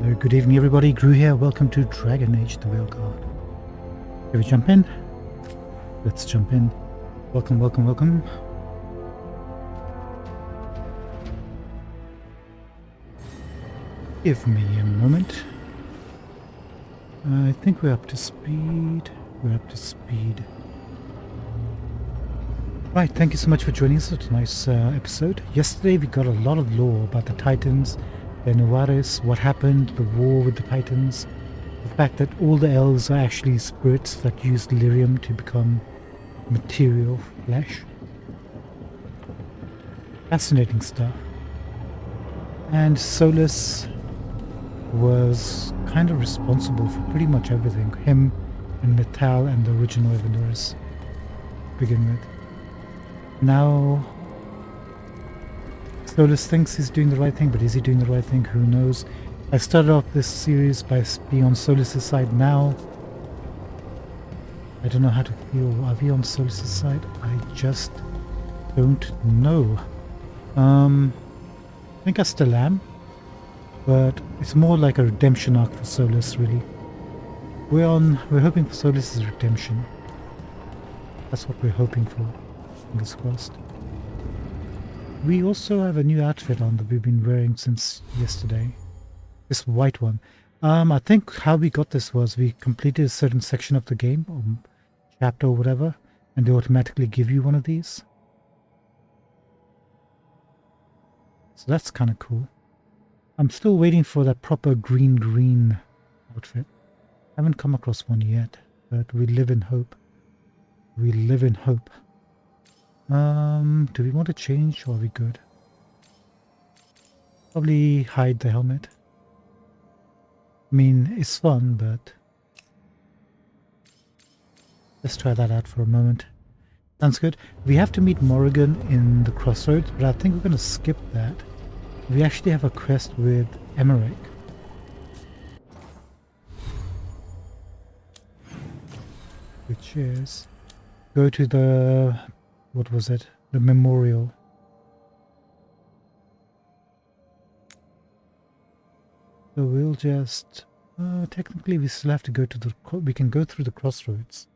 Good evening, everybody. Gru here. Welcome to Dragon Age: The Veilguard. Shall we jump in? Let's jump in. Welcome, welcome, welcome. Give me a moment. I think we're up to speed. We're up to speed. Right, thank you so much for joining us. It's a nice episode. Yesterday we got a lot of lore about the Titans, the Nuaris, what happened, the war with the Titans, the fact that all the elves are actually spirits that use lyrium to become material flesh. Fascinating stuff. And Solus was kind of responsible for pretty much everything. Him and Natal and the original Evanuris to begin with. Now, Solus thinks he's doing the right thing, but is he doing the right thing? Who knows? I started off this series by being on Solus's side. Now, I don't know how to feel. Are we on Solus's side? I just don't know. I think I still am, but it's more like a redemption arc for Solus, really. We're hoping for Solus's redemption. That's what we're hoping for. Fingers crossed. We also have a new outfit on that we've been wearing since yesterday. This white one. I think how we got this was we completed a certain section of the game, or chapter or whatever, and they automatically give you one of these. So that's kind of cool. I'm still waiting for that proper green outfit. I haven't come across one yet, but we live in hope. We live in hope. Do we want to change or are we good? Probably hide the helmet. I mean, it's fun, but let's try that out for a moment. Sounds good. We have to meet Morrigan in the crossroads, but I think we're going to skip that. We actually have a quest with Emmerich. Which is go to the, what was it? The memorial. So we'll just, technically we still have to go to the, we can go through the crossroads.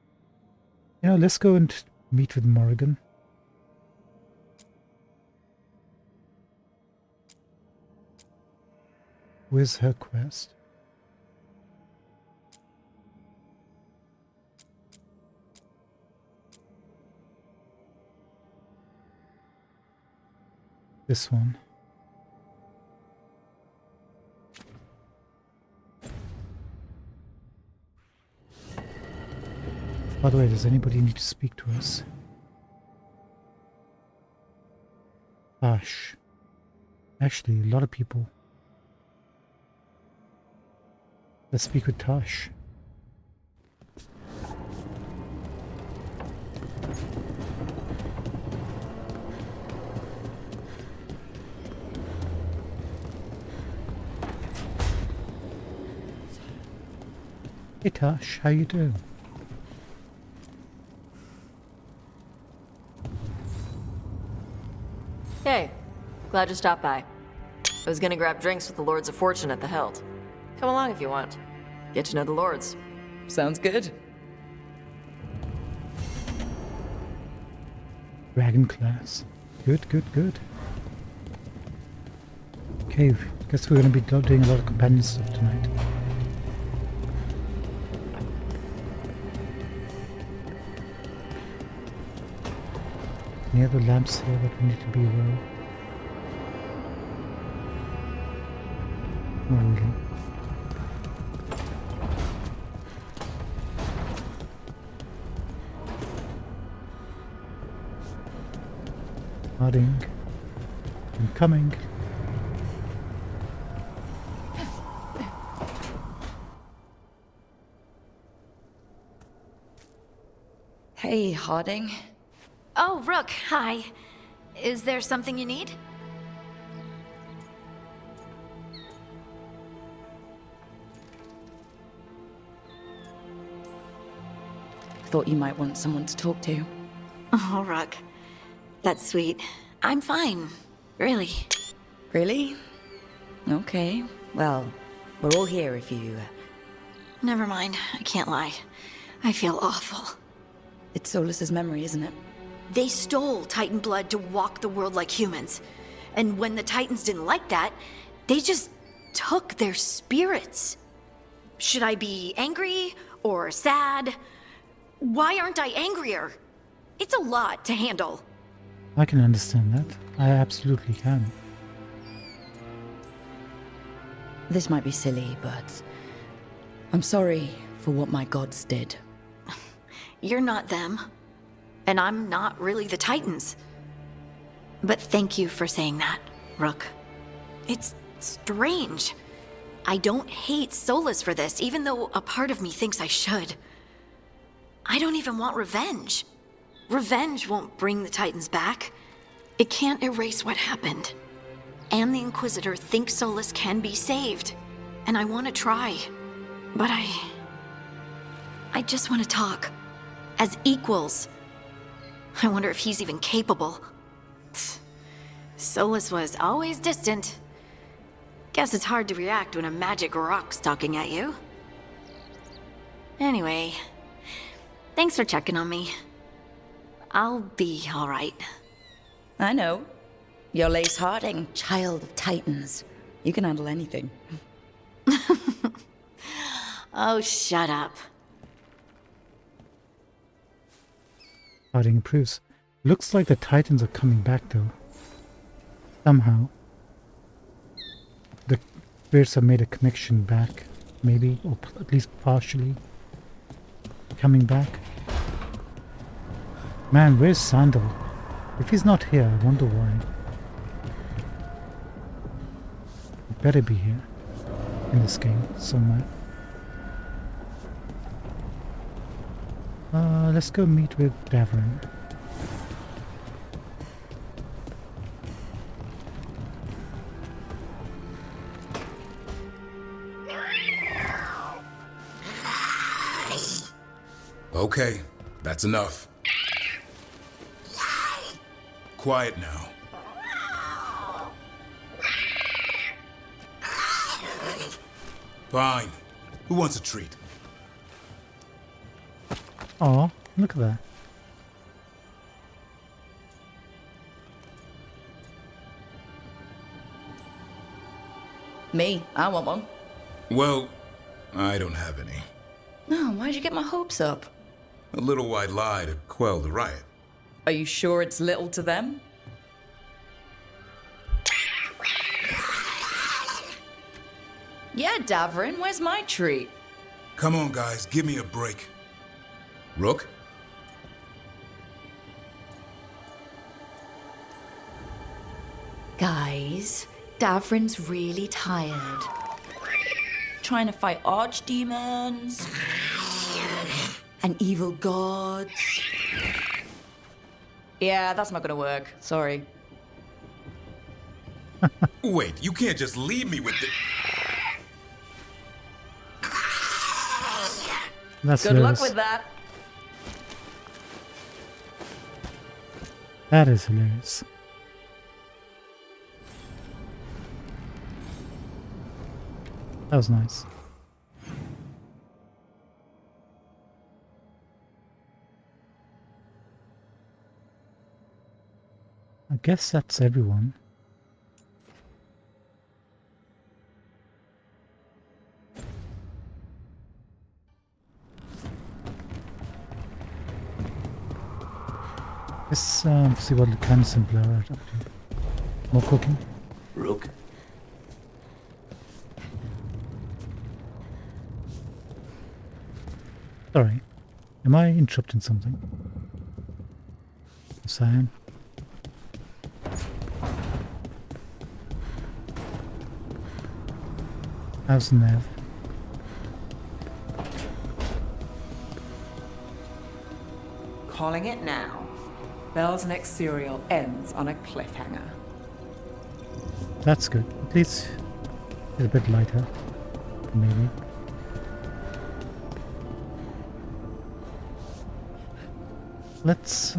You know, let's go and meet with Morrigan. Where's her quest? This one. By the way, does anybody need to speak to us? Gosh. Actually, a lot of people. Let's speak with Tosh. Hey Tosh, how you doing? Hey, glad you stopped by. I was gonna grab drinks with the Lords of Fortune at the Hilt. Come along if you want. Get to know the Lords. Sounds good. Dragon class. Good, good, good. Okay, guess we're going to be doing a lot of companion stuff tonight. Any other lamps here that we need to be aware of? Not really. Harding. I'm coming. Hey, Harding. Oh, Rook, hi. Is there something you need? Thought you might want someone to talk to. Oh, Rook. That's sweet. I'm fine. Really. Really? Okay. Well, We're all here if you... Never mind. I can't lie. I feel awful. It's Solus's memory, isn't it? They stole Titan blood to walk the world like humans. And when the Titans didn't like that, they just took their spirits. Should I be angry or sad? Why aren't I angrier? It's a lot to handle. I can understand that. I absolutely can. This might be silly, but... I'm sorry for what my gods did. You're not them. And I'm not really the Titans. But thank you for saying that, Rook. It's strange. I don't hate Solus for this, even though a part of me thinks I should. I don't even want revenge. Revenge won't bring the Titans back. It can't erase what happened. And the Inquisitor thinks Solus can be saved. And I want to try. But I just want to talk. As equals. I wonder if he's even capable. Solus was always distant. Guess it's hard to react when a magic rock's talking at you. Anyway, thanks for checking on me. I'll be alright. I know. You're Lace Harding, child of Titans. You can handle anything. Oh, shut up. Harding improves. Looks like the Titans are coming back though. Somehow. The spirits have made a connection back, maybe, or at least partially. Coming back. Man, where's Sandal? If he's not here, I wonder why. He better be here. In this game, somewhere. Let's go meet with Davrin. Okay, that's enough. Quiet now. Fine. Who wants a treat? Aw, look at that. Me, I want one. Well, I don't have any. No, why'd you get my hopes up? A little white lie to quell the riot. Are you sure it's little to them? Yeah, Davrin, where's my treat? Come on, guys, give me a break. Rook? Guys, Davrin's really tired. Trying to fight archdemons and evil gods. Yeah, that's not gonna work. Sorry. Wait, you can't just leave me with the... That's Good luck hilarious. with that. That is hilarious. That was nice. I guess that's everyone. Let's see what the cans and blur are up to. More cooking. Rook, Sorry. Am I interrupting something? Yes, I am. How's Nev? Calling it now. Belle's next serial ends on a cliffhanger. That's good. At least it's a bit lighter. Maybe. Let's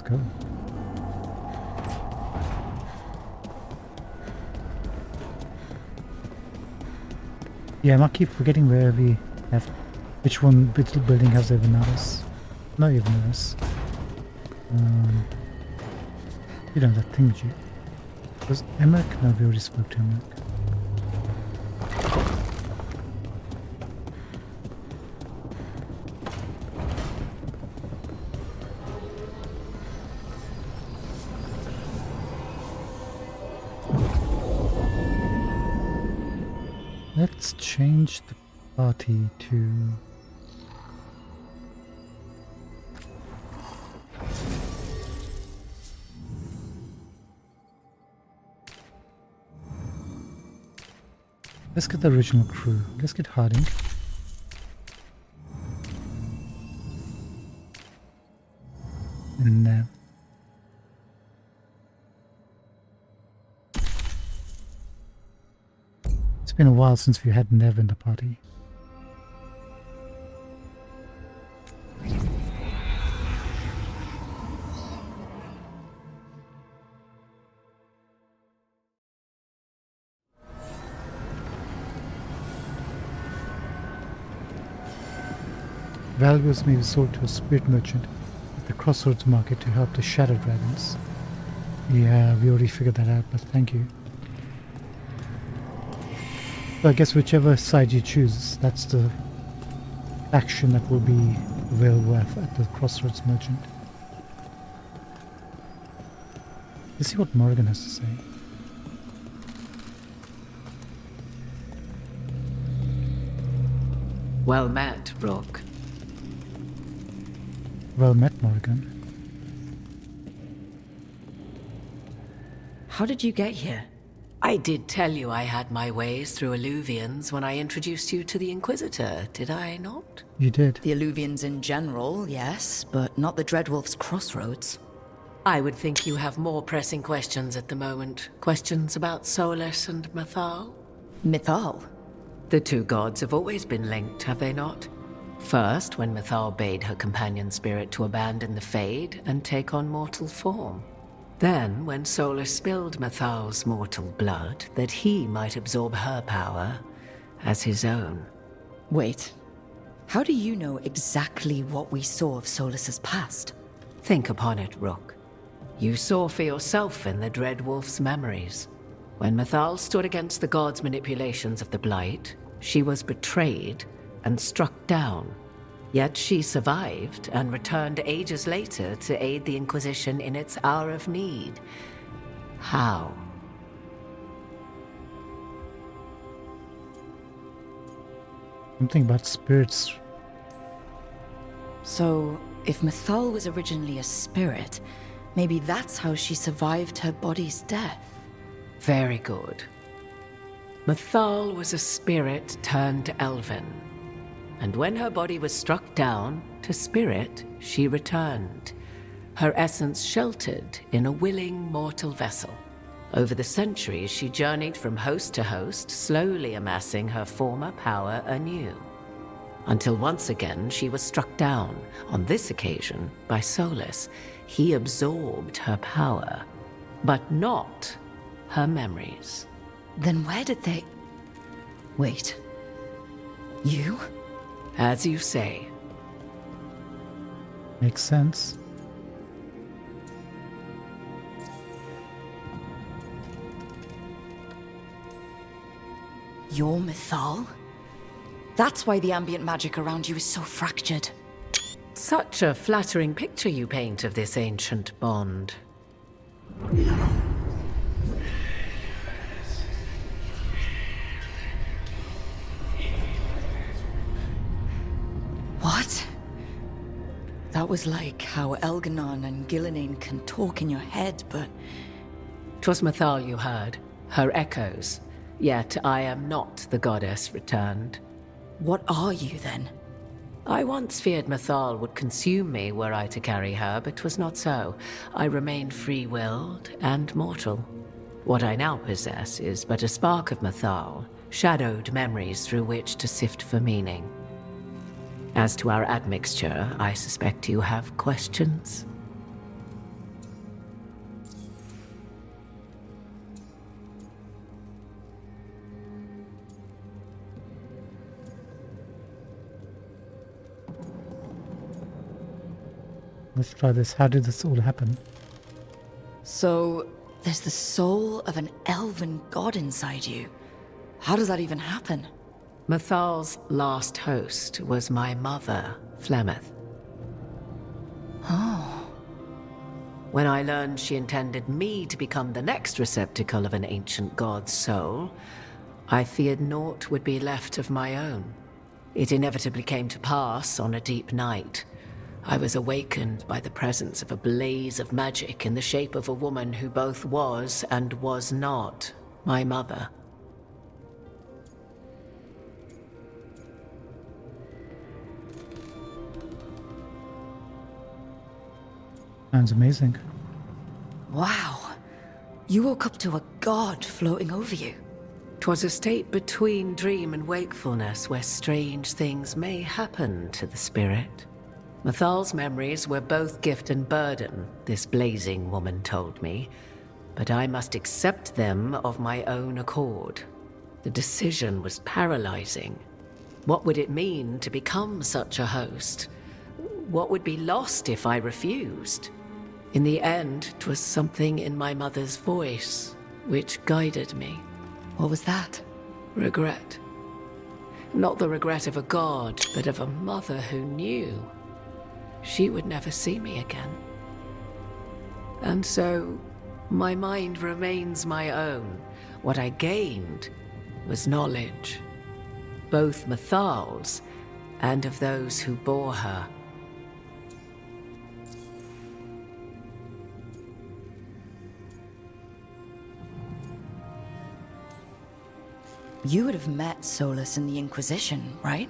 go. Yeah, I keep forgetting where we have, which building has Evenaris. Not Evenaris. You know, that thing, G. Was Emmerich? No, we already spoke to Emmerich. Let's change the party to... Let's get the original crew. Let's get Harding. And it's been a while since we had Nev in the party. Veilguard may be sold to a spirit merchant at the Crossroads Market to help the Shadow Dragons. Yeah, we already figured that out, but thank you. So I guess whichever side you choose, that's the action that will be well worth at the Crossroads Merchant. Let's see what Morrigan has to say. Well met, Rook. Well met, Morrigan. How did you get here? I did tell you I had my ways through Alluvians when I introduced you to the Inquisitor, did I not? You did. The Alluvians in general, yes, but not the Dreadwolf's Crossroads. I would think you have more pressing questions at the moment. Questions about Solus and Mathal? Mythal? The two gods have always been linked, have they not? First, when Mathal bade her companion spirit to abandon the Fade and take on mortal form. Then, when Solus spilled Mathal's mortal blood, that he might absorb her power as his own. Wait. How do you know exactly what we saw of Solus's past? Think upon it, Rook. You saw for yourself in the Dreadwolf's memories. When Mathal stood against the gods' manipulations of the Blight, she was betrayed and struck down. Yet she survived and returned ages later to aid the Inquisition in its hour of need. How? Something about spirits. So, if Mythal was originally a spirit, maybe that's how she survived her body's death. Very good. Mathal was a spirit turned elven. And when her body was struck down, to spirit she returned, her essence sheltered in a willing mortal vessel. Over the centuries she journeyed from host to host, slowly amassing her former power anew. Until once again she was struck down, on this occasion by Solus. He absorbed her power, but not her memories. Then where did they... Wait. You? As you say. Makes sense. You're Mythal? That's why the ambient magic around you is so fractured. Such a flattering picture you paint of this ancient bond. What? That was like how Elganon and Gillinane can talk in your head, but... 'Twas Mathal you heard, her echoes. Yet I am not the goddess returned. What are you then? I once feared Mathal would consume me were I to carry her, but 'twas not so. I remained free-willed and mortal. What I now possess is but a spark of Mathal, shadowed memories through which to sift for meaning. As to our admixture, I suspect you have questions. Let's try this. How did this all happen? So, there's the soul of an elven god inside you. How does that even happen? Mathal's last host was my mother, Flemeth. Oh. When I learned she intended me to become the next receptacle of an ancient god's soul, I feared naught would be left of my own. It inevitably came to pass on a deep night. I was awakened by the presence of a blaze of magic in the shape of a woman who both was and was not my mother. Sounds amazing. Wow. You woke up to a god floating over you. 'Twas a state between dream and wakefulness where strange things may happen to the spirit. Mathal's memories were both gift and burden, this blazing woman told me, but I must accept them of my own accord. The decision was paralyzing. What would it mean to become such a host? What would be lost if I refused? In the end, 'twas something in my mother's voice which guided me. What was that? Regret. Not the regret of a god, but of a mother who knew she would never see me again. And so, my mind remains my own. What I gained was knowledge, both Mathal's and of those who bore her. You would have met Solus in the Inquisition, right?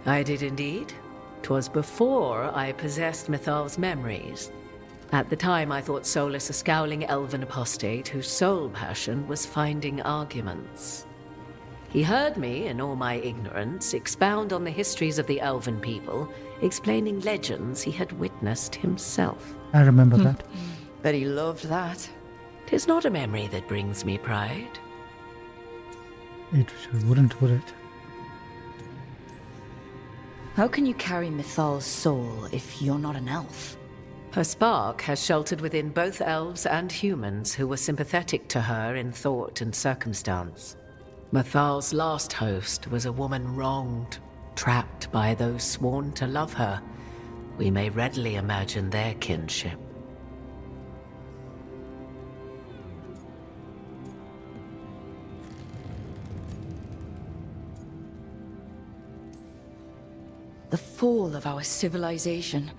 I did indeed. 'Twas before I possessed Mathal's memories. At the time, I thought Solus a scowling elven apostate whose sole passion was finding arguments. He heard me, in all my ignorance, expound on the histories of the elven people, explaining legends he had witnessed himself. I remember that. Bet he loved that. 'Tis not a memory that brings me pride. It wouldn't, would it? How can you carry Mithal's soul if you're not an elf? Her spark has sheltered within both elves and humans who were sympathetic to her in thought and circumstance. Mathal's last host was a woman wronged, trapped by those sworn to love her. We may readily imagine their kinship. The fall of our civilization,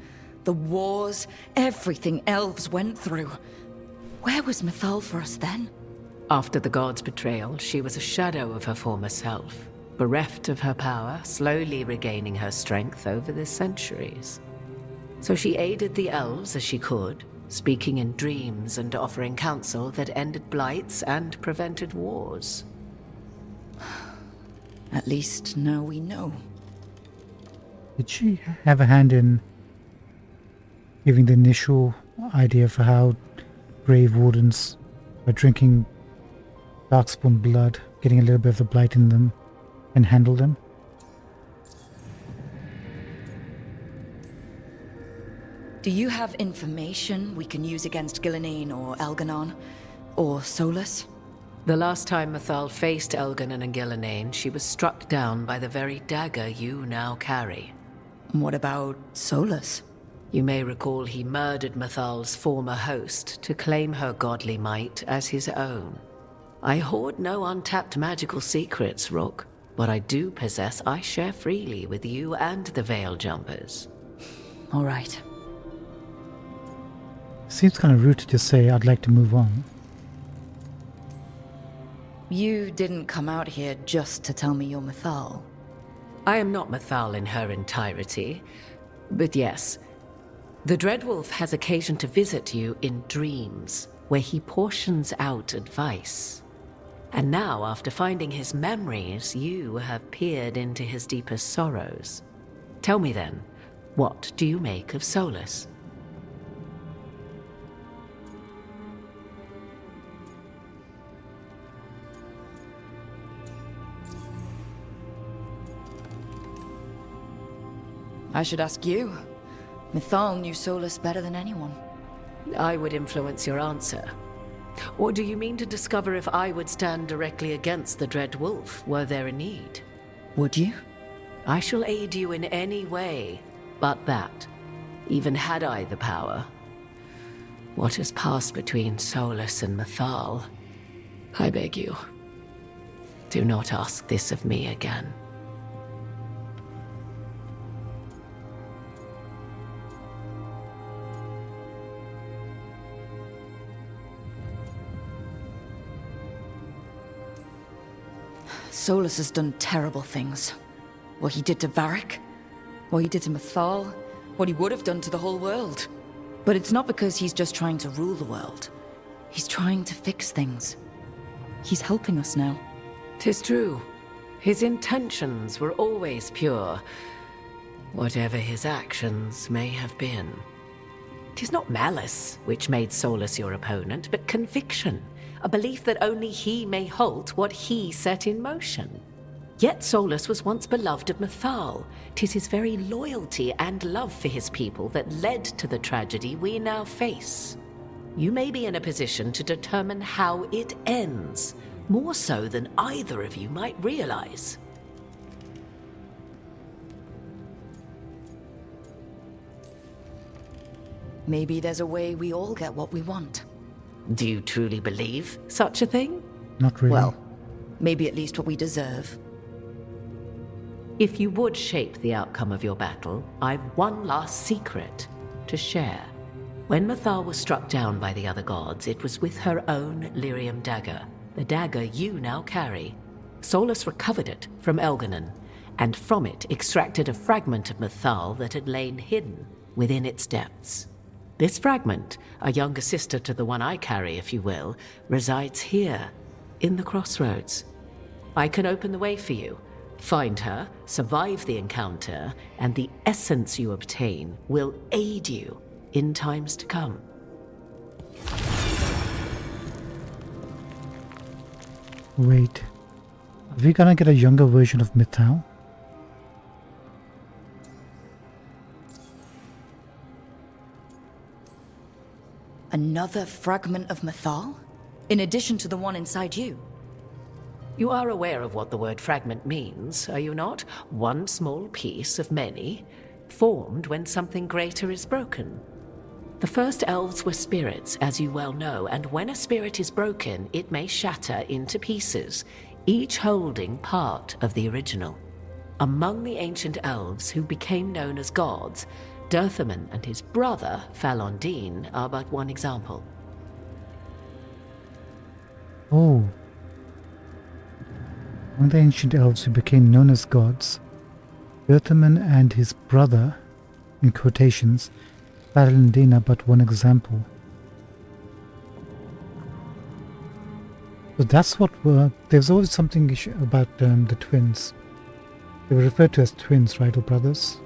the wars, everything elves went through. Where was Mithal for us then? After the god's betrayal, she was a shadow of her former self, bereft of her power, slowly regaining her strength over the centuries. So she aided the elves as she could, speaking in dreams and offering counsel that ended blights and prevented wars. At least now we know. Did she have a hand in giving the initial idea for how grave wardens, by drinking darkspawn blood, getting a little bit of the blight in them, and handle them? Do you have information we can use against Gillenane or Elganon? Or Solus? The last time Mithal faced Elganon and Gillenane, she was struck down by the very dagger you now carry. What about Solus? You may recall he murdered Mathal's former host to claim her godly might as his own. I hoard no untapped magical secrets, Rook. What I do possess, I share freely with you and the Veil Jumpers. All right. Seems kind of rude to just say, I'd like to move on. You didn't come out here just to tell me you're Mithal. I am not Mithal in her entirety, but yes, the Dreadwolf has occasion to visit you in dreams, where he portions out advice. And now, after finding his memories, you have peered into his deepest sorrows. Tell me then, what do you make of Solus? I should ask you. Mythal knew Solus better than anyone. I would influence your answer. Or do you mean to discover if I would stand directly against the Dread Wolf were there a need? Would you? I shall aid you in any way but that, even had I the power. What has passed between Solus and Mythal, I beg you, do not ask this of me again. Solus has done terrible things. What he did to Varric, what he did to Mythal, what he would have done to the whole world. But it's not because he's just trying to rule the world. He's trying to fix things. He's helping us now. 'Tis true. His intentions were always pure, whatever his actions may have been. 'Tis not malice which made Solus your opponent, but conviction, a belief that only he may halt what he set in motion. Yet Solus was once beloved of Mythal. 'Tis his very loyalty and love for his people that led to the tragedy we now face. You may be in a position to determine how it ends, more so than either of you might realize. Maybe there's a way we all get what we want. Do you truly believe such a thing? Not really. Well, maybe at least what we deserve. If you would shape the outcome of your battle, I've one last secret to share. When Mythal was struck down by the other gods, it was with her own lyrium dagger, the dagger you now carry. Solus recovered it from Elganon, and from it extracted a fragment of Mythal that had lain hidden within its depths. This fragment, a younger sister to the one I carry, if you will, resides here, in the crossroads. I can open the way for you. Find her, survive the encounter, and the essence you obtain will aid you in times to come. Wait. Are we gonna get a younger version of Mythal? Another fragment of Mythal? In addition to the one inside you? You are aware of what the word fragment means, are you not? One small piece of many, formed when something greater is broken. The first elves were spirits, as you well know, and when a spirit is broken, it may shatter into pieces, each holding part of the original. Among the ancient elves who became known as gods, Dirthaman and his brother, Falondine, are but one example. Oh. Among the ancient elves who became known as gods, Dirthaman and his brother, in quotations, Falondine are but one example. So that's what there's always something about the twins. They were referred to as twins, right, or brothers?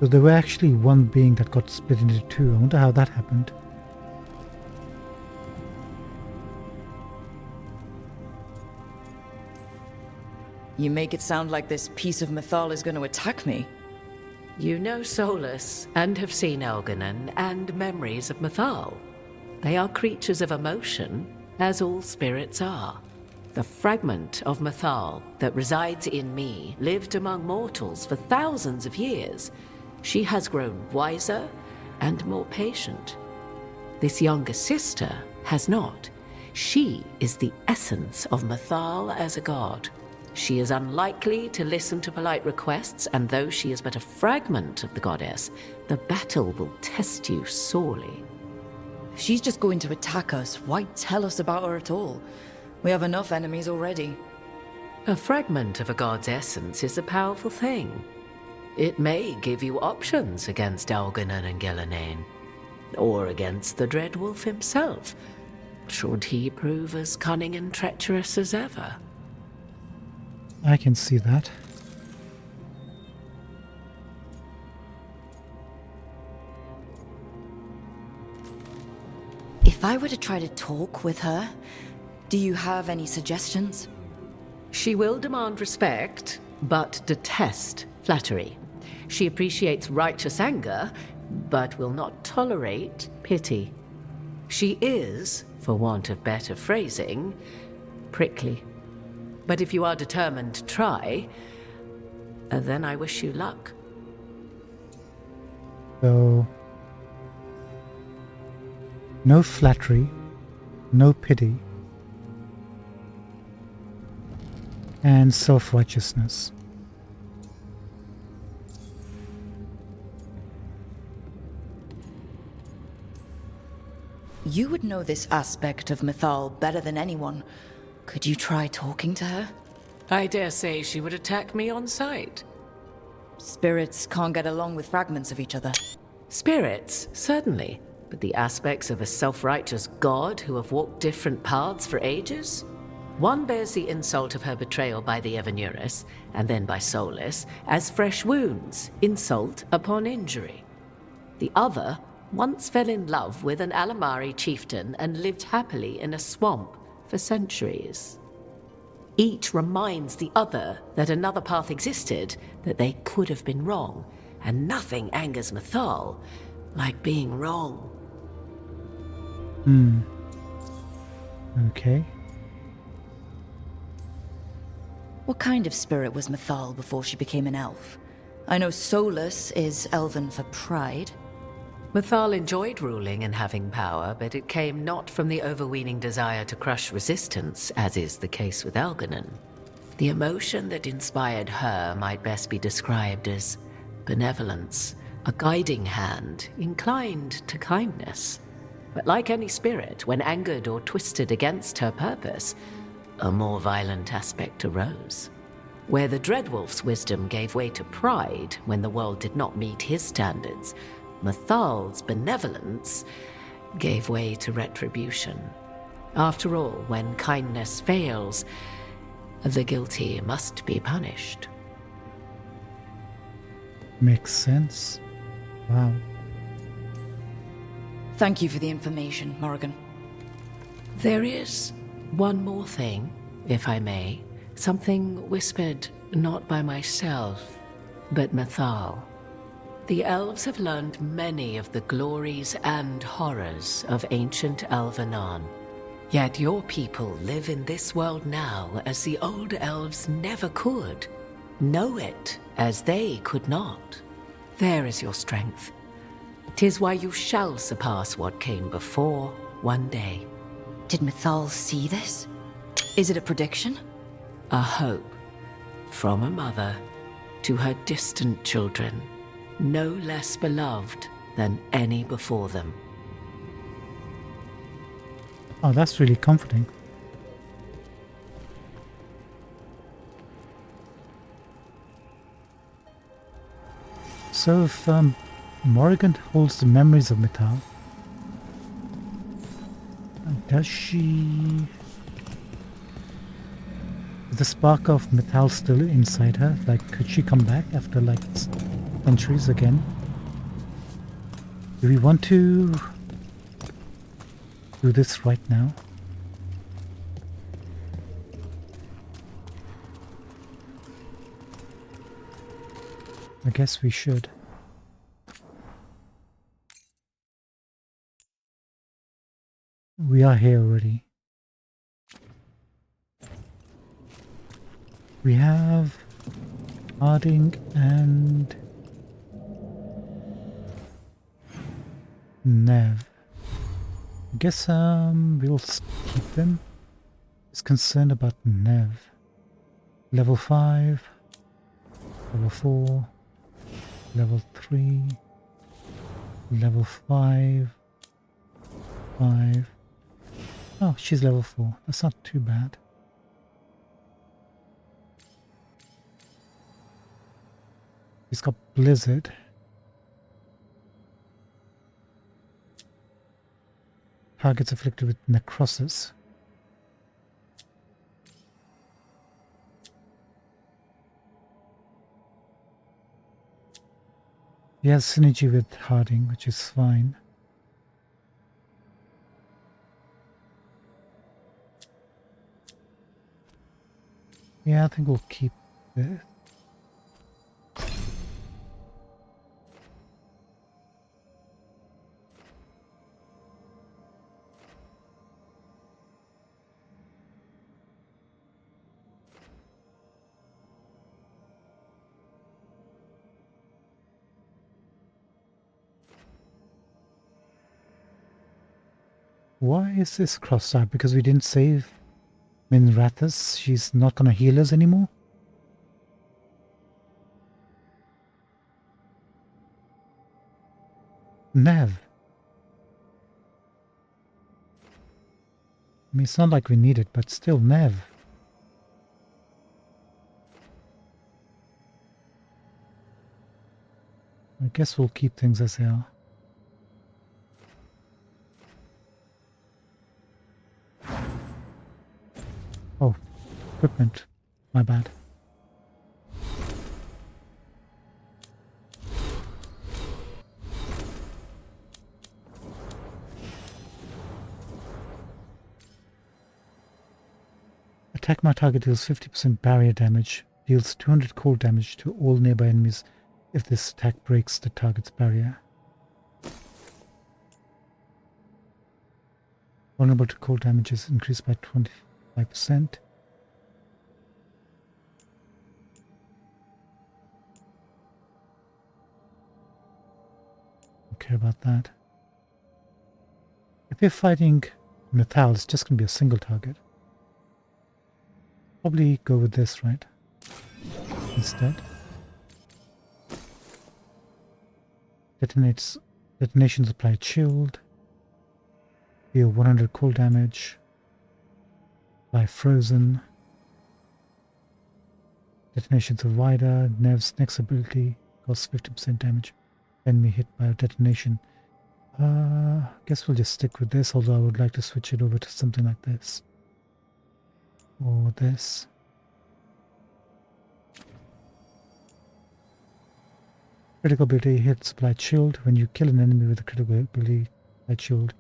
So there were actually one being that got split into two. I wonder how that happened. You make it sound like this piece of Mythal is going to attack me. You know Solus, and have seen Elganon, and memories of Mythal. They are creatures of emotion, as all spirits are. The fragment of Mythal that resides in me lived among mortals for thousands of years. She has grown wiser and more patient. This younger sister has not. She is the essence of Mythal as a god. She is unlikely to listen to polite requests, and though she is but a fragment of the goddess, the battle will test you sorely. If she's just going to attack us, why tell us about her at all? We have enough enemies already. A fragment of a god's essence is a powerful thing. It may give you options against Elganon and Gillenane, or against the Dread Wolf himself, should he prove as cunning and treacherous as ever. I can see that. If I were to try to talk with her, do you have any suggestions? She will demand respect, but detest flattery. She appreciates righteous anger, but will not tolerate pity. She is, for want of better phrasing, prickly. But if you are determined to try, then I wish you luck. So, no flattery, no pity, and self-righteousness. You would know this aspect of Mythal better than anyone. Could you try talking to her? I dare say she would attack me on sight. Spirits can't get along with fragments of each other. Spirits, certainly. But the aspects of a self-righteous god who have walked different paths for ages? One bears the insult of her betrayal by the Evanurus, and then by Solus, as fresh wounds, insult upon injury. The other once fell in love with an Alamari chieftain and lived happily in a swamp for centuries. Each reminds the other that another path existed, that they could have been wrong, and nothing angers Mythal like being wrong. Okay. What kind of spirit was Mythal before she became an elf? I know Solus is elven for pride. Mythal enjoyed ruling and having power, but it came not from the overweening desire to crush resistance, as is the case with Elganon. The emotion that inspired her might best be described as benevolence, a guiding hand, inclined to kindness. But like any spirit, when angered or twisted against her purpose, a more violent aspect arose. Where the Dreadwolf's wisdom gave way to pride when the world did not meet his standards, Mythal's benevolence gave way to retribution. After all, when kindness fails, the guilty must be punished. Makes sense. Wow. Thank you for the information, Morrigan. There is one more thing, if I may. Something whispered not by myself, but Mythal. The elves have learned many of the glories and horrors of ancient Elvenon. Yet your people live in this world now as the old elves never could. Know it as they could not. There is your strength. 'Tis why you shall surpass what came before one day. Did Mythal see this? Is it a prediction? A hope from a mother to her distant children, no less beloved than any before them. Oh, that's really comforting. So if Morrigan holds the memories of Mythal, does she... Is the spark of Mythal still inside her? Like, could she come back after like centuries again? Do we want to do this right now? I guess we should. We are here already. We have Harding and Nev. I guess we'll keep them. Is concerned about Nev. Level 5, level 4, level 3, level 5, 5. Oh, she's level 4. That's not too bad. He's got Blizzard. Targets afflicted with necrosis. He has synergy with Harding, which is fine. Yeah, I think we'll keep this. Why is this crossed out? Because we didn't save Minrathus? She's not gonna heal us anymore? Nev. I mean, it's not like we need it, but still, Nev. I guess we'll keep things as they are. Oh, equipment. My bad. Attack my target deals 50% barrier damage, deals 200 cold damage to all nearby enemies if this attack breaks the target's barrier. Vulnerable to cold damage is increased by 25%. Don't care about that. If you're fighting Mythal, it's just going to be a single target. Probably go with this, right? Instead. Detonations apply chilled. Deal 100 cold damage. Apply frozen. Detonations are wider. Nev's next ability costs 50% damage. Enemy hit by a detonation. Guess we'll just stick with this, although I would like to switch it over to something like this. Or this. Critical ability hits apply shield. When you kill an enemy with a critical ability apply shield,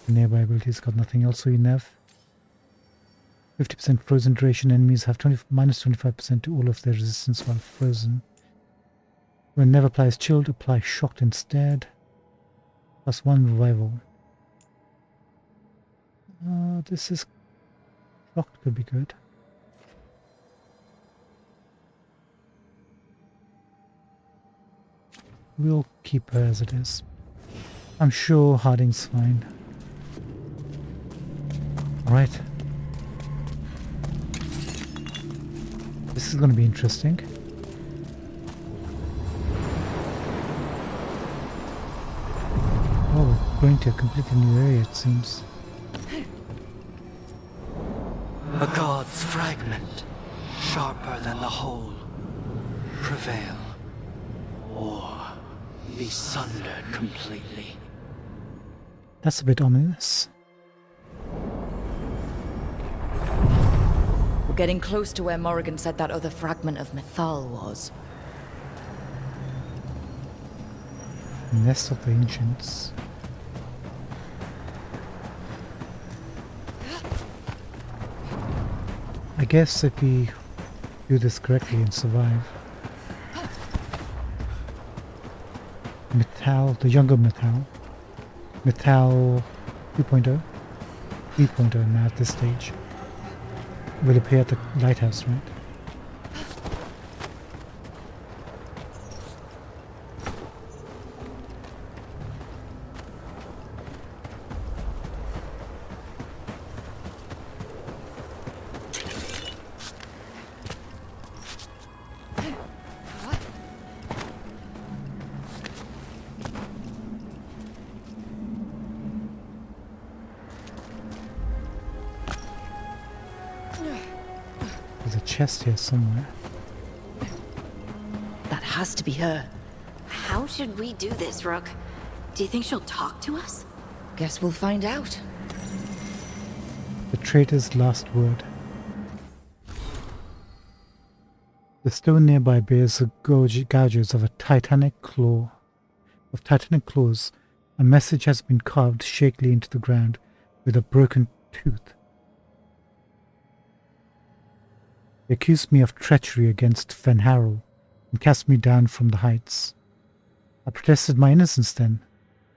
the nearby ability's got nothing else, so you nev. 50% frozen duration. Enemies have minus 25% to all of their resistance while frozen. When never applies chilled, apply shocked instead. Plus 1 revival. This is shocked, could be good. We'll keep her as it is. I'm sure Harding's fine. Alright. This is going to be interesting. Oh, going to a completely new area, it seems. A god's fragment, sharper than the whole, prevail, or be sundered completely. That's a bit ominous. We're getting close to where Morrigan said that other fragment of Mythal was. Nest of the Ancients. I guess if we do this correctly and survive. Mythal, the younger Mythal. Mythal 2.0. 3.0 now at this stage. Will appear at the lighthouse, right? There's a chest here somewhere. That has to be her. How should we do this, Rook? Do you think she'll talk to us? Guess we'll find out. The traitor's last word. The stone nearby bears the gouges of a titanic claw. Of titanic claws, a message has been carved shakily into the ground with a broken tooth. They accused me of treachery against Fenharrow and cast me down from the heights. I protested my innocence then.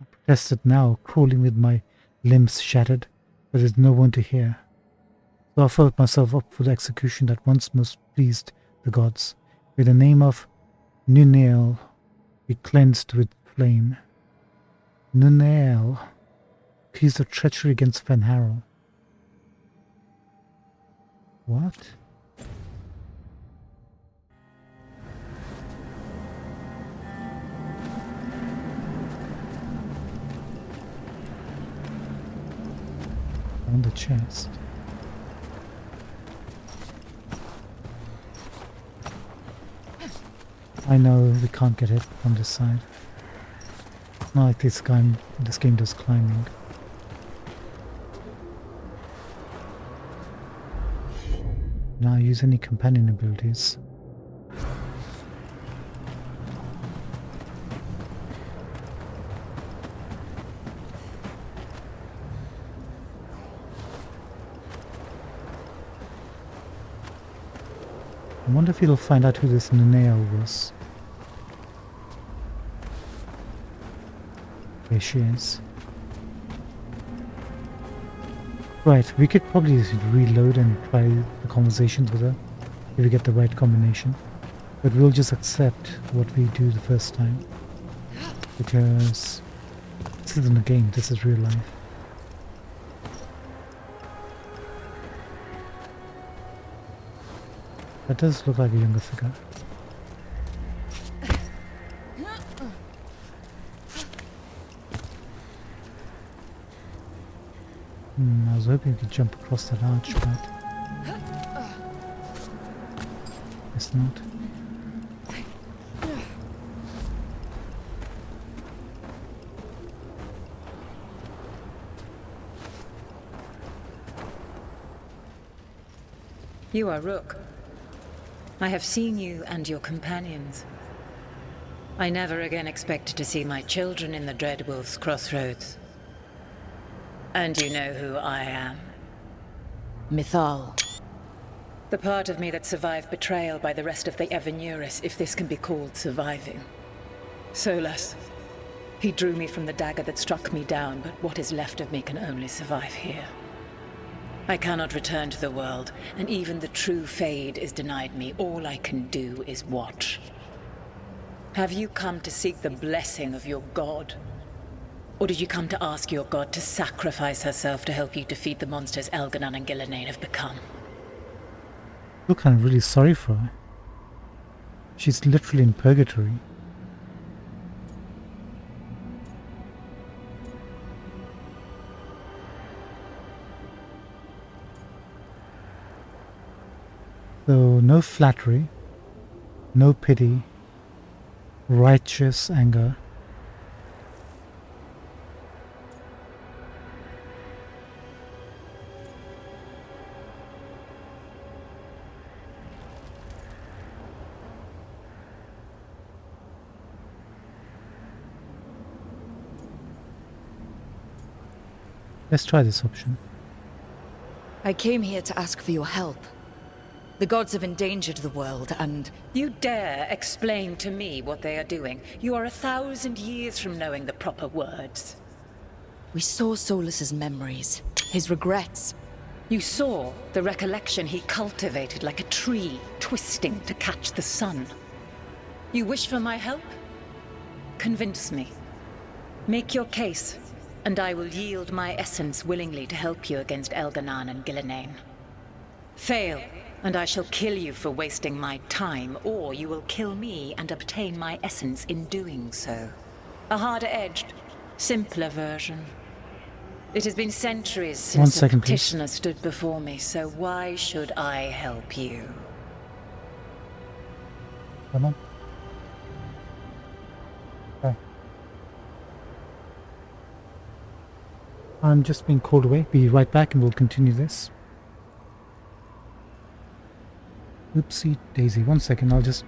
I protested now, crawling with my limbs shattered, but there's no one to hear. So I offered myself up for the execution that once most pleased the gods. With the name of Nunael, be cleansed with flame. Nunael, accused of treachery against Van Harrell. What? On the chest. I know we can't get it from this side. Not like this game does climbing. Now use any companion abilities. I wonder if he'll find out who this Nenea was. There she is. Right, we could probably reload and try the conversations with her if we get the right combination. But we'll just accept what we do the first time. Because this isn't a game, this is real life. That does look like a younger figure. I was hoping we could jump across that arch, but guess not. You are Rook. I have seen you and your companions. I never again expected to see my children in the Dreadwolf's crossroads. And you know who I am. Mythal. The part of me that survived betrayal by the rest of the Evenuris, if this can be called surviving. Solus. He drew me from the dagger that struck me down, but what is left of me can only survive here. I cannot return to the world, and even the true Fade is denied me. All I can do is watch. Have you come to seek the blessing of your god? Or did you come to ask your god to sacrifice herself to help you defeat the monsters Elganan and Gillenane have become? Look, I'm really sorry for her. She's literally in purgatory. So, no flattery, no pity, righteous anger. Let's try this option. I came here to ask for your help. The gods have endangered the world, and You dare explain to me what they are doing? You are 1,000 years from knowing the proper words. we saw Solus's memories, his regrets. You saw the recollection he cultivated like a tree, twisting to catch the sun. You wish for my help? Convince me. Make your case, and I will yield my essence willingly to help you against Elganan and Gillenane. Fail, and I shall kill you for wasting my time, or you will kill me and obtain my essence in doing so. A harder-edged, simpler version. It has been centuries since a petitioner stood before me, so why should I help you? Come on. Okay. I'm just being called away. Be right back and we'll continue this. Oopsie daisy. 1 second, I'll just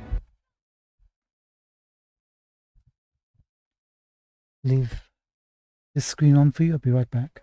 leave this screen on for you. I'll be right back.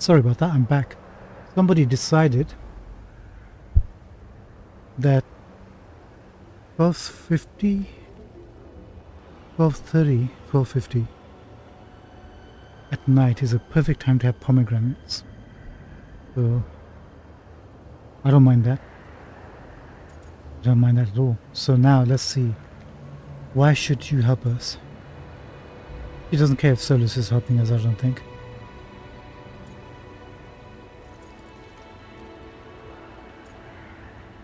Sorry about that, I'm back. Somebody decided that 12:50, 12:30, 12:50 at night is a perfect time to have pomegranates. So I don't mind that. I don't mind that at all. So now let's see. Why should you help us? He doesn't care if Solus is helping us, I don't think.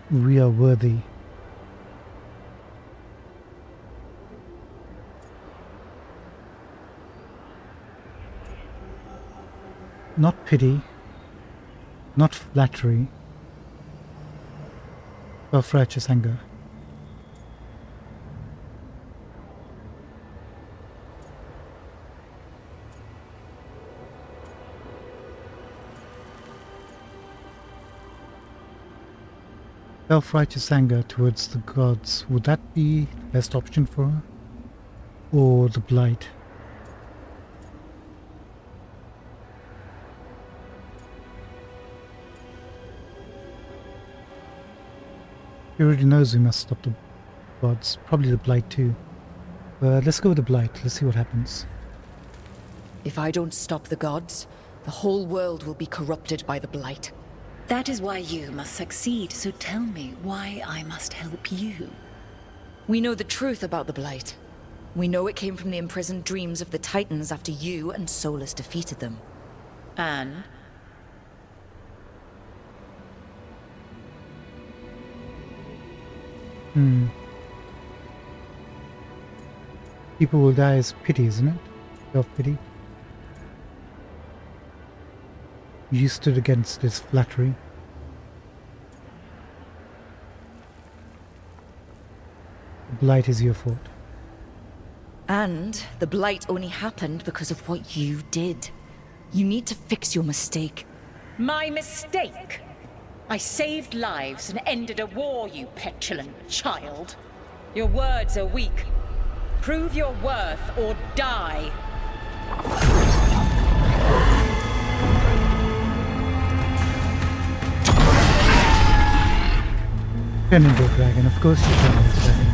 We are worthy. Not pity, not flattery, self-righteous anger. Self-righteous anger towards the gods, would that be the best option for her? Or the blight? He already knows we must stop the gods, probably the blight too. But let's go with the blight, let's see what happens. If I don't stop the gods, the whole world will be corrupted by the blight. That is why you must succeed, so tell me why I must help you. We know the truth about the blight. We know it came from the imprisoned dreams of the Titans after you and Solus defeated them. And People will die as pity, isn't it? Self-pity. You stood against this flattery. The blight is your fault. And the blight only happened because of what you did. You need to fix your mistake. My mistake? I saved lives and ended a war, you petulant child. Your words are weak. Prove your worth or die. Turn into a dragon, of course you turn into a dragon.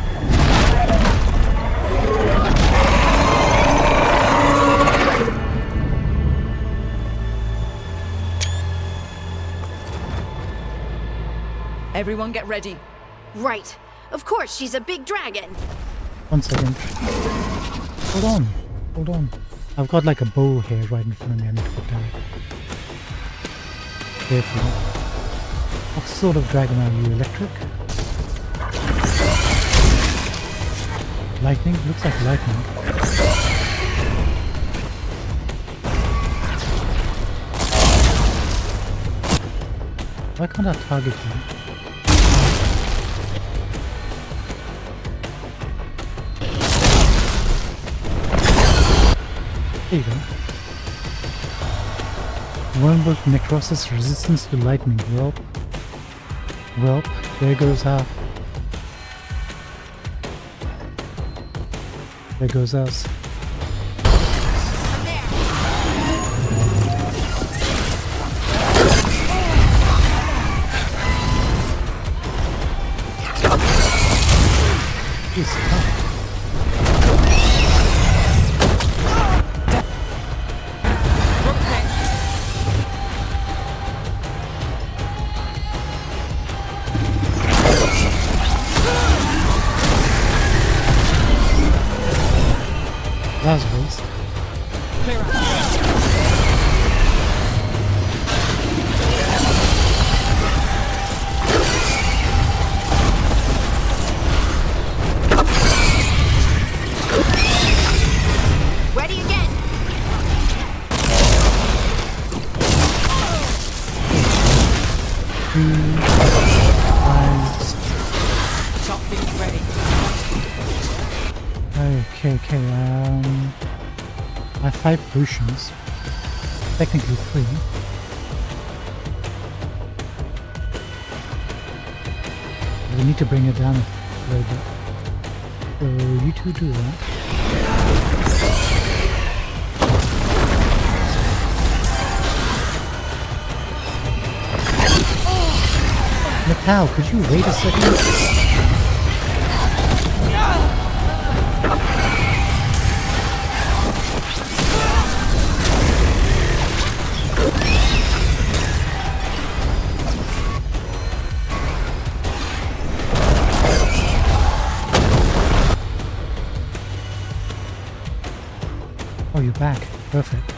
Everyone get ready. Right. Of course, she's a big dragon. 1 second. Hold on. Hold on. I've got like a bow here right in front of me I need to put down. Carefully. What sort of dragon are you? Electric? Lightning? Looks like lightning. Why can't I target you? There you go. Vulnerable to necrosis, resistance to lightning. Welp. Welp. There goes our... There goes us. He's tough. That was a waste. Clear out. Ready again. Shot things ready. Okay, I have 5 potions. Technically 3. We need to bring it down a little bit. So you two do that. hell? Could you wait a second? Oh, you're back. Perfect.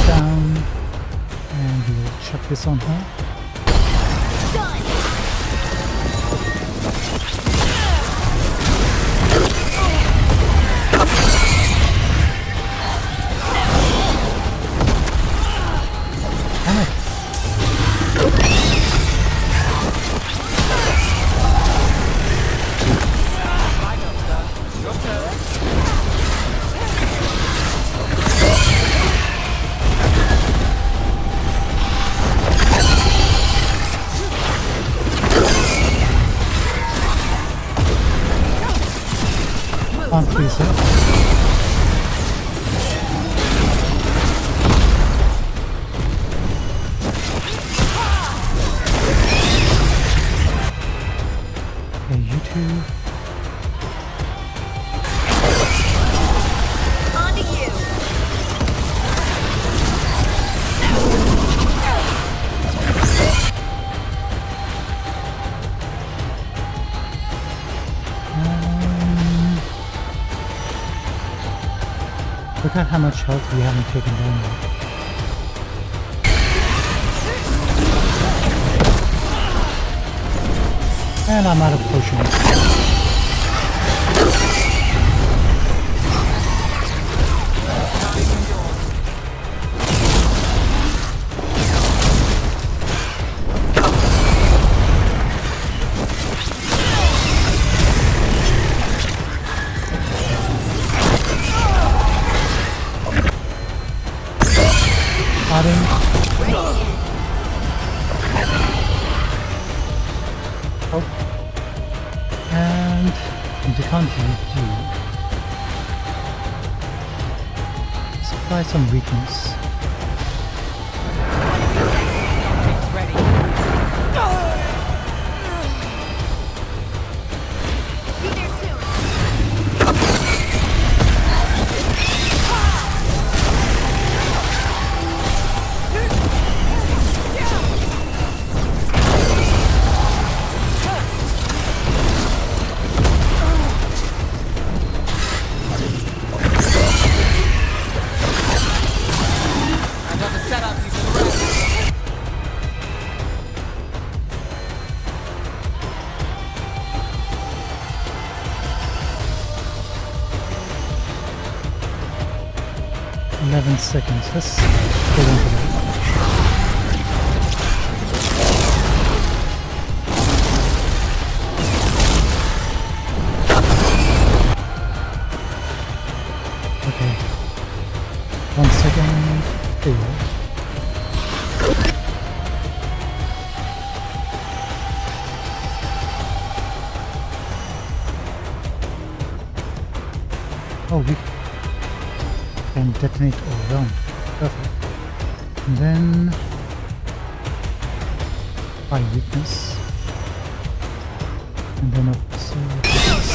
Down, and we'll chuck this on her. Damn it. On freezer. Okay, you two. On to you. Look at how much health we haven't taken down yet. And I'm out of potions. Oh. And you can't use you. Supply some weakness. Seconds. Let's get into that. Okay. 1 second. There you go. Oh, we can detonate all around. Perfect. And then by weakness. And then observe this.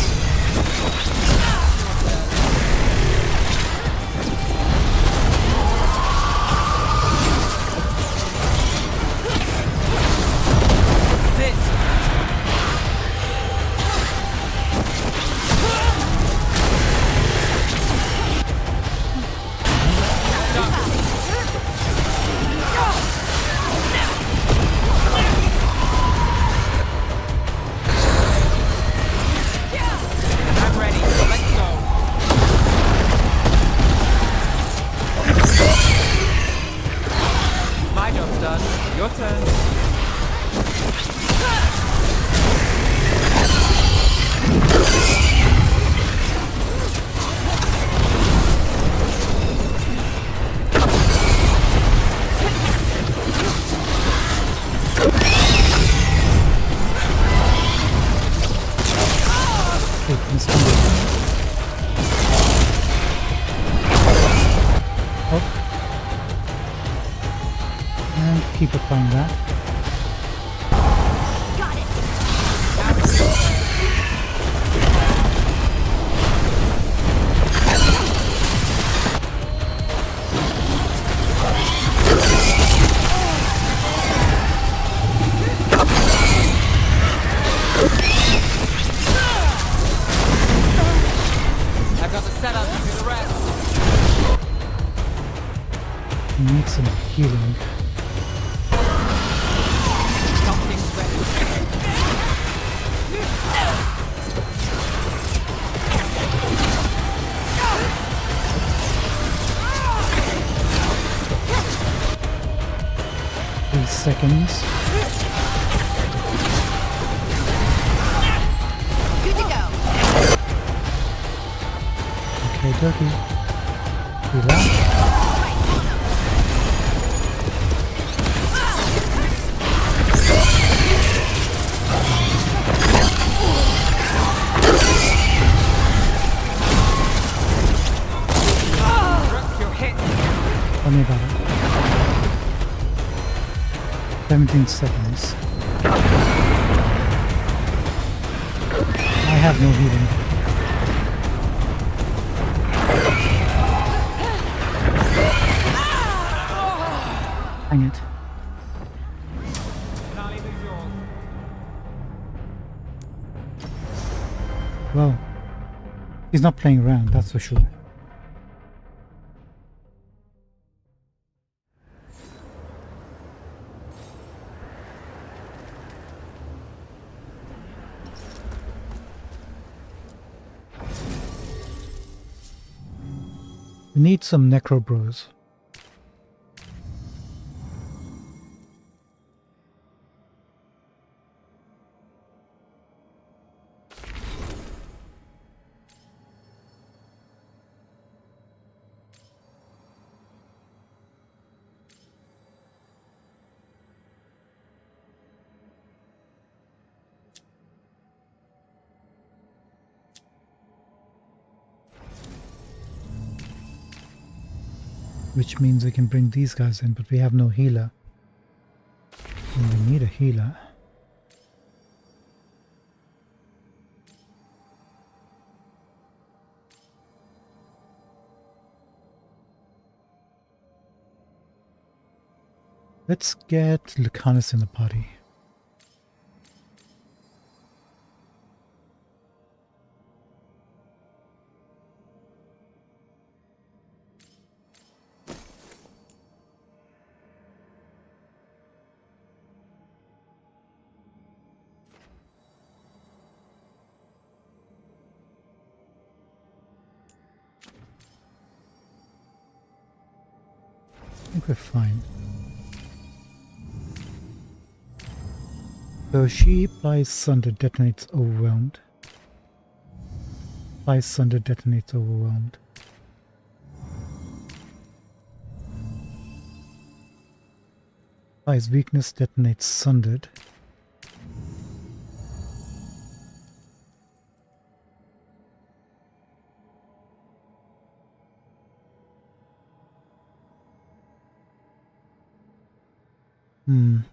keep applying that. Got it. 3 seconds. Good to go. Okay, dokie. Do that. Tell me about it. 17 seconds. I have no healing. Hang it. Well, he's not playing around, that's for sure. We need some necro bros. Which means we can bring these guys in, but we have no healer. And we need a healer. Let's get Lucanus in the party. I think we're fine. So she applies Sunder, detonates Overwhelmed. Applies Sunder, detonates Overwhelmed. Applies Weakness, detonates Sundered.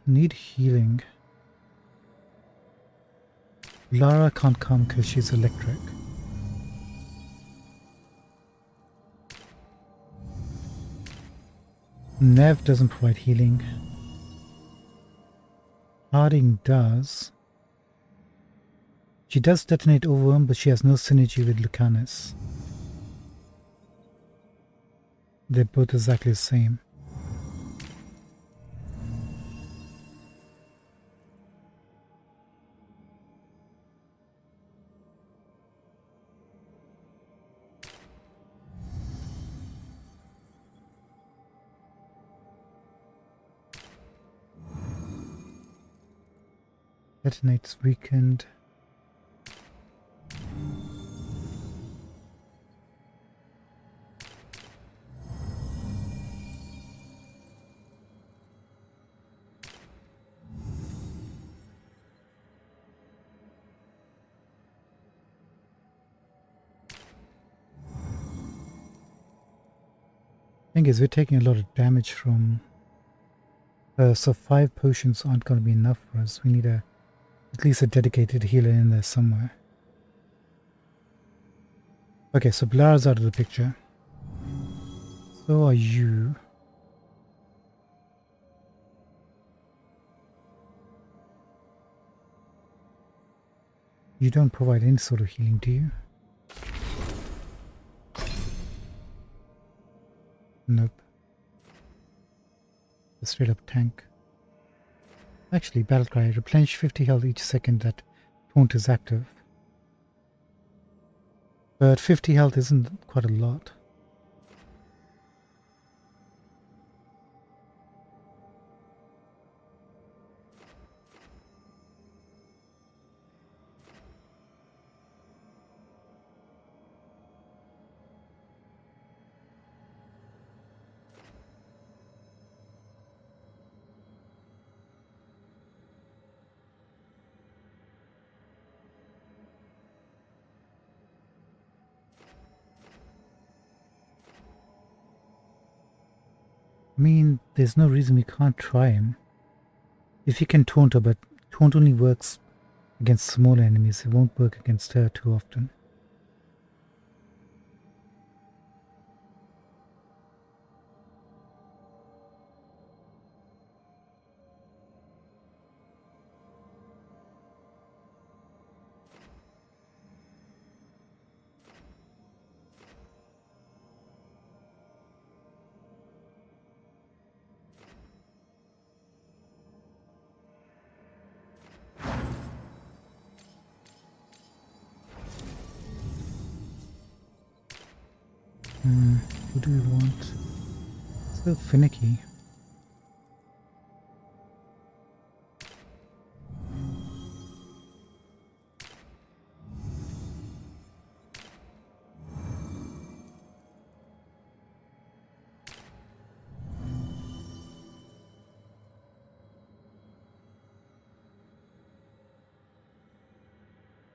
Need healing. Lara can't come because she's electric. Nev doesn't provide healing. Harding does. She does detonate Overwhelm, but she has no synergy with Lucanus. They're both exactly the same. Detonates weakened. Thing is, we're taking a lot of damage from So 5 potions aren't going to be enough for us. We need at least a dedicated healer in there somewhere. Okay, so Blara's out of the picture. So are you. You don't provide any sort of healing, do you? Nope. A straight up tank. Actually, Battlecry, replenish 50 health each second that taunt is active. But 50 health isn't quite a lot. I mean, there's no reason we can't try him. If he can taunt her, but taunt only works against smaller enemies, it won't work against her too often. Who do we want? So finicky.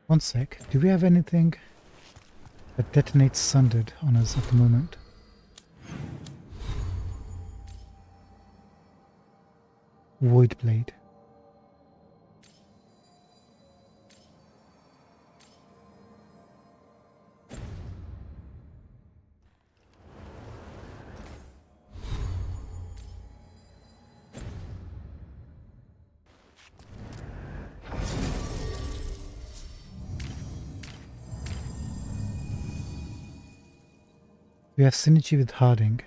One sec. Do we have anything that detonates Sundered on us at the moment? Void Blade. We have synergy with Harding.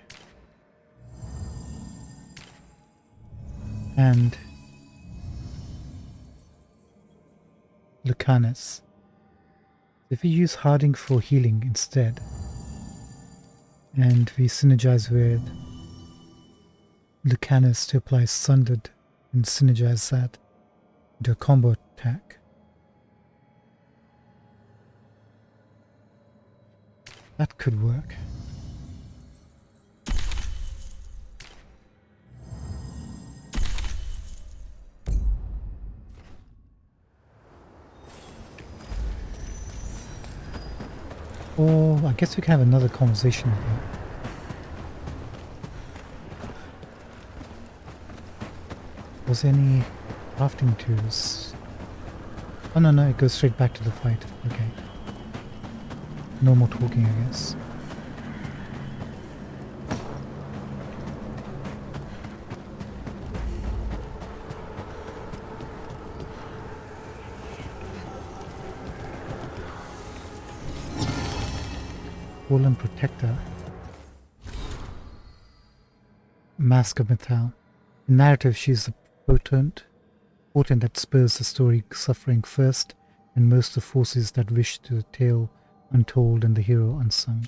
And Lucanus. If we use Harding for healing instead, and we synergize with Lucanus to apply Sundered and synergize that into a combo attack, that could work. Or I guess we can have another conversation with her. Was there any crafting tools? Oh no, it goes straight back to the fight. Okay. No more talking, I guess. Golem Protector. Mask of Metal. In narrative, she's the potent that spurs the story suffering first and most the forces that wish to the tale untold and the hero unsung.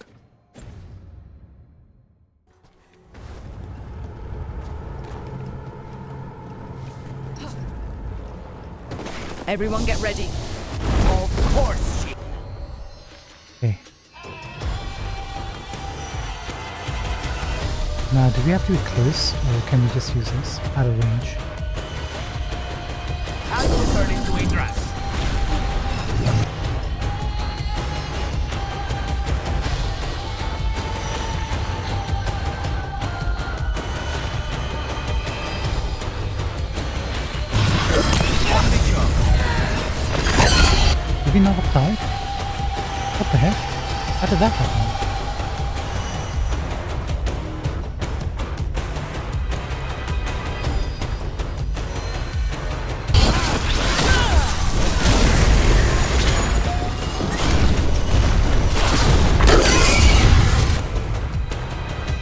Everyone get ready. Of course she... Okay. Now, do we have to be close, or can we just use this out of range? As returning to a dress. Did we not apply? What the heck? How did that happen?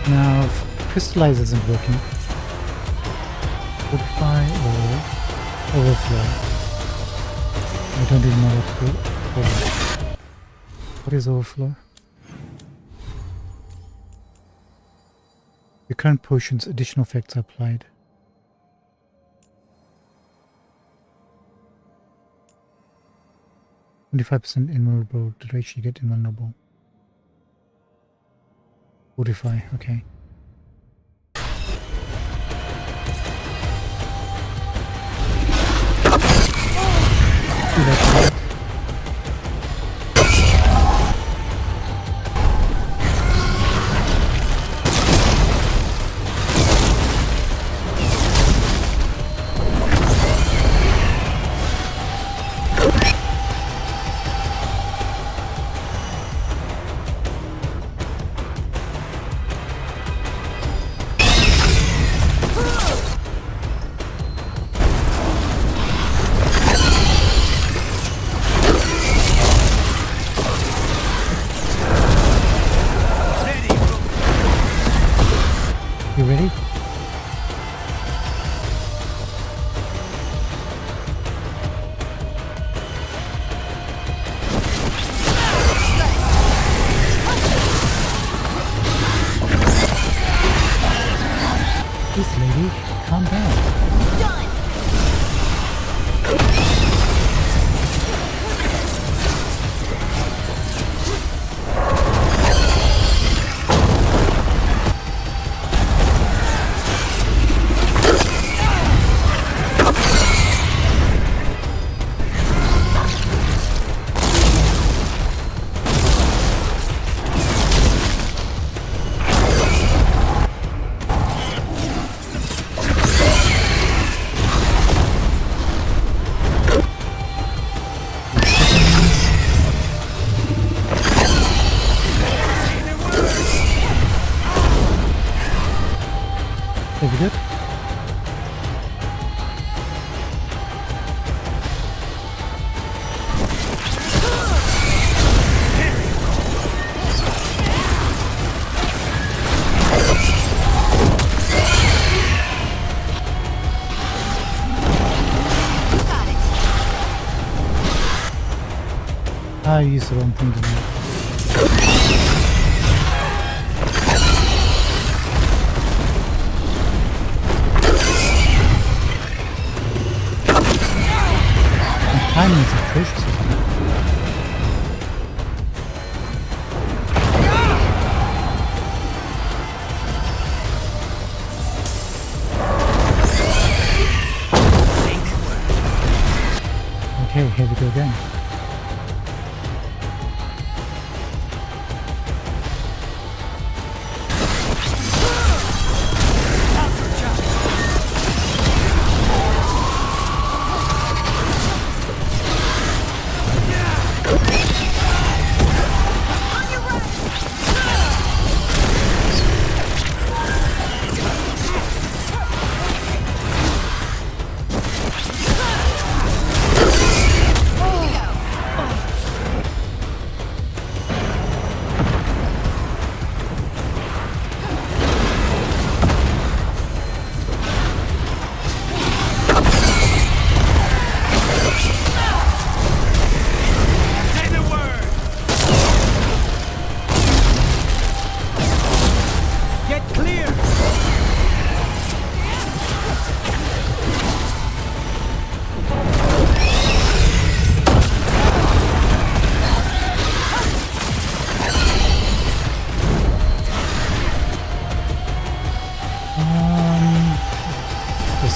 Now, if crystallize isn't working, fortify or overflow. I don't even know what is overflow. Your current potions, additional effects are applied. %, invulnerable. Duration you get invulnerable. Fortify, okay. You ready? Please, lady, calm down. Very good. I used the wrong thing to do. Timing is atrocious. Okay, here we go again.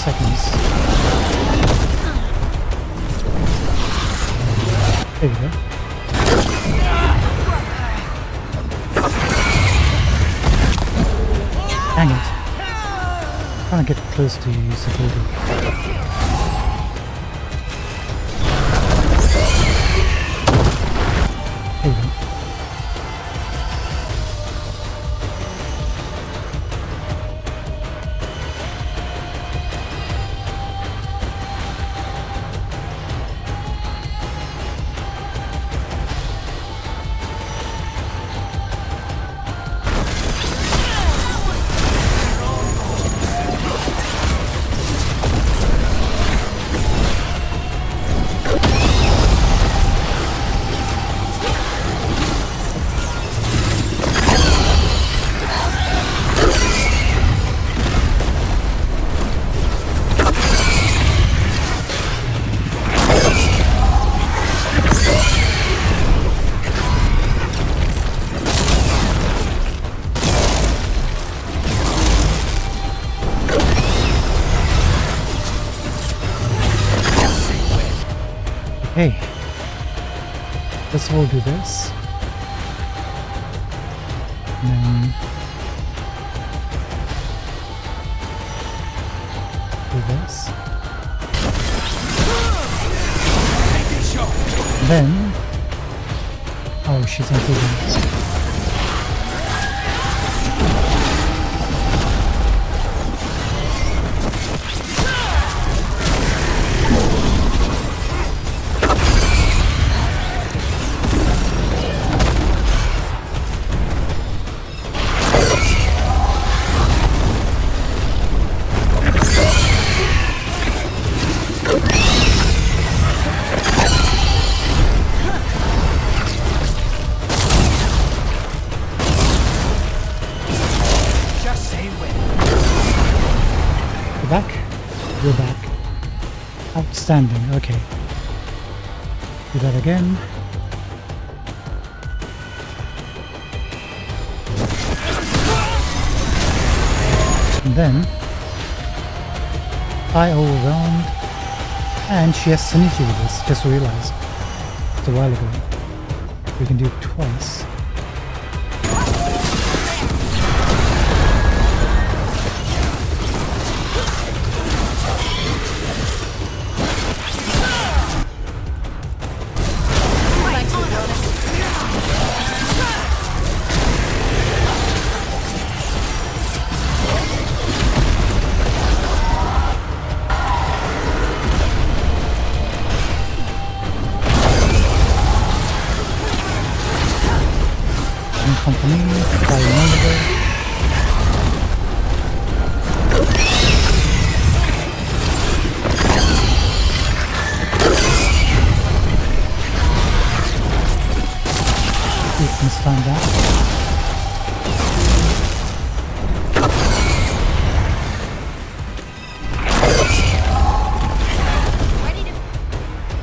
Seconds. There we go. Hang it. I'm trying to get close to you, security. Hey, let's all do this. And then do this. Then, oh, she's including. Go back. Outstanding, okay. Do that again. And then I overwhelmed, and she has synergy with this, just realized. It's a while ago. We can do it twice. Company, by another. You can stand that.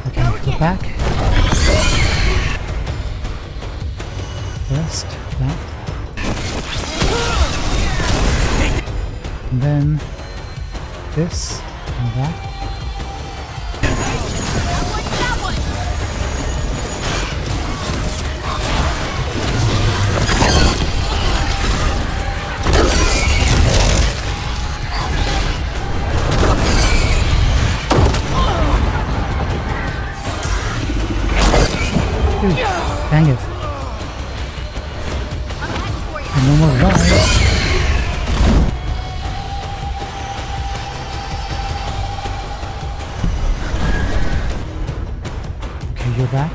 Okay, go back. First, that. And then this and that. Ooh, dang it. No more lives. Okay, you're back.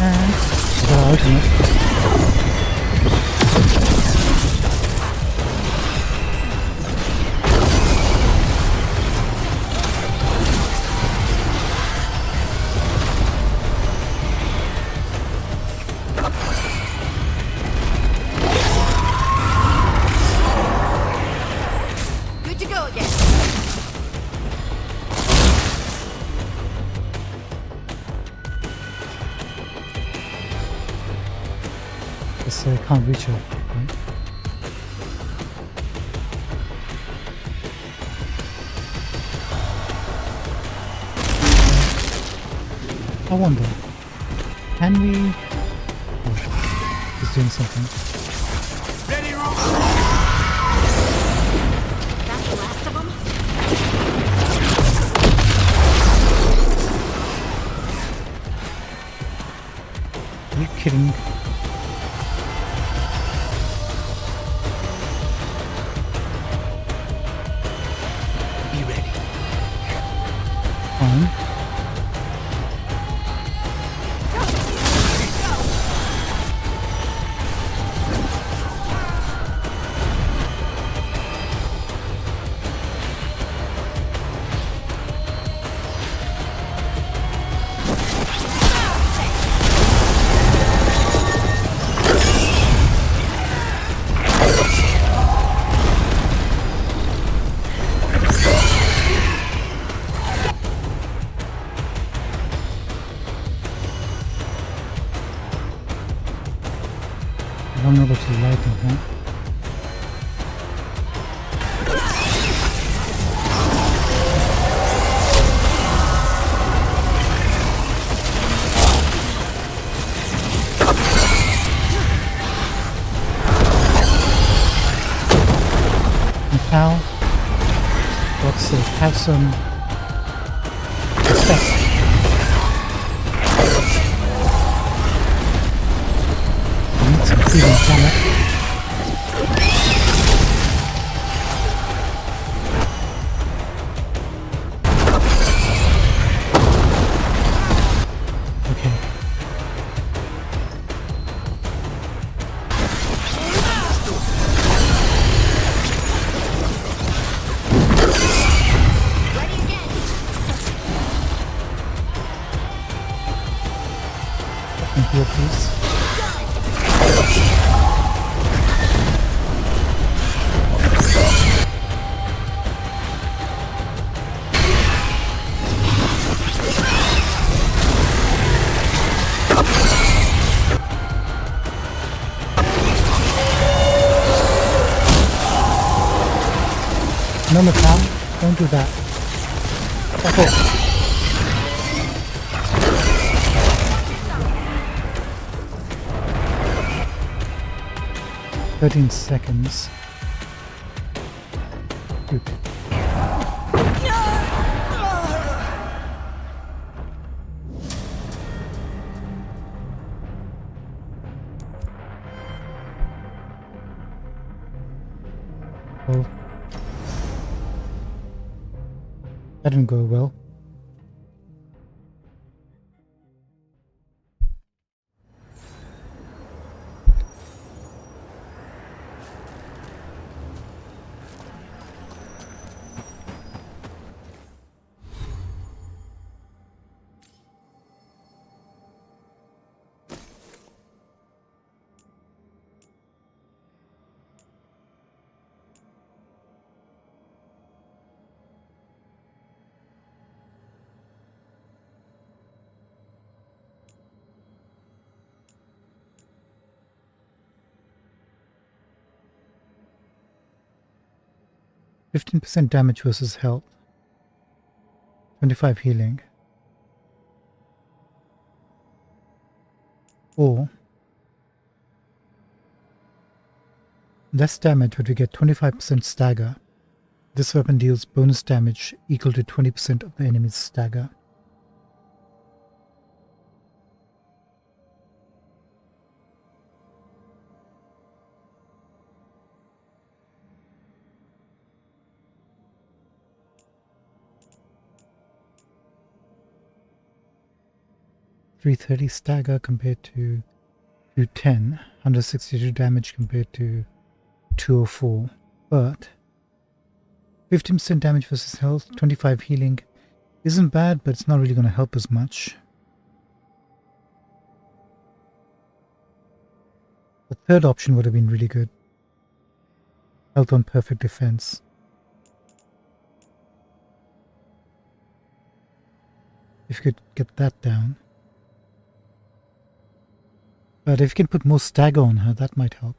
And the ultimate. Can't reach her, right? I wonder, can we... Oh, he's doing something. Ready, That's the last of them? Are you kidding? Vulnerable to lighting, huh? have some respect. I need some freedom planet. Here, please. No, Metal, don't do that. Stop it. 13 seconds. Oop. Oh. That didn't go well. %, damage versus health. 25 healing. Or less damage, but we get 25% stagger. This weapon deals bonus damage equal to 20% of the enemy's stagger. .330 stagger compared to 210, 162 damage compared to 204, but 15% damage versus health, 25 healing isn't bad, but it's not really going to help as much. The third option would have been really good. Health on perfect defense. If you could get that down. But if you can put more stagger on her, that might help.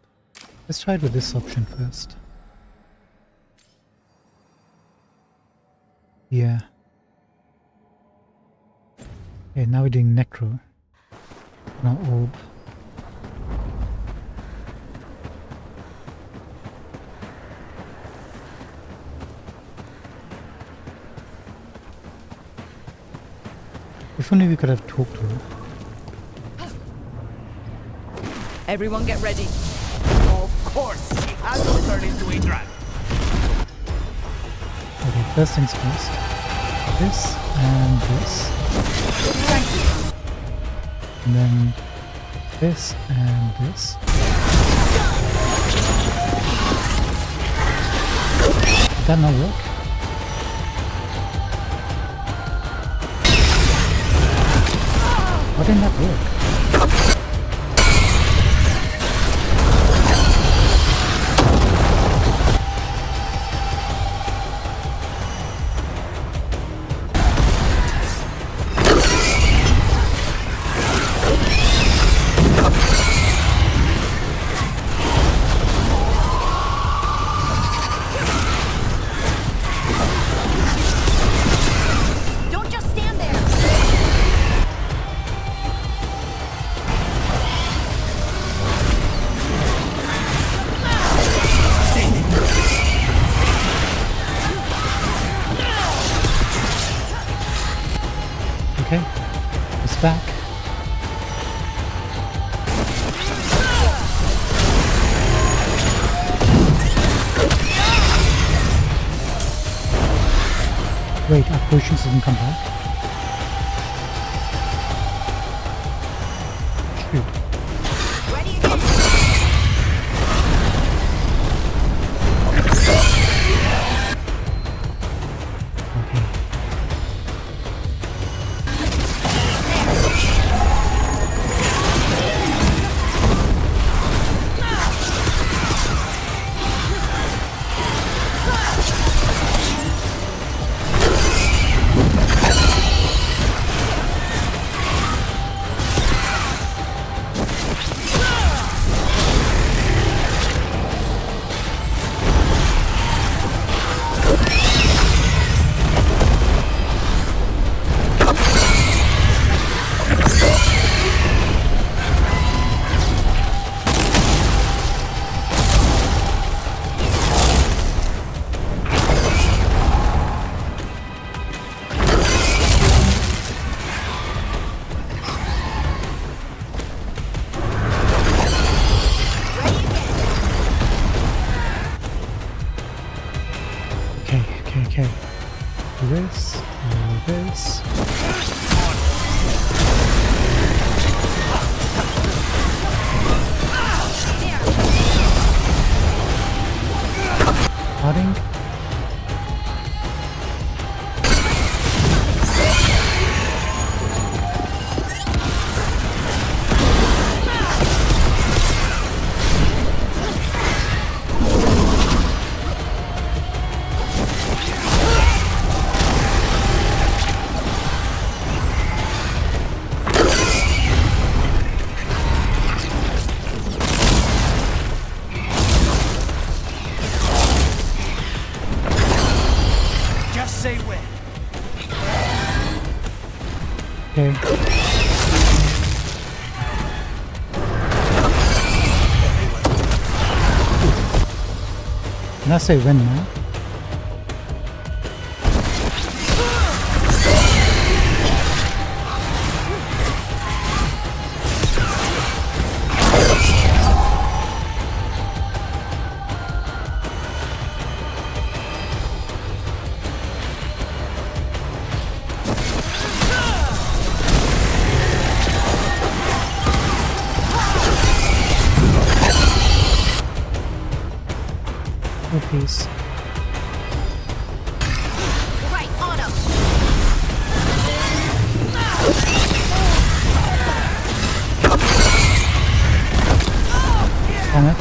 Let's try it with this option first. Yeah. Okay, now we're doing Necro. Now Orb. If only we could have talked to her. Everyone get ready. Of course, she has to turn into a dragon. Okay, first things first. This and this. Thank you. And then this and this. Did that not work? Why didn't that work? It's back. Wait, our potions didn't come back. Shoot. Okay. Okay. Do this. Do this. Nodding. Just say when. Okay. Can I say when now? Oh, please. Right, on him. Damn it.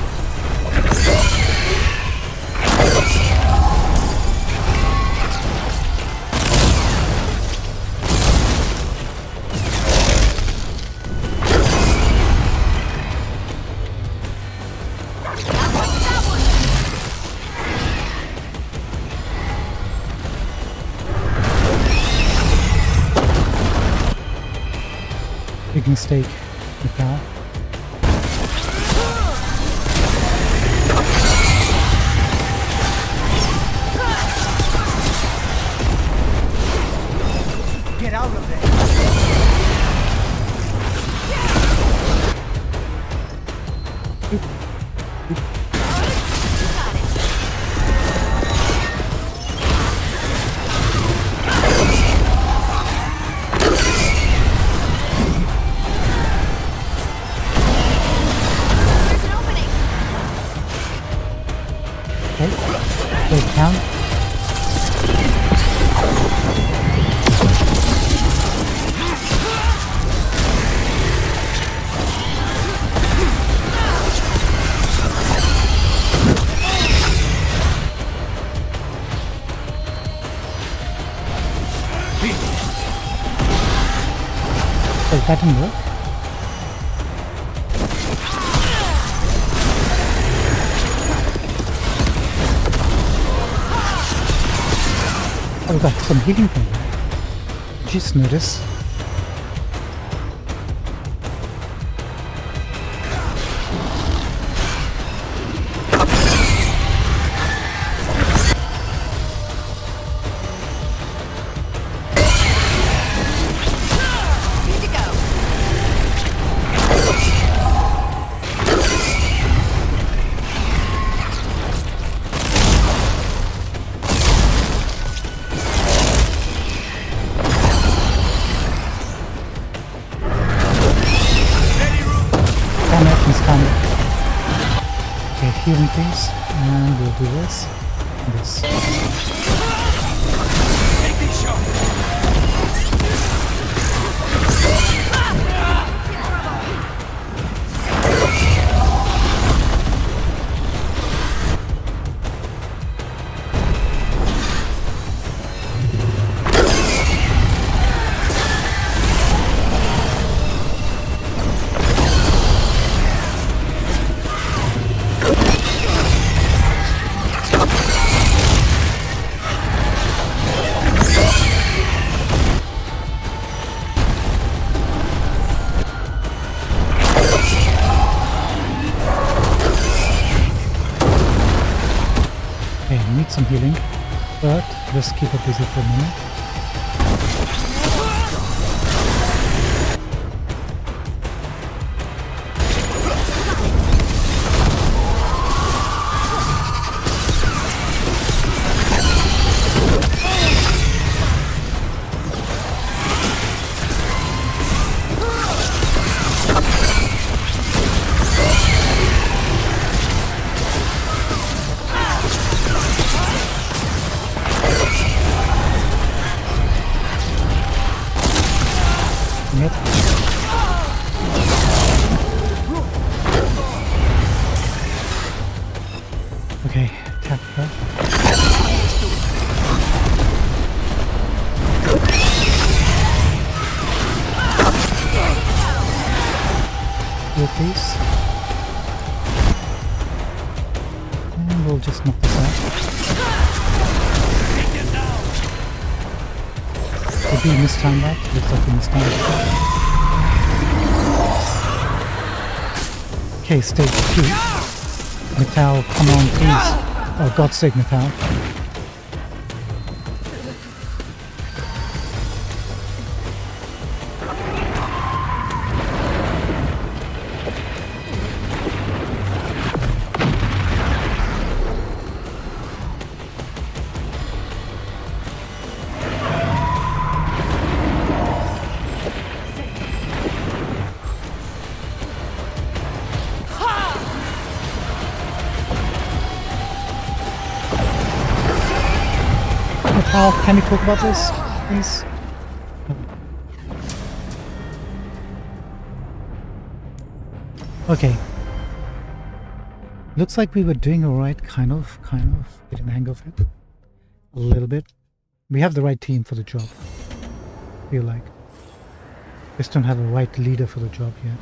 Big mistake with that. Get out of there. There's an opening. Okay. Go down. So that didn't work. Oh, we got some healing from that. Just notice. Need to go. healing please, and we'll do this. This. Take these shots. Some healing, but let's keep it busy for a minute. Okay, tap her. Here, please. And we'll just knock this out. Did we mistimed that? Looks like we mistimed it. Okay, stage 2. Metal, come on, please. Oh, God's sake, Metal. Can we talk about this, please? Okay. Looks like we were doing alright, kind of, getting the hang of it. A little bit. We have the right team for the job. I feel like. Just don't have a right leader for the job yet.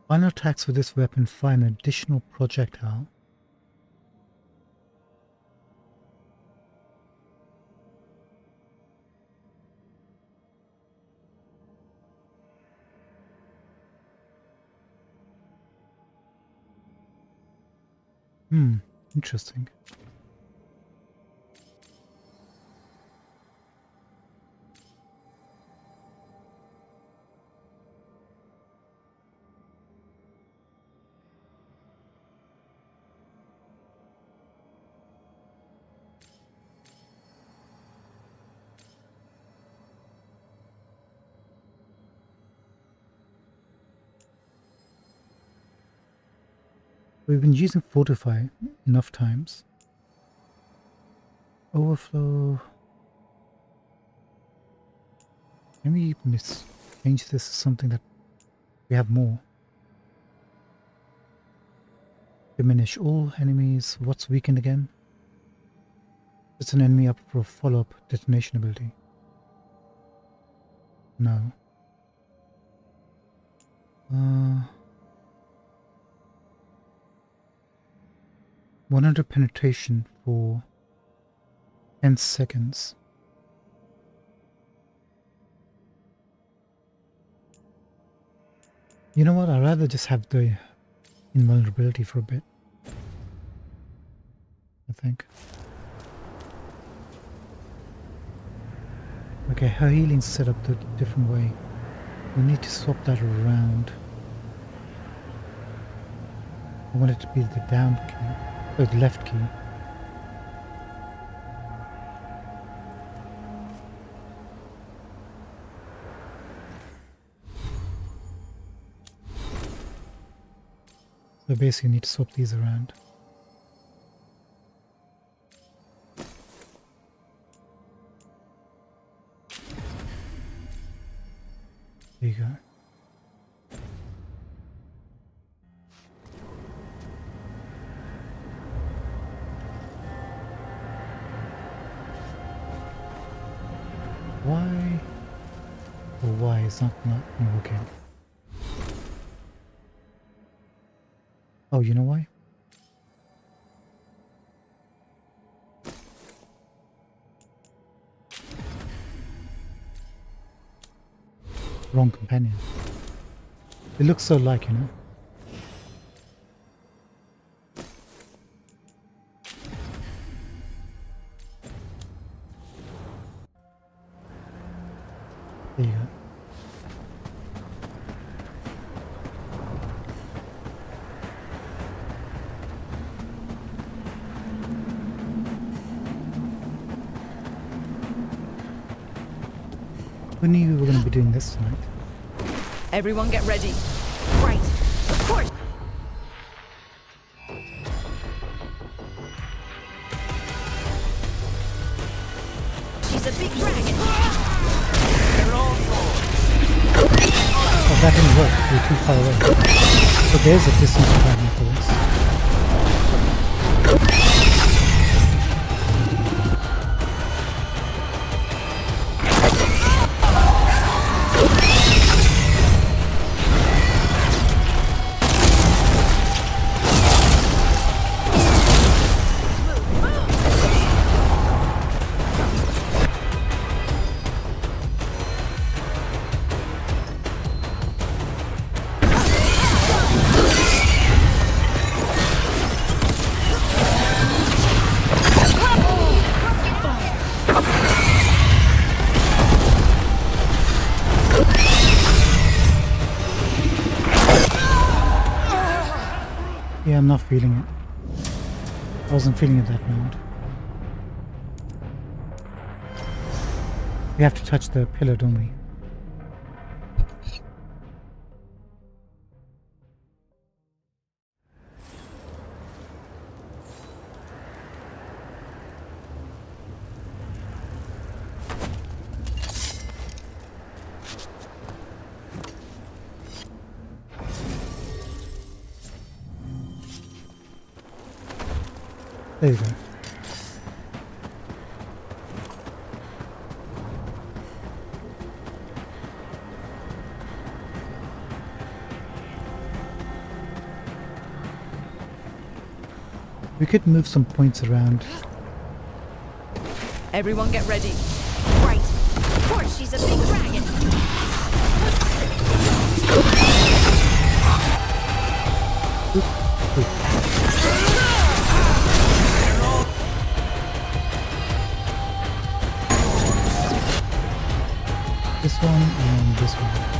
Final attacks with this weapon fire an additional projectile. Interesting. We've been using Fortify enough times. Overflow. Can we change this to something that we have more? Diminish all enemies. What's weakened again? It's an enemy up for a follow-up detonation ability. No. Uh, 100 penetration for 10 seconds. You know what? I'd rather just have the invulnerability for a bit, I think. Okay, her healing's set up the different way. We need to swap that around. I want it to be the down key, or the left key. So basically need to swap these around. There you go. Why? Or why is not working? Oh, you know why? Wrong companion. It looks so like, you know. There you go. Who knew we were going to be doing this tonight? Everyone get ready. Right. Of course. She's a big dragon. Oh, that didn't work. We're too far away. So there's a distance requirement for this. Yeah, I'm not feeling it. I wasn't feeling it that round. We have to touch the pillar, don't we? There you go. We could move some points around. Everyone get ready. Right. Of course, she's a big dragon. This one and this one.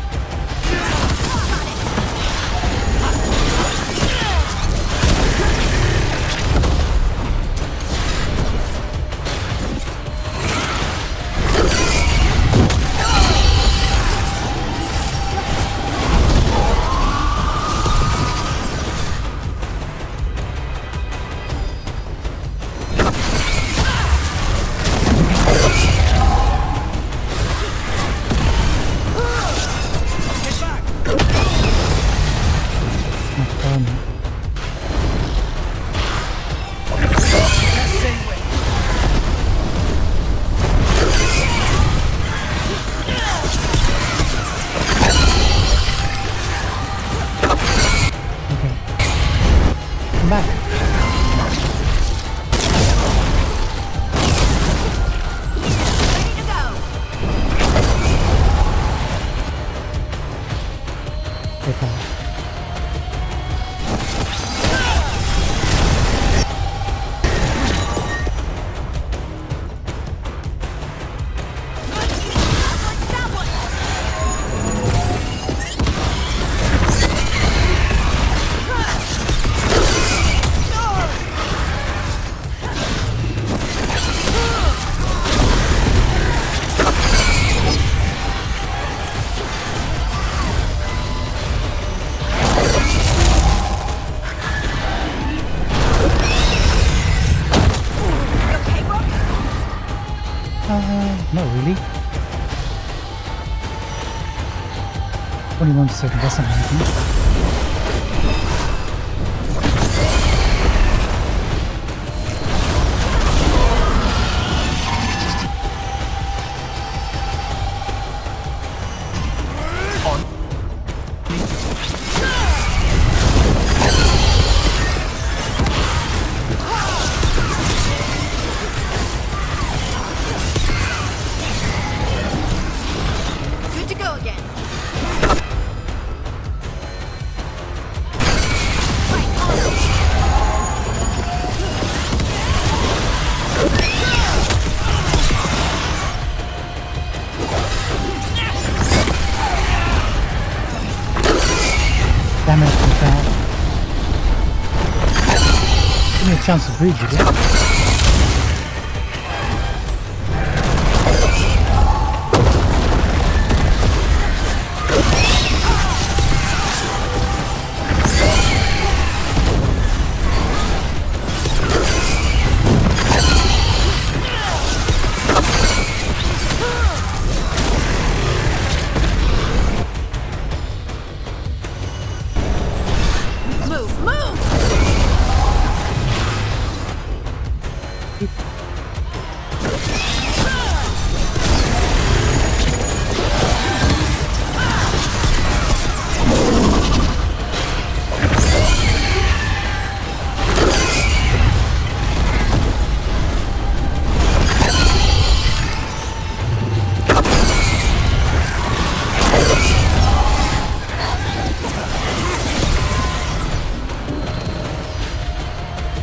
Not really. 21 seconds, that's not anything. Good to go again. Damn it, give me a chance to breathe again. Move, move!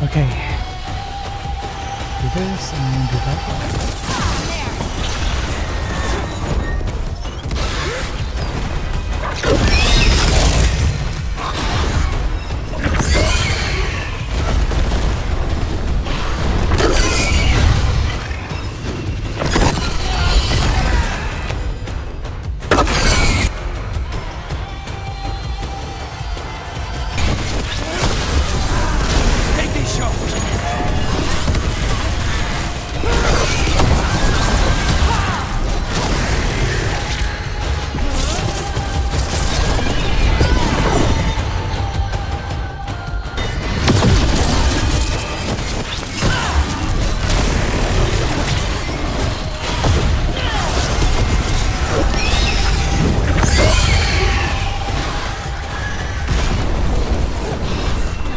Okay. Do this and do that. Take these shots!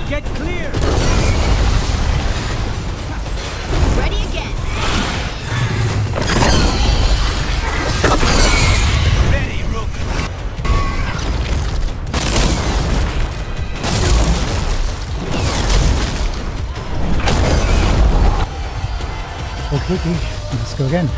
Get clear! Ready again. Ready, Rook! Okay, let's go again.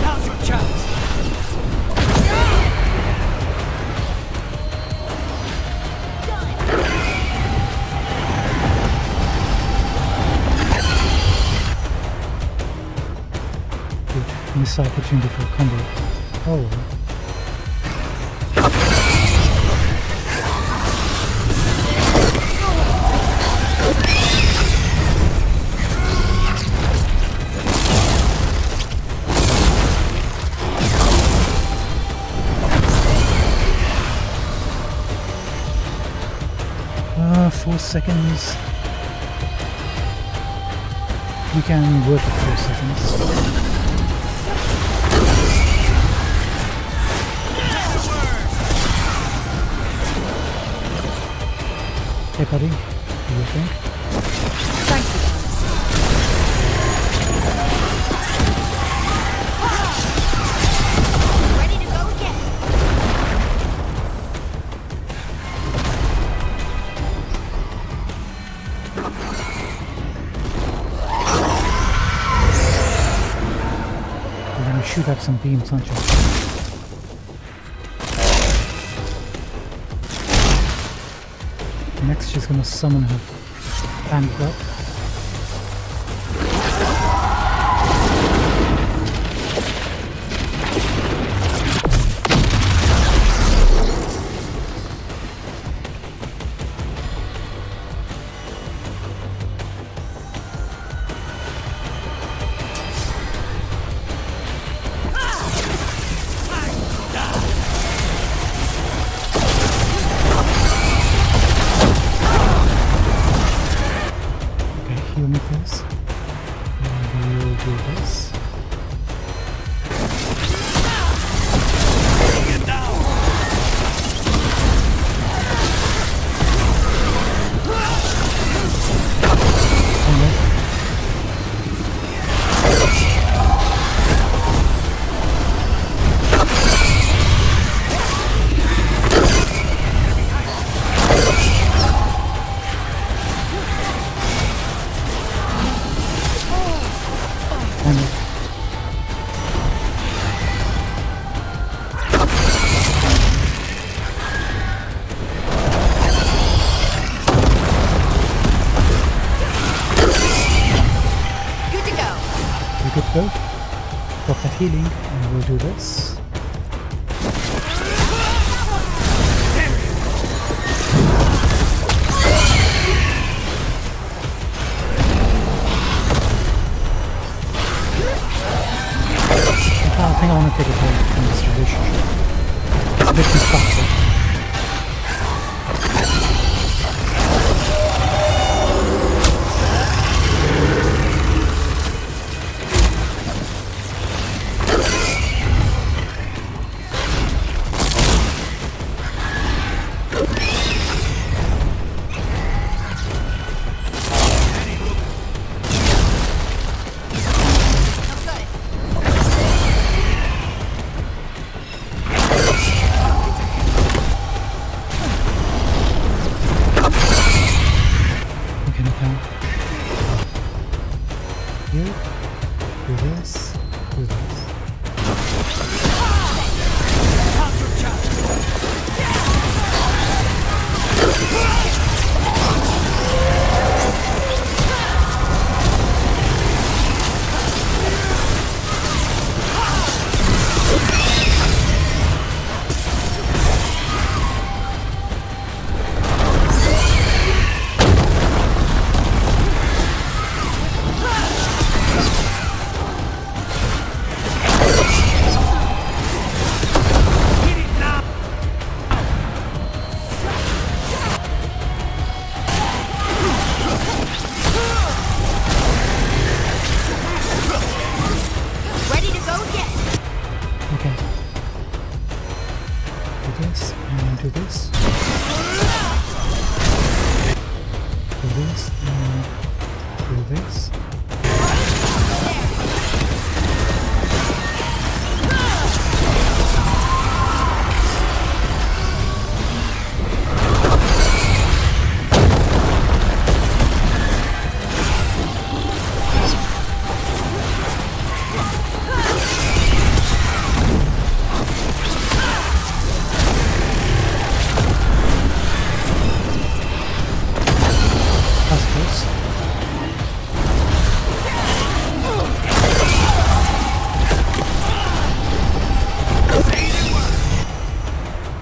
Now's your chance! Good. Missed opportunity for combo. Oh well. seconds. We can work at 4 seconds. Hey buddy, what do you think? Thank you, Ready to go again. We're gonna shoot at some beams, aren't you? Next she's gonna summon her Veilguard. Heal me this. And we'll do this. Good go. Got that healing, and we'll do this. I think I want to take a break from this relationship. It's a bit too toxic.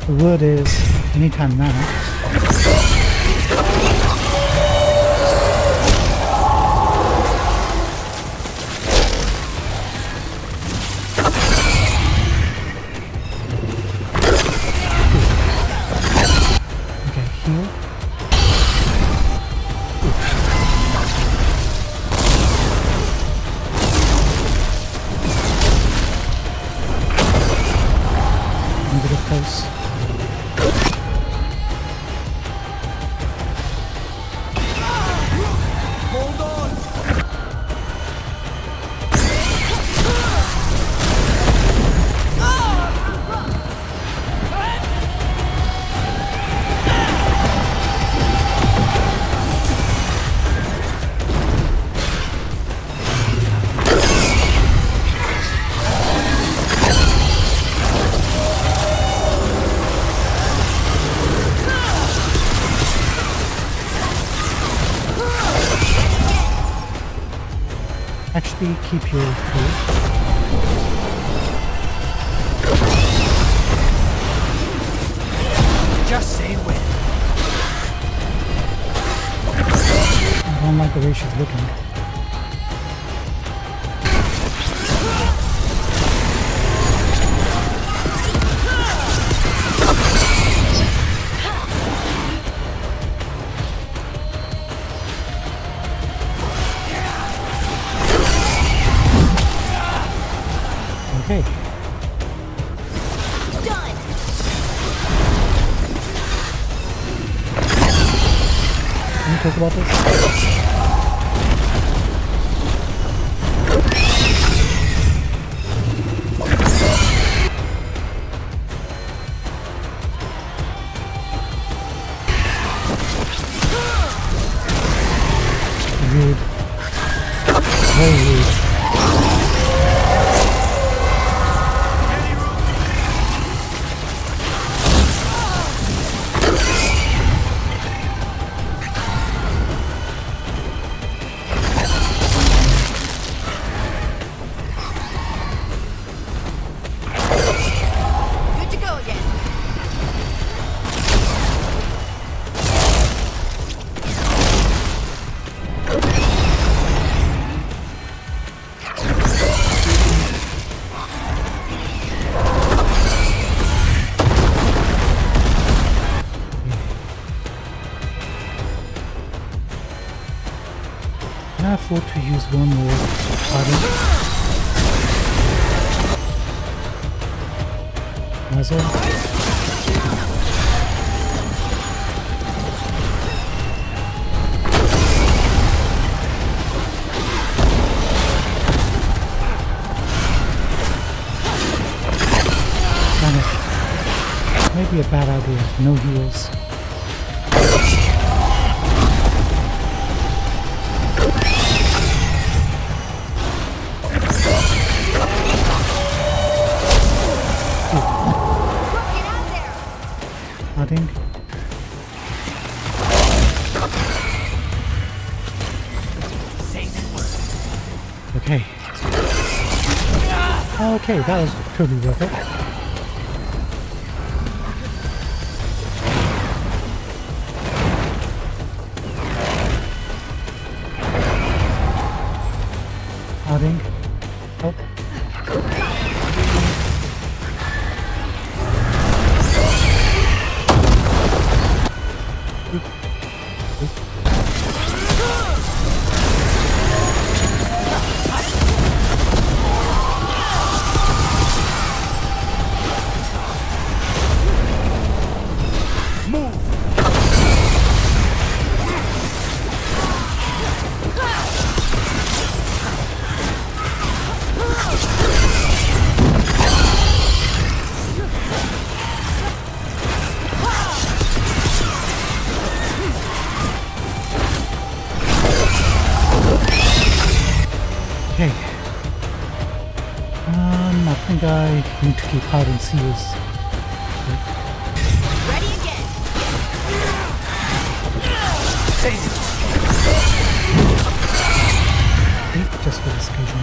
The word is anytime now. Okay, heal. Actually, keep your cool. Just say when. I don't like the way she's looking. Okay. Done. Can we talk about this? Rude. Very rude. Good to go again. Can I afford to use one more button? Might as well. Damn it. Maybe a bad idea. No heals. I think. Okay. Okay, that was totally worth it. I think. Oh. Okay. I think I need to keep hiding seals. Ready again. Okay, just for this occasion.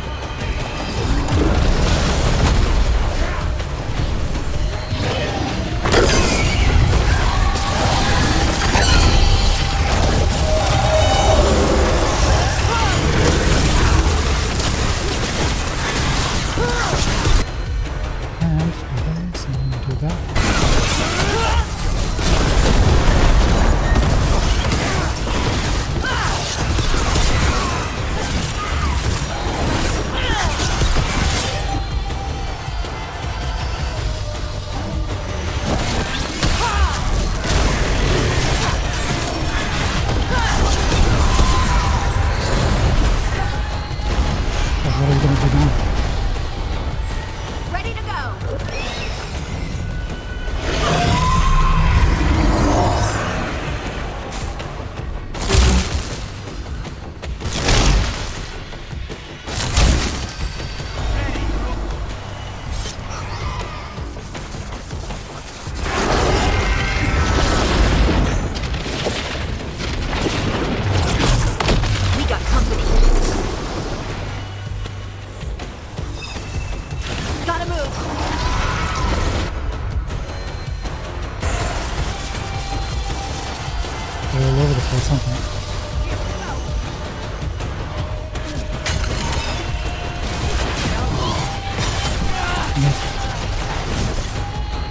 And do this, and do that.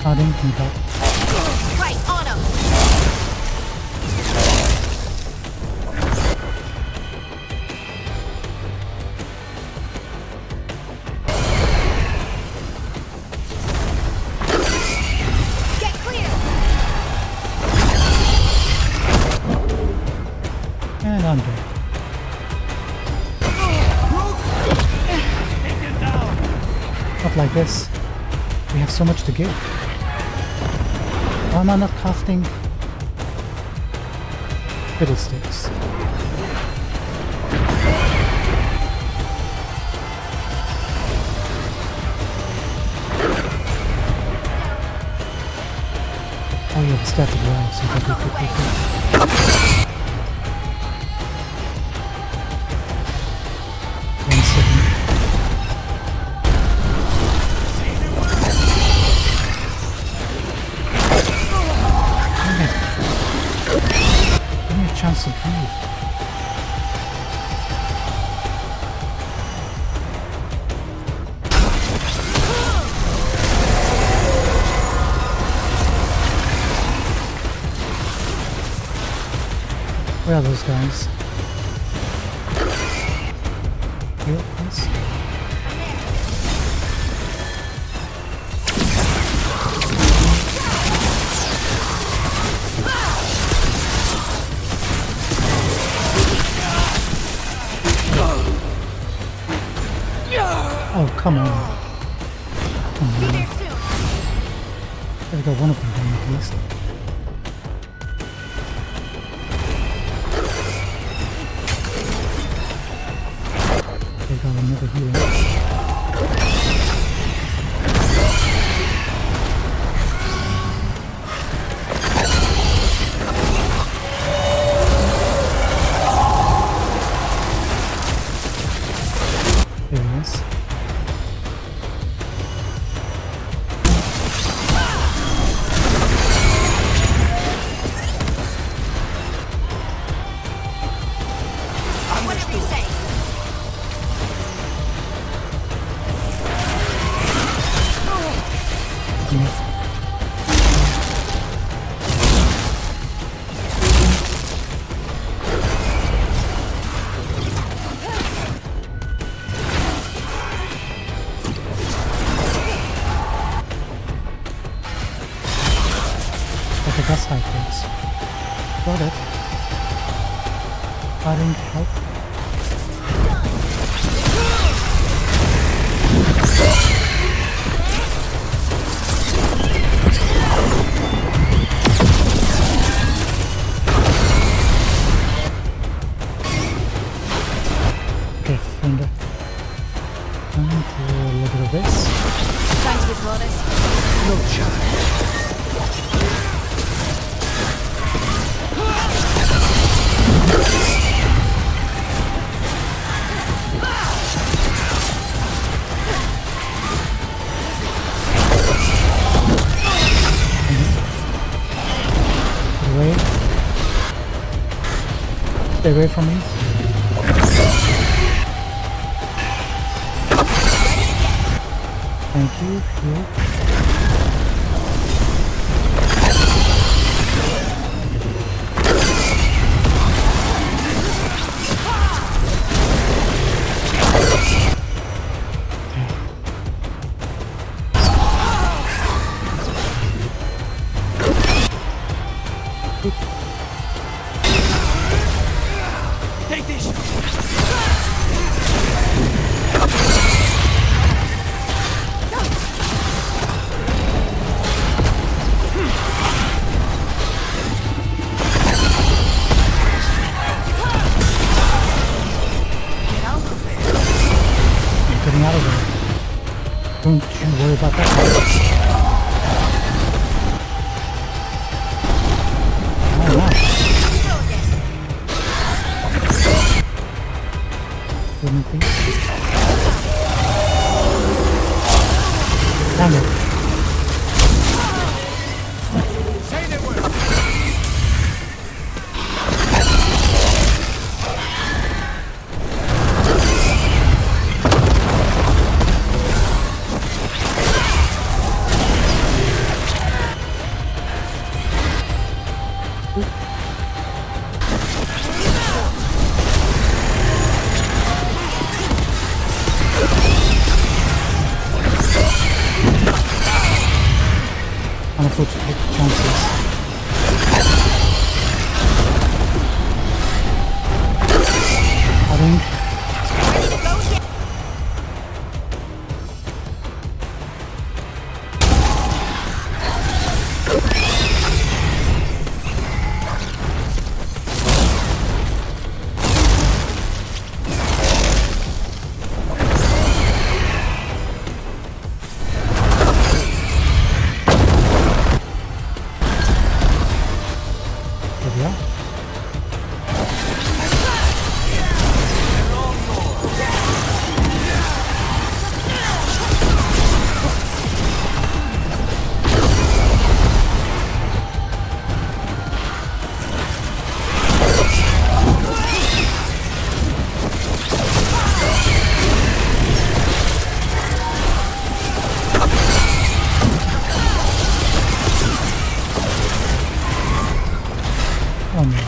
Harding, need help. Right on him! Get clear! And I'm dead. Not like this. We have so much to give. Why am I not crafting fiddlesticks? Oh yeah, the static wow, so One second. Give me a chance to breathe. Where are those guys? Here, please. Oh, come on. Come on. Gotta got one of them down at least. They got another healer. There he is. Whatever you say. Like a gas high place. Got it. Firing help. Okay, Thunder. Time for a little bit of this. Trying to withdraw this. No chance. Away. Stay away from me. Thank you. Heal. Take this! I'm getting out of there. Don't you worry about that. Oh, wow. Anything? Damn it. Say the word! Nodding. There we are. Oh no.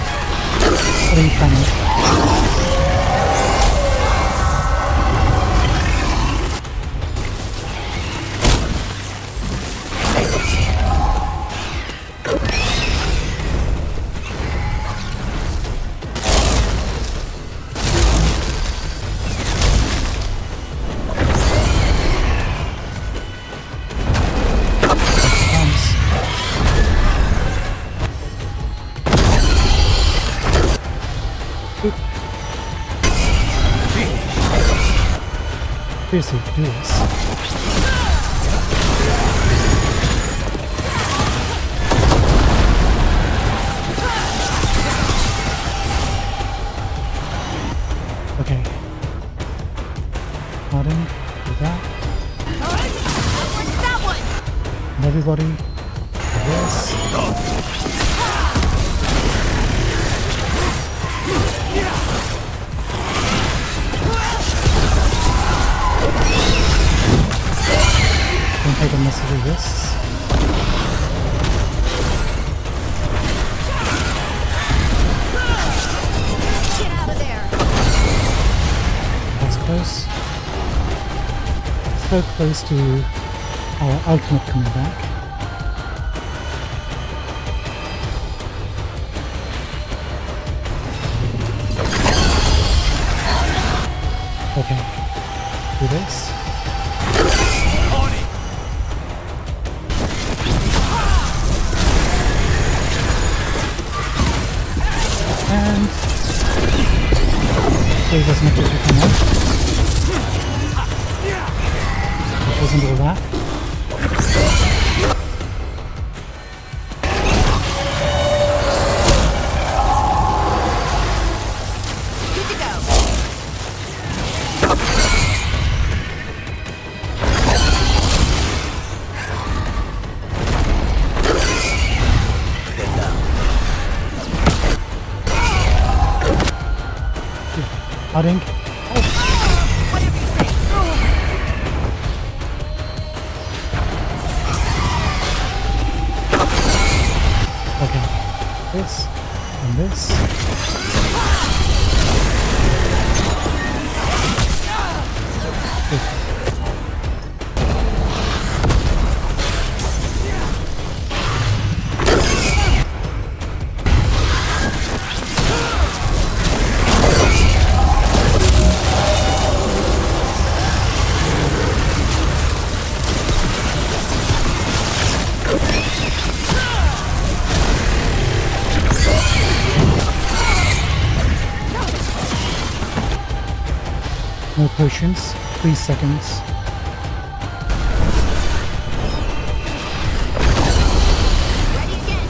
What are you planning? Seriously, do this. Okay. Nodding, do that. And everybody, do this. Don't take unnecessary risks. Get out of there! That's close. So close to our ultimate coming back. Okay. Do this. And save as much as we can. It wasn't all that. Good to go. Nodding. Okay. This and this. No potions. 3 seconds. Ready again.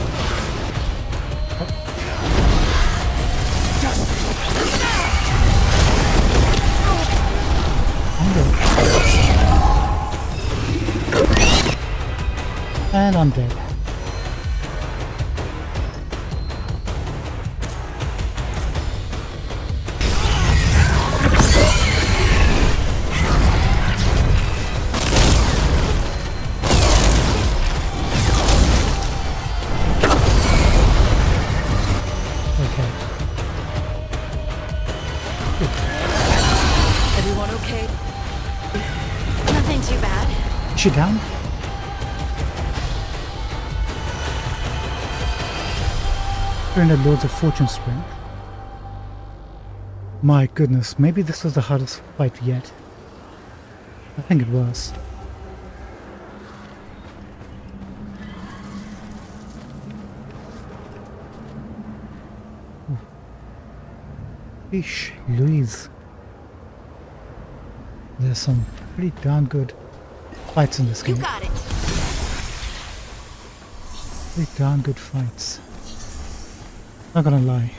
I'm good. And I'm dead. Okay. Everyone okay? Nothing too bad. Is she down? During the Lords of Fortune sprint. My goodness, maybe this was the hardest fight yet. I think it was. Eesh, Louise. There's some pretty darn good fights in this game. You got it. Pretty darn good fights. Not gonna lie.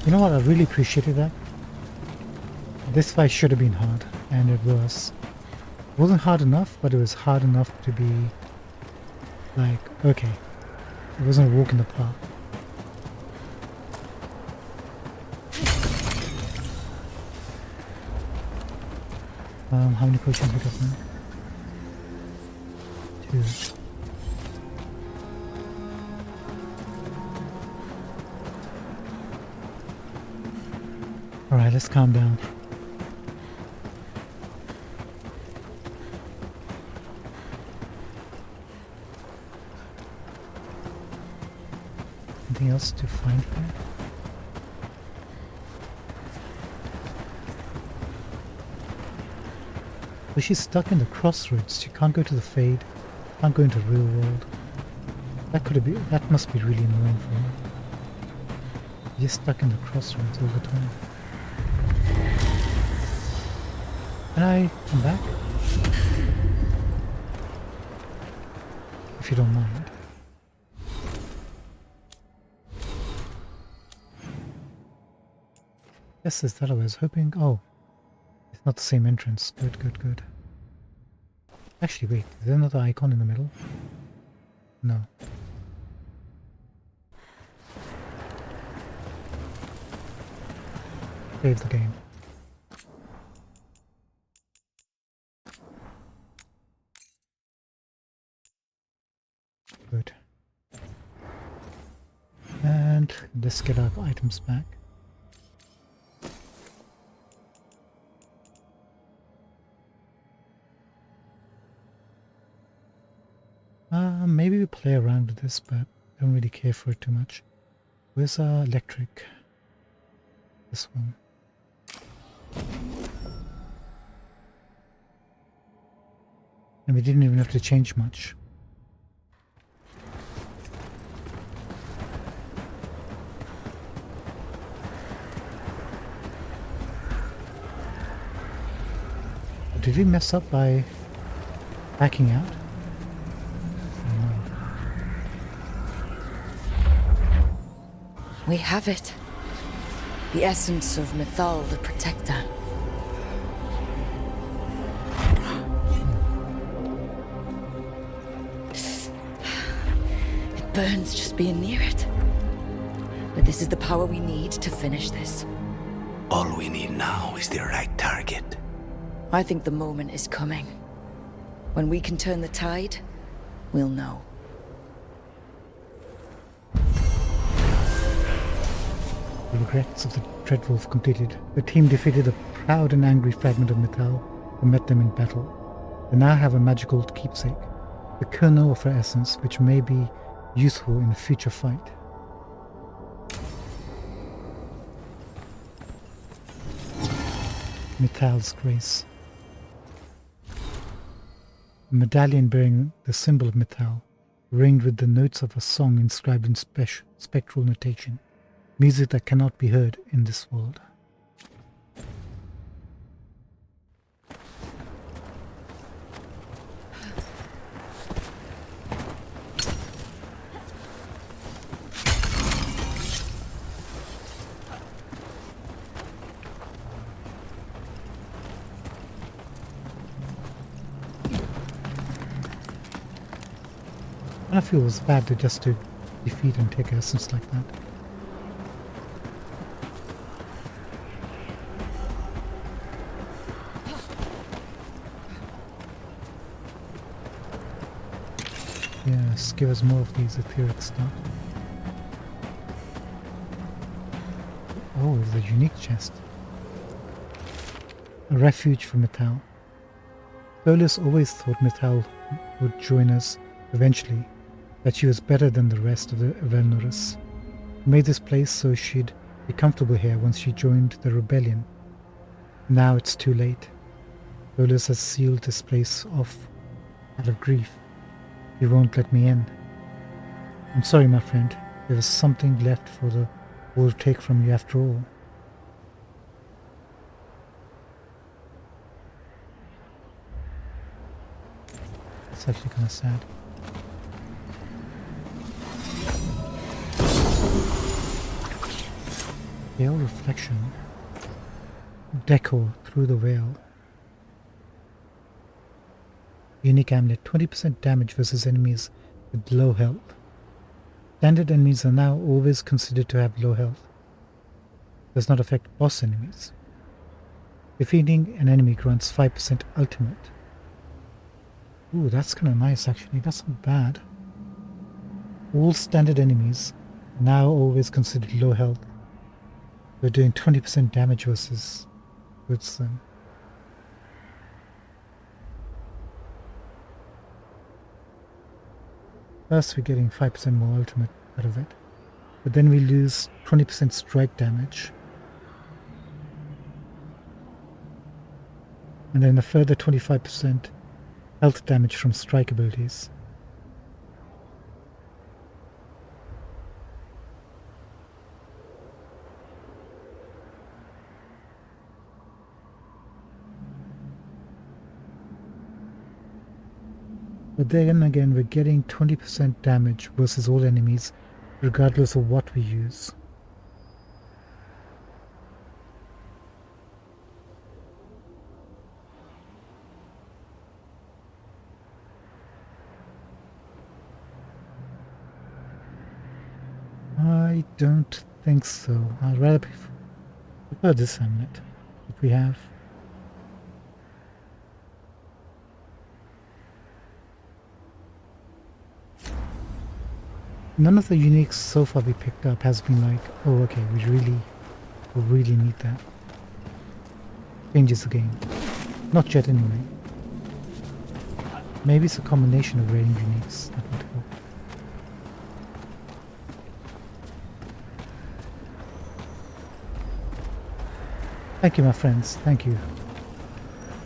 You know what? I really appreciated that. This fight should have been hard, and it was. It wasn't hard enough, but it was hard enough to be like, okay. It wasn't a walk in the park. How many potions we got now? 2. Alright, let's calm down. Anything else to find here? Well, she's stuck in the crossroads. She can't go to the Fade, can't go into the real world. That must be really annoying for her. She's stuck in the crossroads all the time. Can I come back? If you don't mind. Yes, is that I was hoping? Oh, it's not the same entrance. Good, good, good. Actually, wait, is there another icon in the middle? No. Save the game. Good. And let's get our items back. Maybe we play around with this, but don't really care for it too much. Where's our electric? This one. And we didn't even have to change much. Did we mess up by backing out? We have it. The essence of Mythal, the Protector. It burns just being near it. But this is the power we need to finish this. All we need now is the right target. I think the moment is coming. When we can turn the tide, we'll know. The regrets of the Dreadwolf completed. The team defeated a proud and angry fragment of Mythal who met them in battle. They now have a magical keepsake, the kernel of her essence, which may be useful in a future fight. Mythal's Grace. A medallion bearing the symbol of Mythal, ringed with the notes of a song inscribed in spectral notation. Music that cannot be heard in this world. I feel it was bad just to defeat and take essence like that. Yes, give us more of these etheric stuff. Oh, the unique chest. A refuge for Mythal. Solus always thought Mythal would join us eventually, that she was better than the rest of the Velnoris. Made this place so she'd be comfortable here once she joined the rebellion. Now it's too late. Solus has sealed this place off out of grief. He won't let me in. I'm sorry, my friend. There was something left for the world to take from you after all. It's actually kind of sad. Veil reflection. Decor through the veil. Unique amulet. 20% damage versus enemies with low health. Standard enemies are now always considered to have low health. Does not affect boss enemies. Defeating an enemy grants 5% ultimate. Ooh, that's kind of nice actually. That's not bad. All standard enemies now always considered low health. We're doing 20% damage versus with them. First we're getting 5% more ultimate out of it. But then we lose 20% strike damage. And then a further 25% health damage from strike abilities. But then again, we're getting 20% damage versus all enemies, regardless of what we use. I don't think so. I'd rather prefer this amulet that we have. None of the uniques so far we picked up has been like, oh okay, we really need that. Changes the game. Not yet anyway. Maybe it's a combination of rating uniques that would help. Thank you, my friends. Thank you.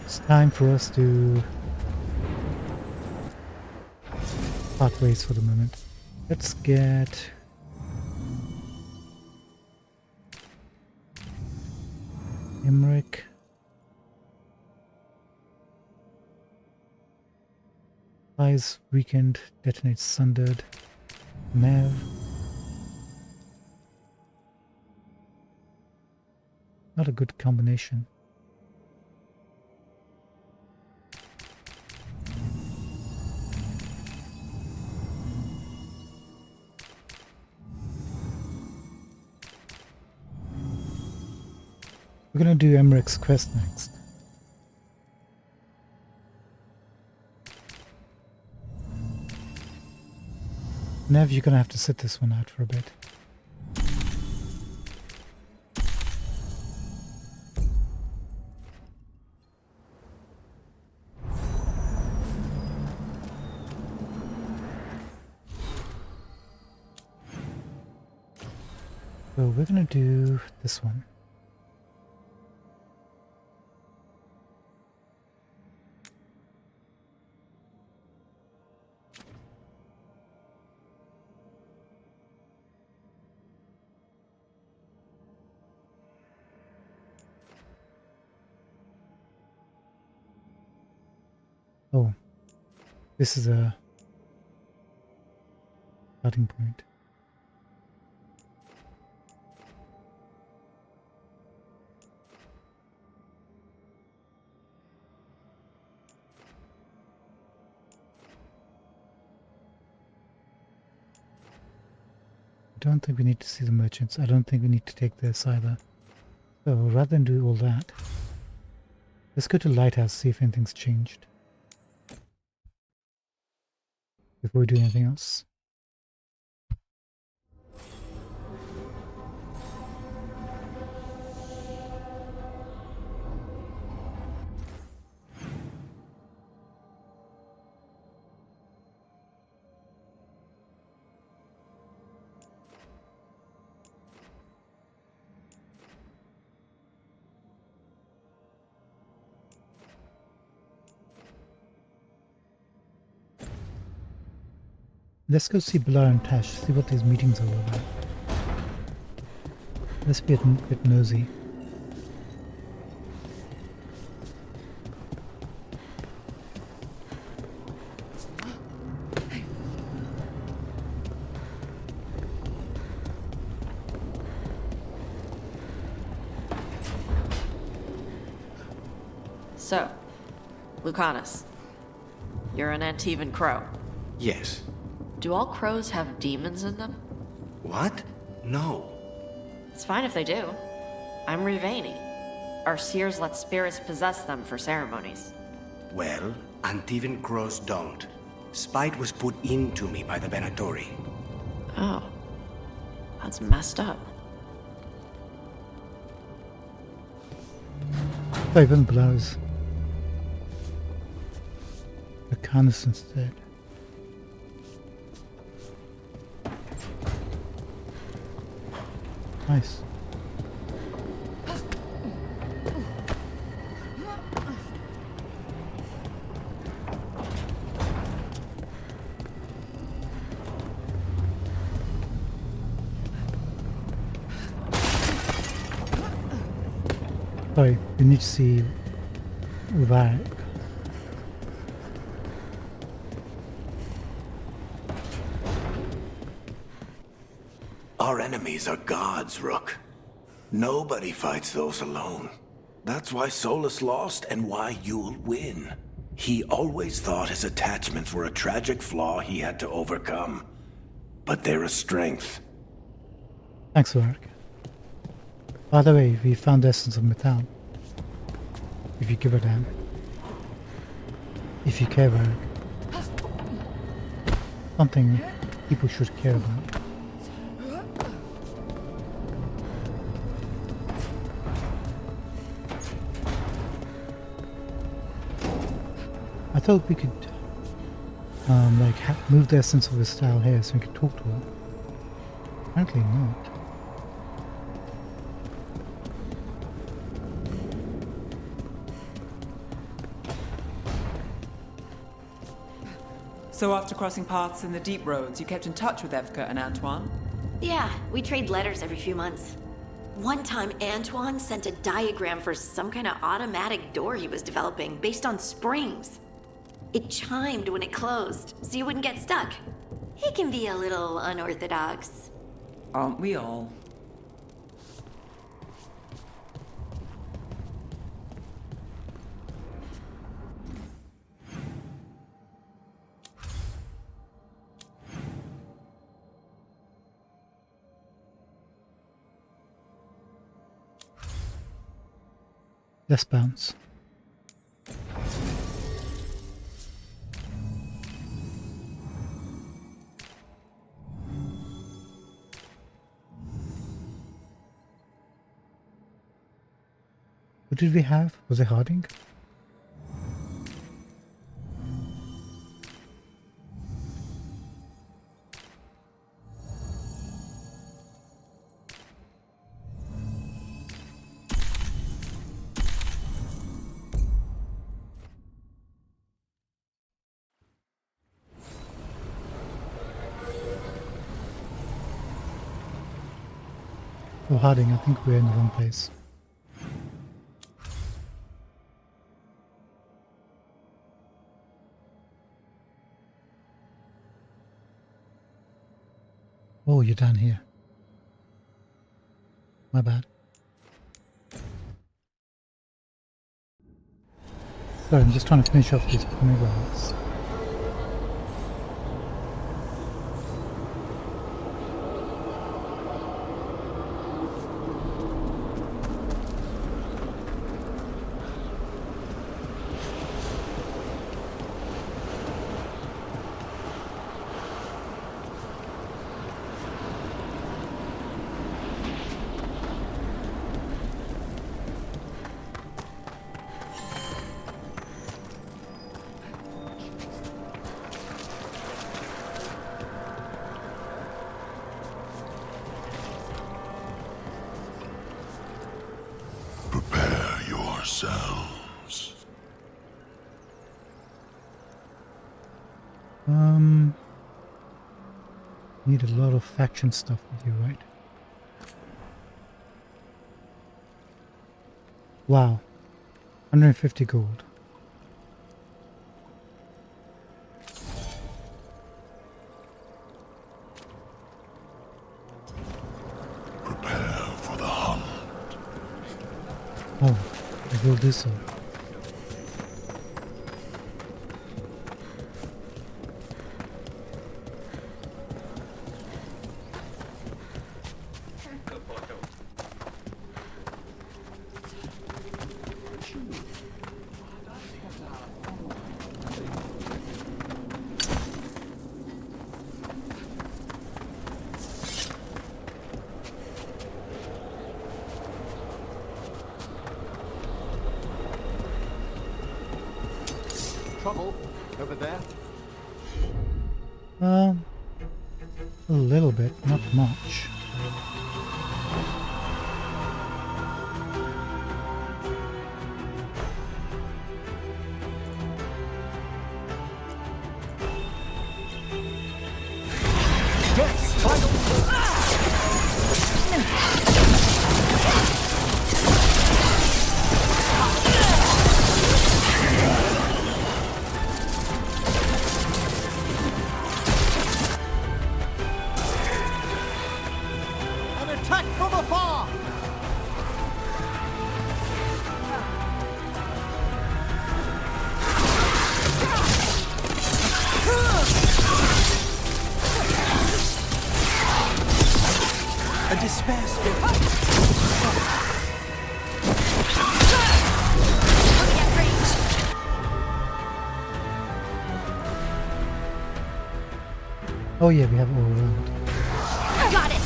It's time for us to part ways for the moment. Let's get Emmerich. Flies weakened, detonates sundered. Mev. Not a good combination. We're gonna do Emmerich's quest next. Nev, you're gonna have to sit this one out for a bit. So we're gonna do this one. Oh, this is a starting point. I don't think we need to see the merchants. I don't think we need to take this either. So rather than do all that, let's go to Lighthouse, see if anything's changed before we do anything else. Let's go see Blar and Tash, see what these meetings are all about. Let's be a bit nosy. So, Lucanus, you're an Antivan crow. Yes. Do all crows have demons in them? What? No. It's fine if they do. I'm Rivani. Our seers let spirits possess them for ceremonies. Well, Antivan crows don't. Spite was put into me by the Venatori. Oh. That's messed up. Even blows. Lucanus instead. Nice. Sorry, we need to see Varric. Our enemies are gods, Rook. Nobody fights those alone. That's why Solus lost and why you'll win. He always thought his attachments were a tragic flaw he had to overcome. But they're a strength. Thanks, Varric. By the way, we found the essence of Metal. If you give a damn. If you care, Varric. Something people should care about. I thought we could move the essence of his style here so we could talk to her. Apparently not. So after crossing paths in the deep roads, you kept in touch with Evka and Antoine? Yeah, we trade letters every few months. One time, Antoine sent a diagram for some kind of automatic door he was developing based on springs. It chimed when it closed, so you wouldn't get stuck. He can be a little unorthodox. Aren't we all? Let's bounce. What did we have? Was it Harding? Oh, Harding, I think we're in the wrong place. Oh, you're down here. My bad. Sorry, I'm just trying to finish off these pomegranates. Prepare yourselves. Need a lot of faction stuff with you, right? Wow. 150 gold. Prepare for the hunt. Oh, I will do so. Trouble over there? A little bit, not much. Yes, final. An attack from afar! A despair spirit. Oh yeah, we have all around. Got it!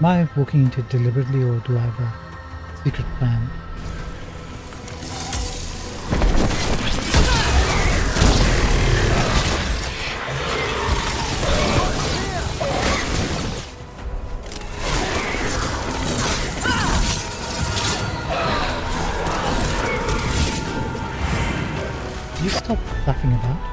Am I walking into it deliberately, or do I have a secret plan? Can you stop flapping about?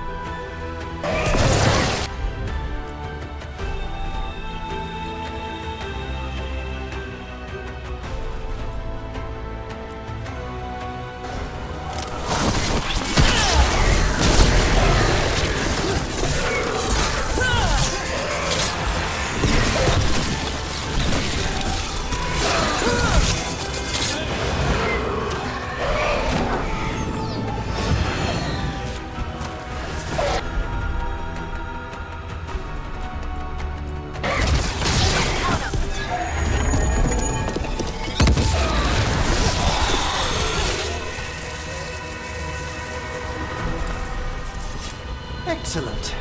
Excellent.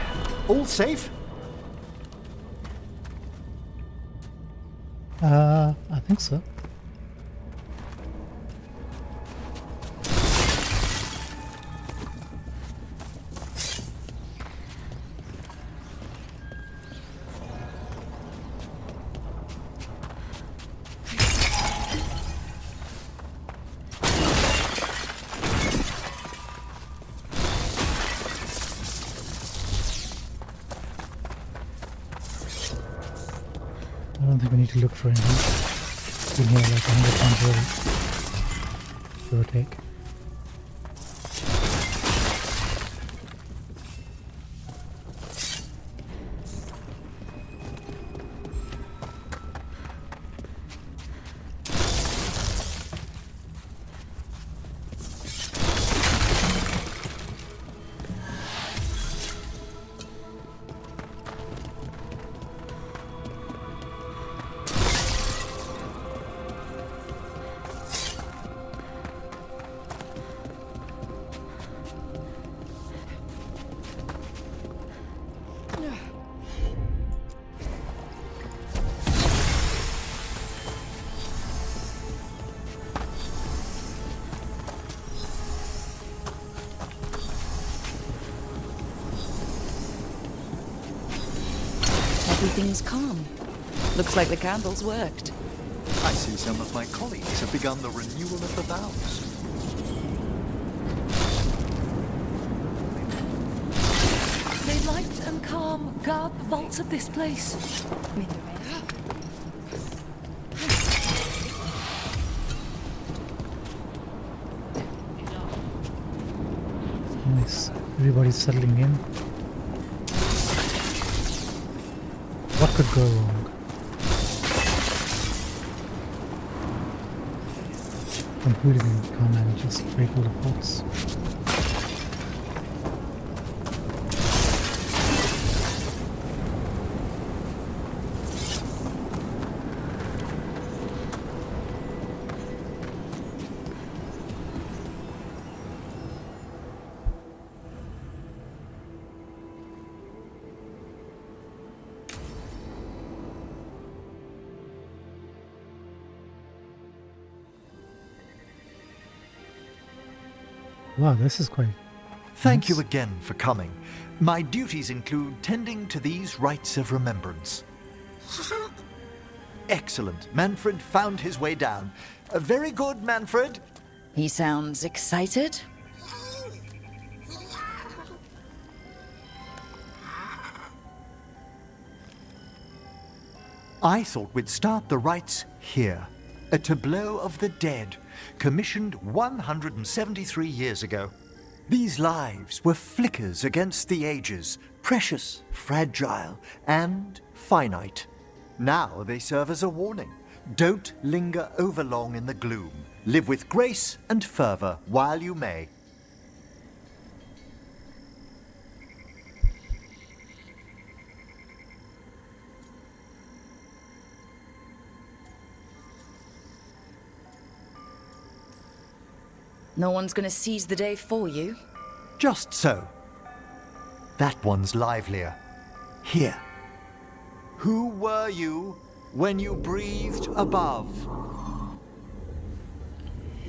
All safe? I think so. I don't think we need to look for anything. It's been here like 100 times already. Give or take. Everything's calm. Looks like the candles worked. I see some of my colleagues have begun the renewal of the vows. May light and calm guard the vaults of this place. Nice. Everybody's settling in. What could go wrong? Some hooligan come and just break all the pots. Wow, this is quite... Thank you again for coming. My duties include tending to these rites of remembrance. Excellent. Manfred found his way down. Very good, Manfred. He sounds excited. I thought we'd start the rites here. A tableau of the dead, commissioned 173 years ago. These lives were flickers against the ages, precious, fragile, and finite. Now they serve as a warning. Don't linger overlong in the gloom. Live with grace and fervor while you may. No one's gonna seize the day for you. Just so. That one's livelier. Here. Who were you when you breathed above?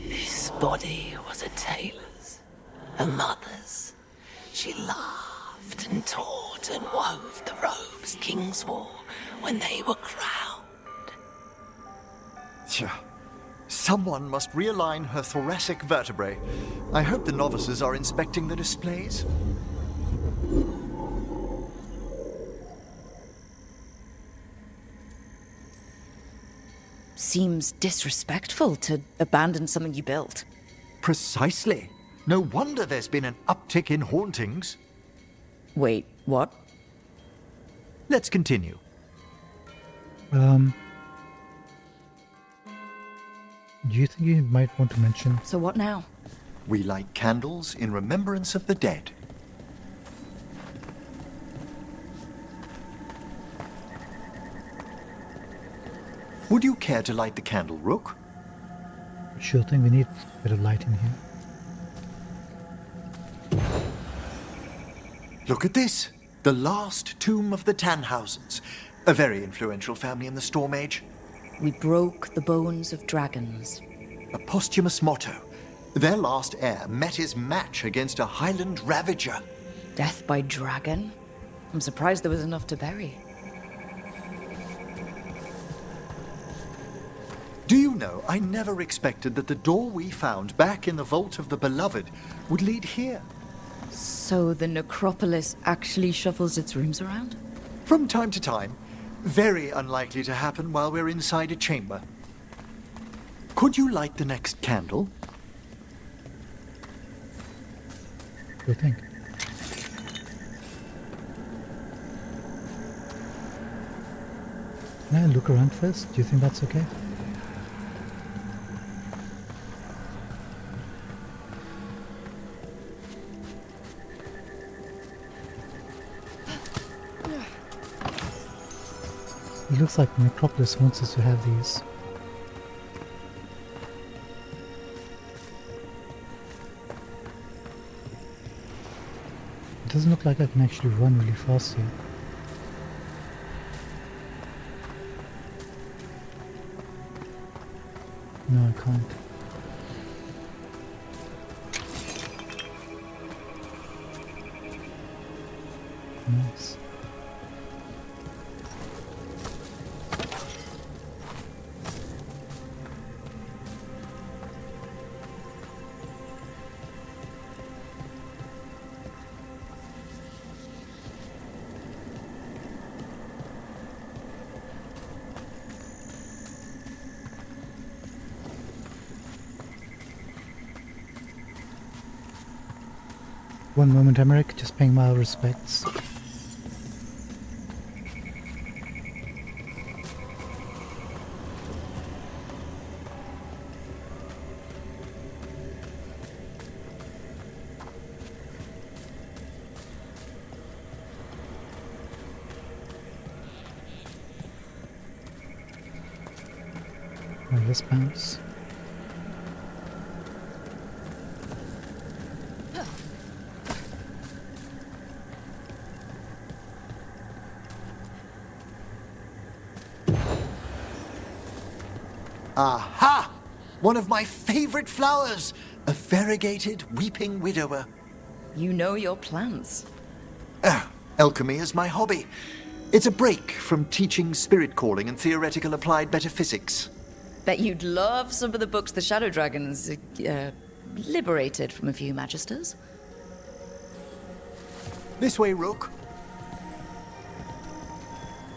This body was a tailor's, a mother's. She laughed and taught and wove the robes kings wore when they were crowned. Tja. Someone must realign her thoracic vertebrae. I hope the novices are inspecting the displays. Seems disrespectful to abandon something you built. Precisely. No wonder there's been an uptick in hauntings. Wait, what? Let's continue. Do you think you might want to mention... So what now? We light candles in remembrance of the dead. Would you care to light the candle, Rook? Sure thing, we need a bit of light in here. Look at this. The last tomb of the Tannhausens. A very influential family in the Storm Age. We broke the bones of dragons. A posthumous motto. Their last heir met his match against a Highland Ravager. Death by dragon? I'm surprised there was enough to bury. Do you know, I never expected that the door we found back in the Vault of the Beloved would lead here. So the necropolis actually shuffles its rooms around? From time to time. Very unlikely to happen while we're inside a chamber. Could you light the next candle? What do you think? Can I look around first? Do you think that's okay? It looks like Necropolis wants us to have these. It doesn't look like I can actually run really fast here. No, I can't. Nice. One moment, Emmerich, just paying my respects. Let's bounce. Aha! One of my favorite flowers! A variegated weeping widower. You know your plants. Alchemy is my hobby. It's a break from teaching spirit calling and theoretical applied metaphysics. Bet you'd love some of the books the Shadow Dragons liberated from a few magisters. This way, Rook.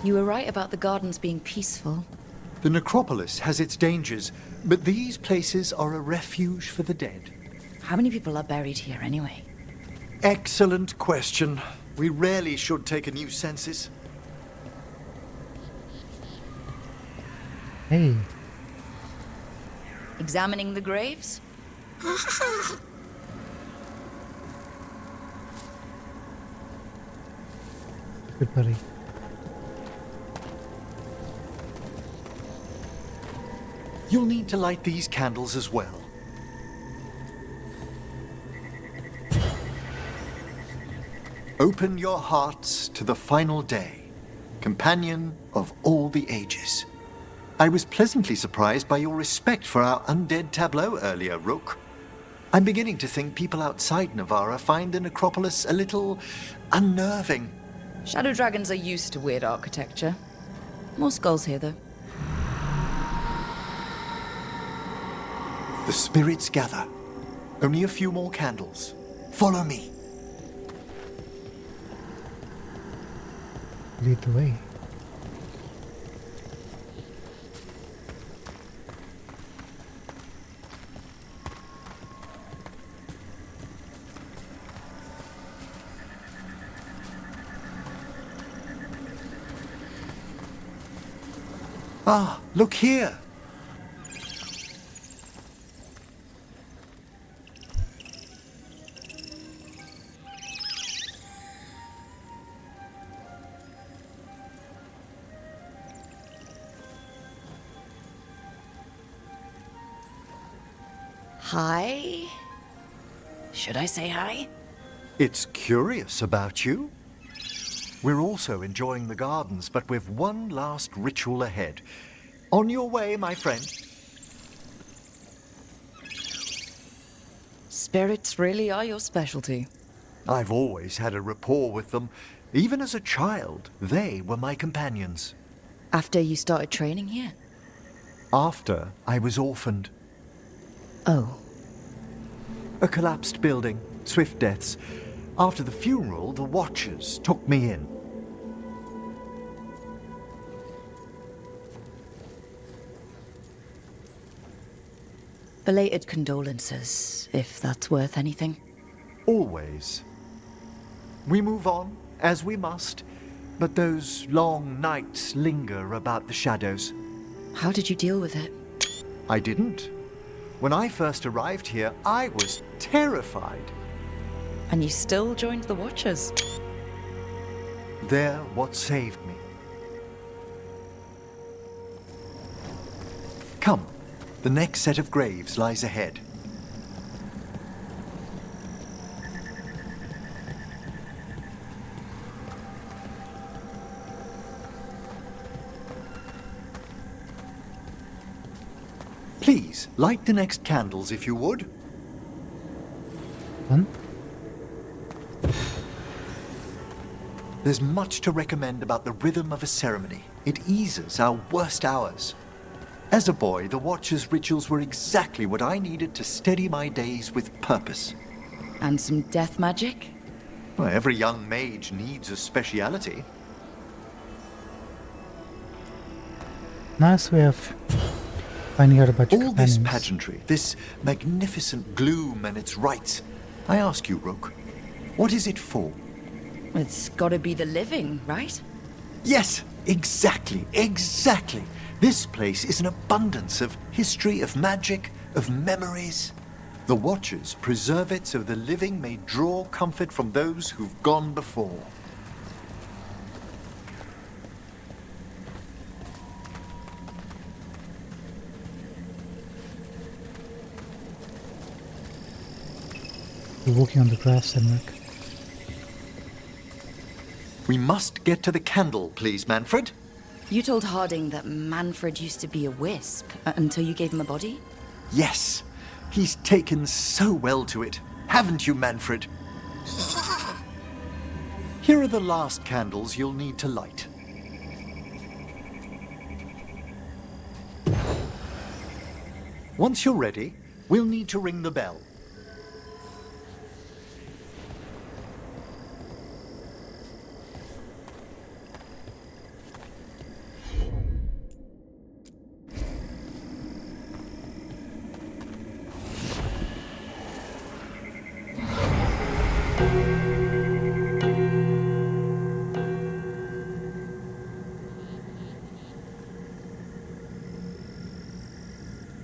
You were right about the gardens being peaceful. The necropolis has its dangers, but these places are a refuge for the dead. How many people are buried here anyway? Excellent question. We rarely should take a new census. Hey. Examining the graves? Good buddy. You'll need to light these candles as well. Open your hearts to the final day, companion of all the ages. I was pleasantly surprised by your respect for our undead tableau earlier, Rook. I'm beginning to think people outside Navarra find the necropolis a little unnerving. Shadow Dragons are used to weird architecture. More skulls here, though. The spirits gather. Only a few more candles. Follow me. Lead the way. Ah, look here. Hi? Should I say hi? It's curious about you. We're also enjoying the gardens, but with one last ritual ahead. On your way, my friend. Spirits really are your specialty. I've always had a rapport with them. Even as a child, they were my companions. After you started training here? After I was orphaned. Oh. A collapsed building, swift deaths. After the funeral, the Watchers took me in. Belated condolences, if that's worth anything. Always. We move on, as we must, but those long nights linger about the shadows. How did you deal with it? I didn't. When I first arrived here, I was terrified. And you still joined the Watchers? They're what saved me. Come, the next set of graves lies ahead. Please, light the next candles if you would. One. There's much to recommend about the rhythm of a ceremony. It eases our worst hours. As a boy, the Watcher's rituals were exactly what I needed to steady my days with purpose. And some death magic? Well, every young mage needs a speciality. Nice way of finding out about your All this companions. pageantry, this magnificent gloom and its rites. I ask you, Rook, What is it for? It's gotta be the living, right? Yes, exactly, exactly. This place is an abundance of history, of magic, of memories. The Watchers preserve it so the living may draw comfort from those who've gone before. We're walking on the grass, Emmerich. We must get to the candle, please, Manfred. You told Harding that Manfred used to be a wisp until you gave him a body? Yes, he's taken so well to it. Haven't you, Manfred? Here are the last candles you'll need to light. Once you're ready, we'll need to ring the bell.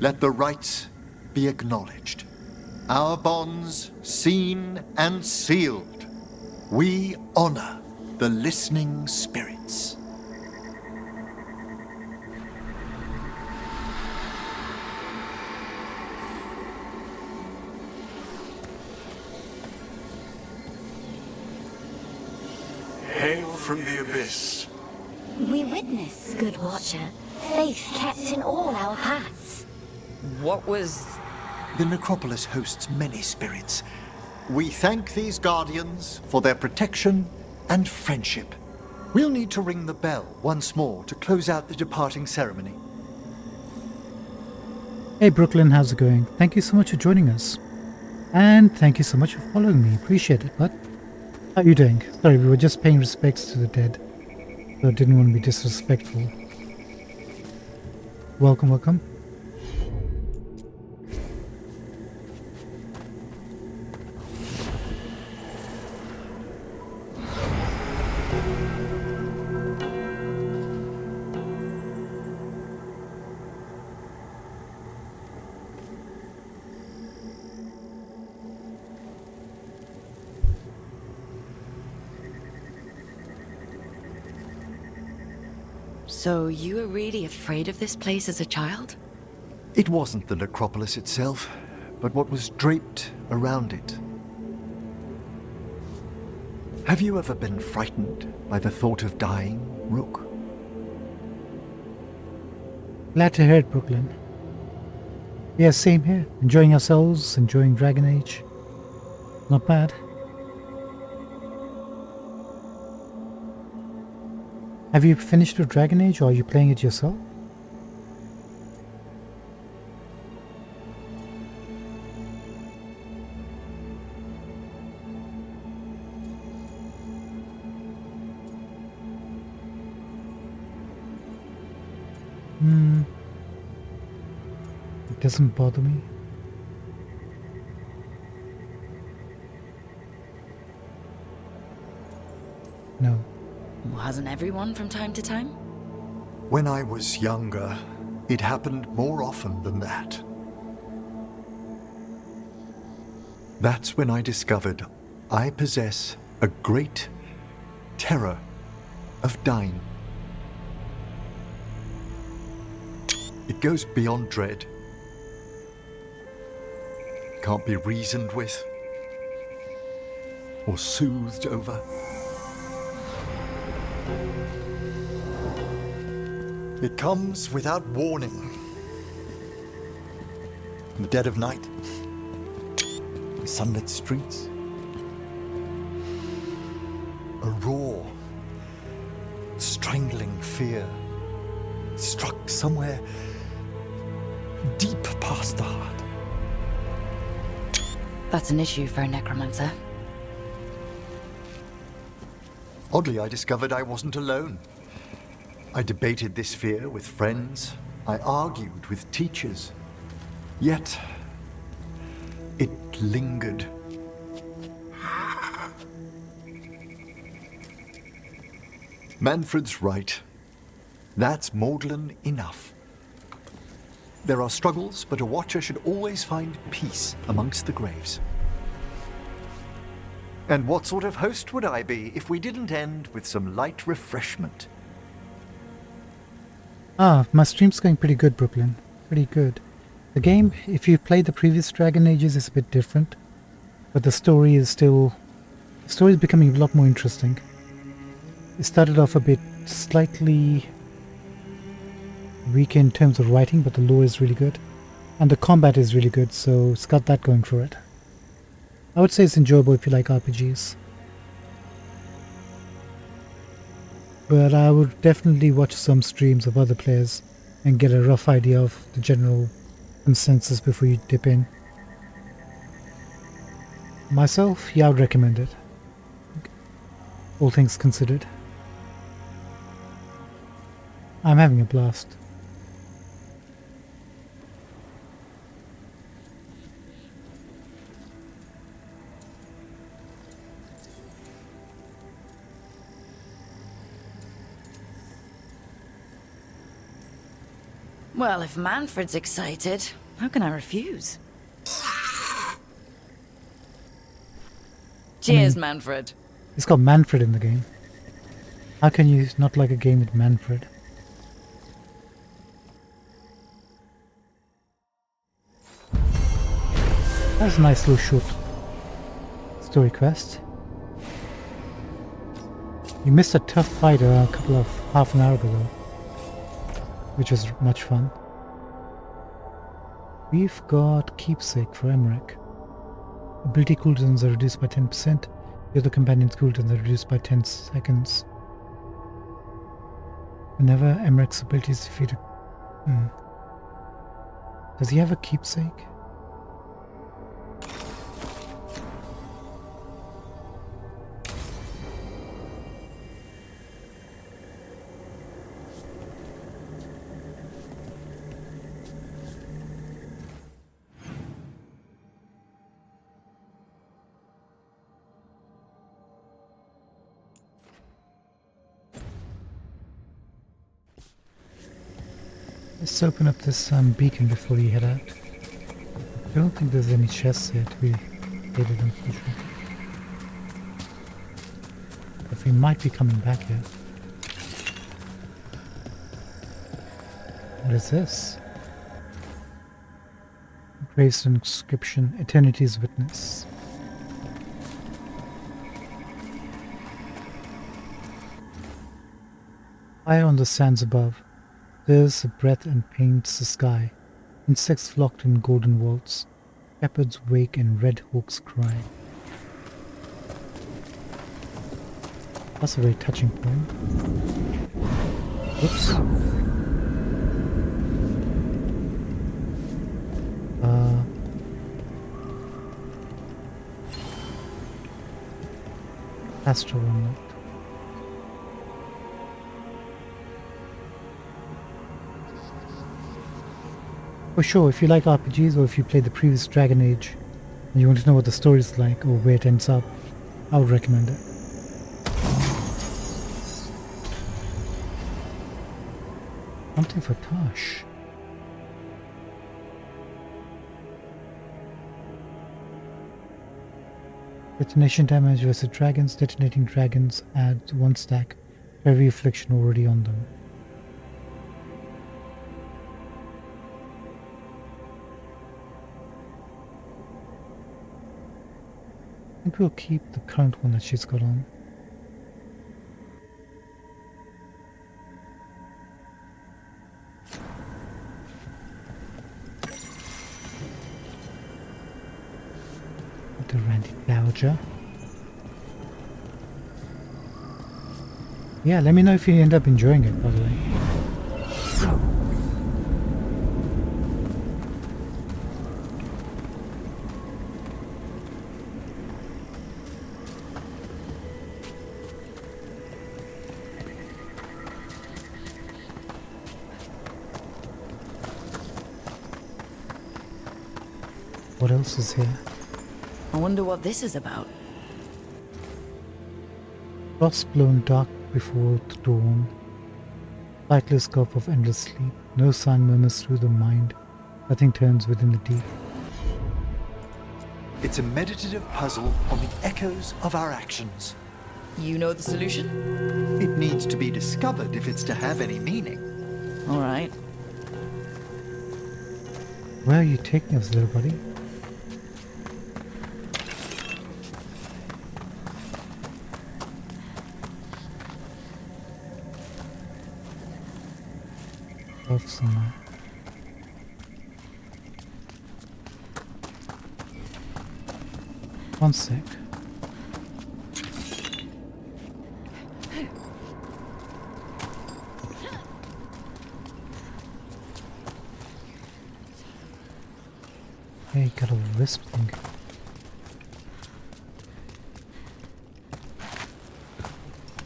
Let the rites be acknowledged. Our bonds seen and sealed. We honor the listening spirits. Hail from the abyss. We witness, good Watcher, faith kept in all our paths. What was... The necropolis hosts many spirits. We thank these guardians for their protection and friendship. We'll need to ring the bell once more to close out the departing ceremony. Hey Brooklyn, how's it going? Thank you so much for joining us. And thank you so much for following me. Appreciate it, bud. How are you doing? Sorry, we were just paying respects to the dead. So I didn't want to be disrespectful. Welcome, welcome. So you were really afraid of this place as a child? It wasn't the necropolis itself, but what was draped around it. Have you ever been frightened by the thought of dying, Rook? Glad to hear it, Brooklyn. Yeah, same here. Enjoying ourselves, enjoying Dragon Age. Not bad. Have you finished with Dragon Age, or are you playing it yourself? It doesn't bother me. No. Hasn't everyone from time to time? When I was younger, it happened more often than that. That's when I discovered I possess a great terror of dying. It goes beyond dread. Can't be reasoned with or soothed over. It comes without warning. In the dead of night, sunlit streets, a raw, strangling fear struck somewhere deep past the heart. That's an issue for a necromancer. Oddly, I discovered I wasn't alone. I debated this fear with friends. I argued with teachers. Yet, it lingered. Manfred's right. That's maudlin enough. There are struggles, but a watcher should always find peace amongst the graves. And what sort of host would I be if we didn't end with some light refreshment? My stream's going pretty good, Brooklyn. Pretty good. The game, if you've played the previous Dragon Ages, is a bit different. But the story is still... The story is becoming a lot more interesting. It started off a bit slightly weak in terms of writing, but the lore is really good. And the combat is really good, so it's got that going for it. I would say it's enjoyable if you like RPGs. But I would definitely watch some streams of other players and get a rough idea of the general consensus before you dip in. Myself, yeah, I would recommend it. All things considered. I'm having a blast. Well, if Manfred's excited, how can I refuse? Cheers, Manfred. It's got Manfred in the game. How can you not like a game with Manfred? That's a nice little short story quest. You missed a tough fight a couple of half an hour ago, which was much fun. We've got Keepsake for Emmerich. Ability cooldowns are reduced by 10%. The other companion's cooldowns are reduced by 10 seconds. Whenever Emmerich's ability is defeated... Does he have a Keepsake? Let's open up this beacon before we head out. I don't think there's any chests here to be raided, unfortunately. But we might be coming back here. What is this? Gravestone inscription, Eternity's Witness. Fire on the sands above. There's a breath and paints the sky. Insects flocked in golden waltz. Shepherds wake and red hawks cry. That's a very touching poem. Oops. Astral unlocked. For sure, if you like RPGs or if you played the previous Dragon Age and you want to know what the story is like or where it ends up, I would recommend it. Something for Tosh. Detonation damage versus dragons. Detonating dragons adds 1 stack for every affliction already on them. I think we'll keep the current one that she's got on. The Randy Dowager. Yeah, let me know if you end up enjoying it, by the way. What else is here? I wonder what this is about. Frost-blown dark before the dawn. Sightless gulf of endless sleep. No sound murmurs through the mind. Nothing turns within the deep. It's a meditative puzzle on the echoes of our actions. You know the solution? It needs to be discovered if it's to have any meaning. All right. Where are you taking us, little buddy? Off somewhere. One sec. Hey, got a wisp thing.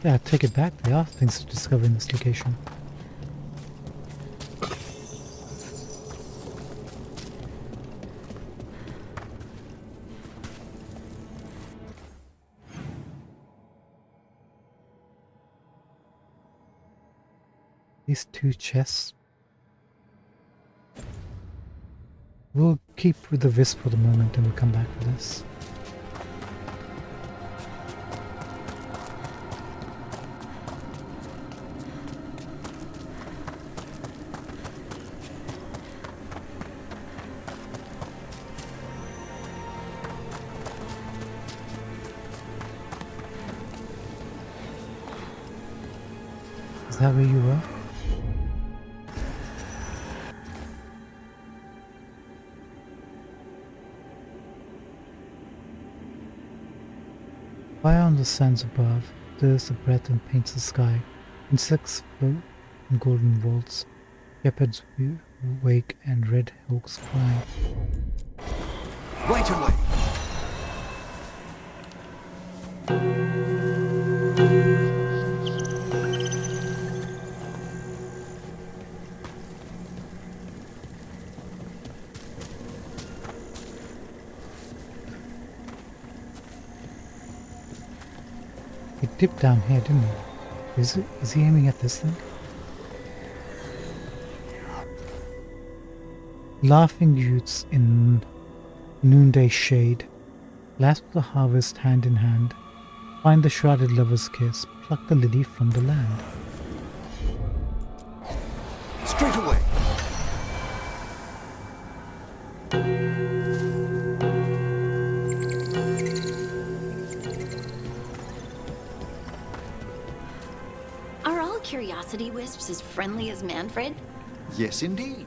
Yeah, take it back. There are things to discover in this location. These two chests. We'll keep with the wisp for the moment and we'll come back for this. Is that where you were? Fire on the sands above, stirs the breath and paints the sky. Insects float in golden vaults. Shepherds wake and red hawks fly. Right away! He dipped down here, didn't he? Is he aiming at this thing? Laughing youths in noonday shade, clasp the harvest hand in hand, find the shrouded lover's kiss, pluck the lily from the land. Straight away! Are all curiosity wisps as friendly as Manfred? Yes, indeed.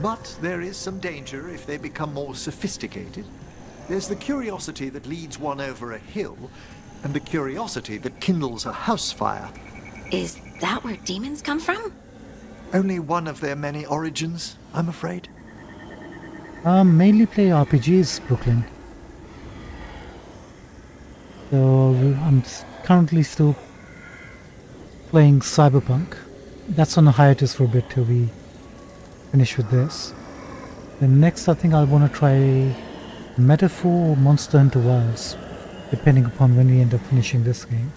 But there is some danger if they become more sophisticated. There's the curiosity that leads one over a hill, and the curiosity that kindles a house fire. Is that where demons come from? Only one of their many origins, I'm afraid. Mainly play RPGs, Brooklyn. So I'm currently still playing Cyberpunk. That's on a hiatus for a bit till we finish with this. Then next I think I'll want to try Metaphor or Monster Hunter Wilds, depending upon when we end up finishing this game.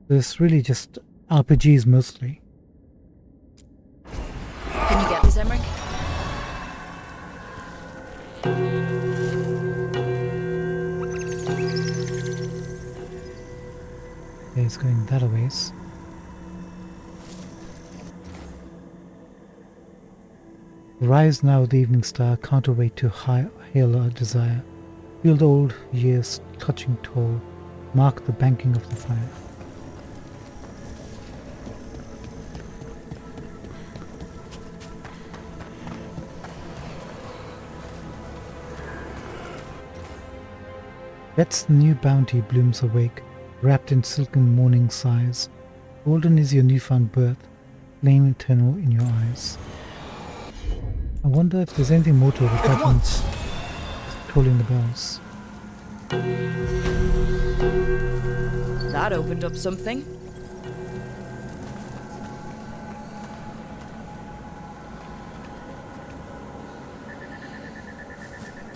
It's really just RPGs mostly. Can you get this, Emmerich? Okay, it's going that a ways. Rise now, the evening star, can't wait to hail our desire. Feel the old years clutching toll, mark the banking of the fire. Death's new bounty blooms awake, wrapped in silken morning sighs. Golden is your newfound birth, flame eternal in your eyes. I wonder if there's anything more to it apart from tolling the bells. That opened up something.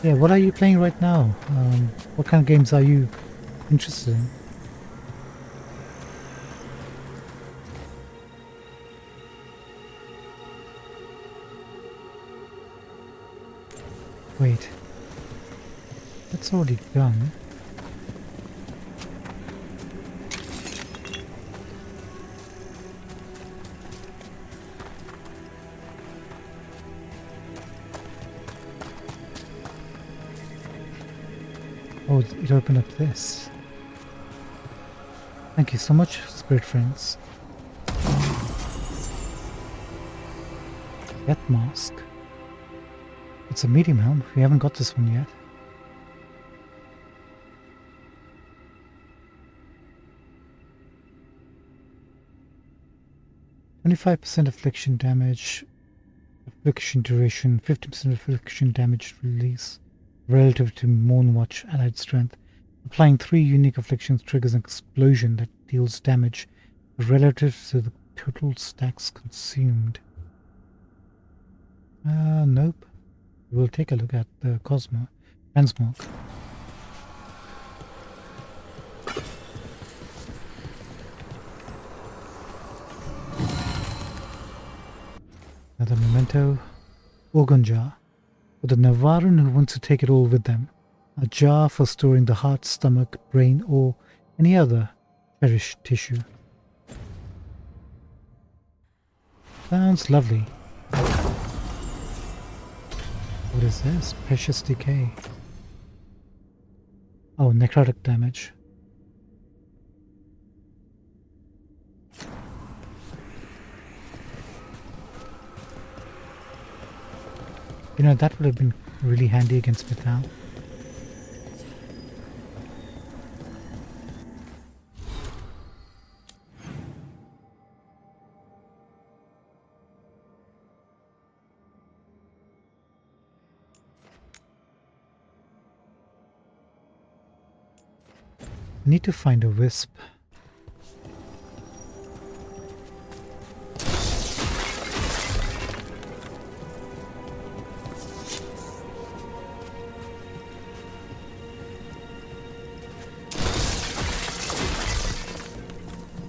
Yeah, what are you playing right now? What kind of games are you interested in? Wait. That's already done. Oh, it opened up this. Thank you so much, spirit friends. Death mask. It's a medium helm. We haven't got this one yet. "25% affliction damage, affliction duration, 50% affliction damage release relative to Moonwatch allied strength. Applying 3 unique afflictions triggers an explosion that deals damage relative to the total stacks consumed." Nope. We'll take a look at the transmog. Another memento. Organ jar. For the Navaran who wants to take it all with them. A jar for storing the heart, stomach, brain, or any other cherished tissue. Sounds lovely. What is this? Precious decay. Oh, necrotic damage. You know, that would have been really handy against Mythal. I need to find a wisp.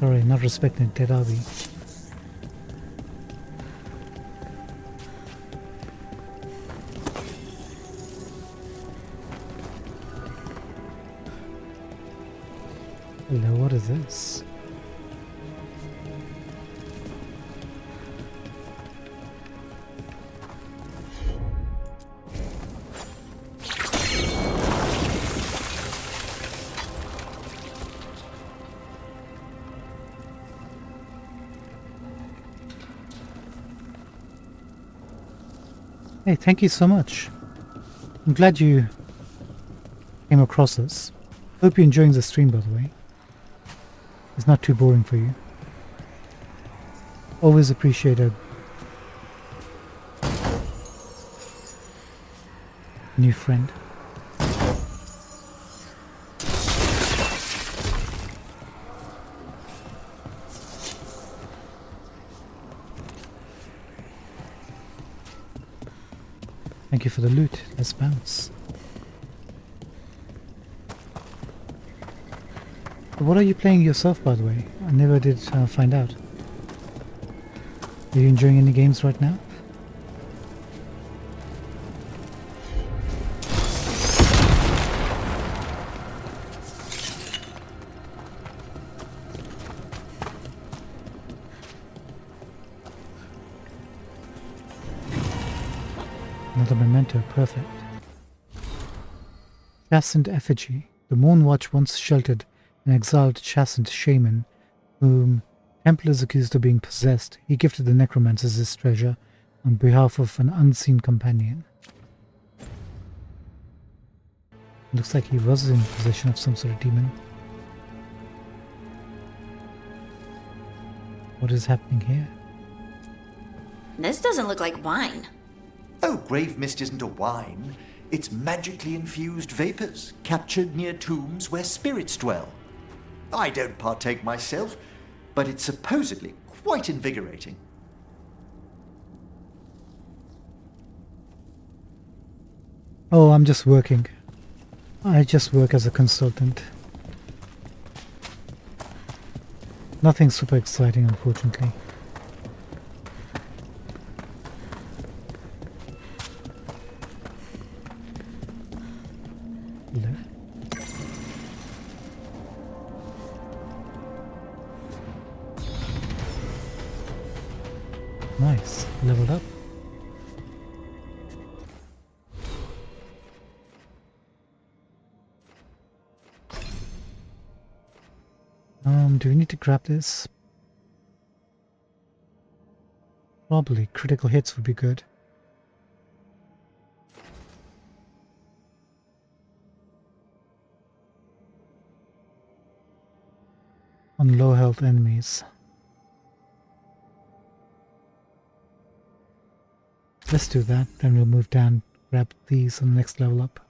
Sorry, not respecting dead, are we? Hello, what is this? Hey, thank you so much. I'm glad you came across this. Hope you're enjoying the stream, by the way. It's not too boring for you. Always appreciate a new friend. Thank you for the loot. Let's bounce. What are you playing yourself, by the way? I never did find out. Are you enjoying any games right now? Another memento, perfect. Chastened effigy. The Moonwatch once sheltered an exiled chastened shaman, whom Templars accused of being possessed. He gifted the necromancers this treasure on behalf of an unseen companion. Looks like he was in possession of some sort of demon. What is happening here? This doesn't look like wine. Oh, grave mist isn't a wine. It's magically infused vapors, captured near tombs where spirits dwell. I don't partake myself, but it's supposedly quite invigorating. Oh, I'm just working. I just work as a consultant. Nothing super exciting, unfortunately. Nice, leveled up. Do we need to grab this? Probably critical hits would be good. On low health enemies. Let's do that, then we'll move down, grab these on the next level up.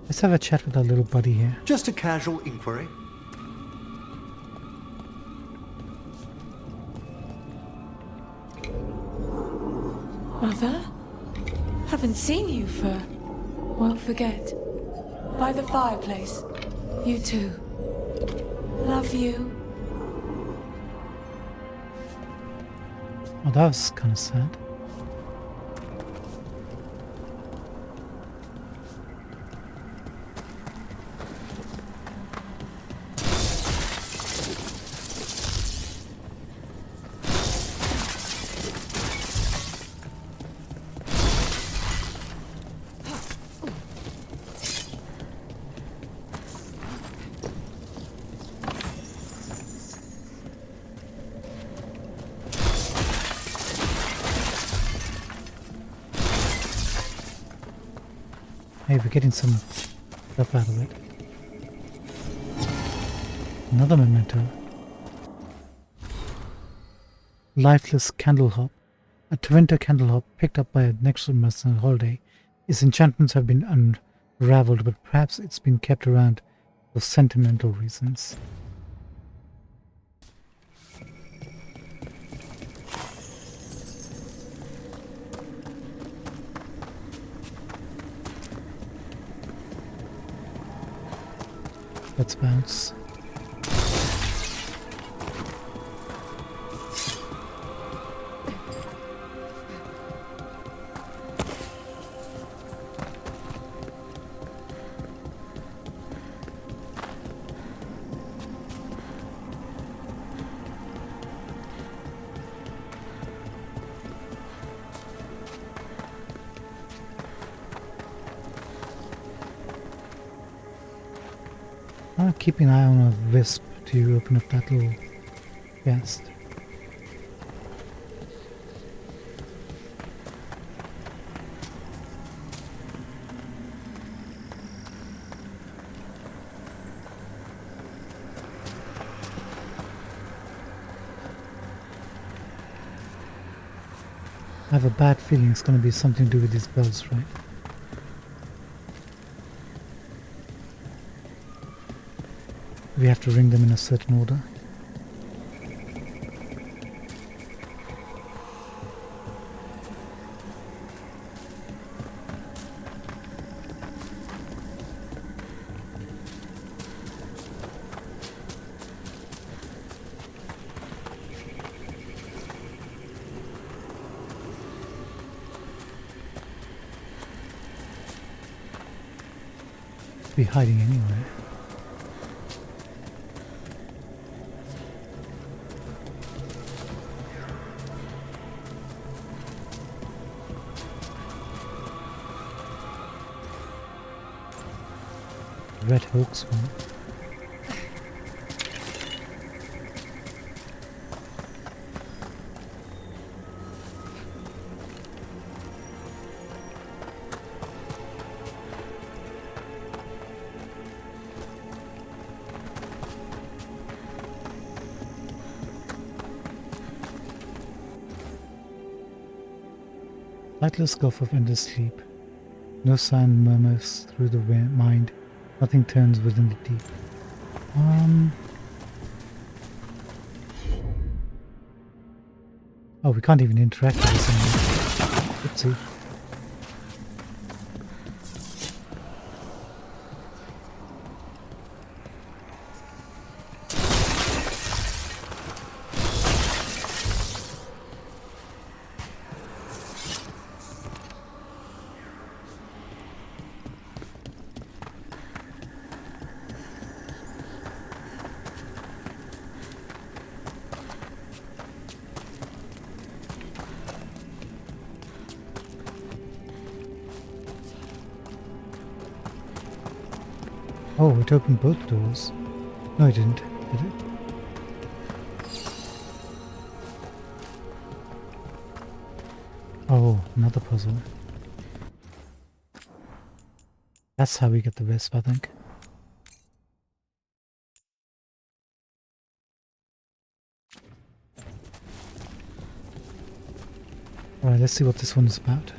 Let's have a chat with our little buddy here. Just a casual inquiry. Mother? Haven't seen you for... won't forget. By the fireplace. You too. Love you. Oh, that was kind of sad. Hey, we're getting some stuff out of it. Another memento. Lifeless candlehop. A Twinter candlehop picked up by a Necromancer on holiday. Its enchantments have been unraveled, but perhaps it's been kept around for sentimental reasons. Let's bounce. I'm keeping an eye on a wisp to open up that little chest. I have a bad feeling it's going to be something to do with these bells, right? We have to ring them in a certain order. Be hiding anywhere. Red Hawk's one. Lightless gulf of endless sleep. No sound murmurs through the mind. Nothing turns within the deep. Oh, we can't even interact with this anymore. Oopsie. Oh, it opened both doors. No, it didn't, did it? Oh, another puzzle. That's how we get the wisp, I think. Alright, let's see what this one is about.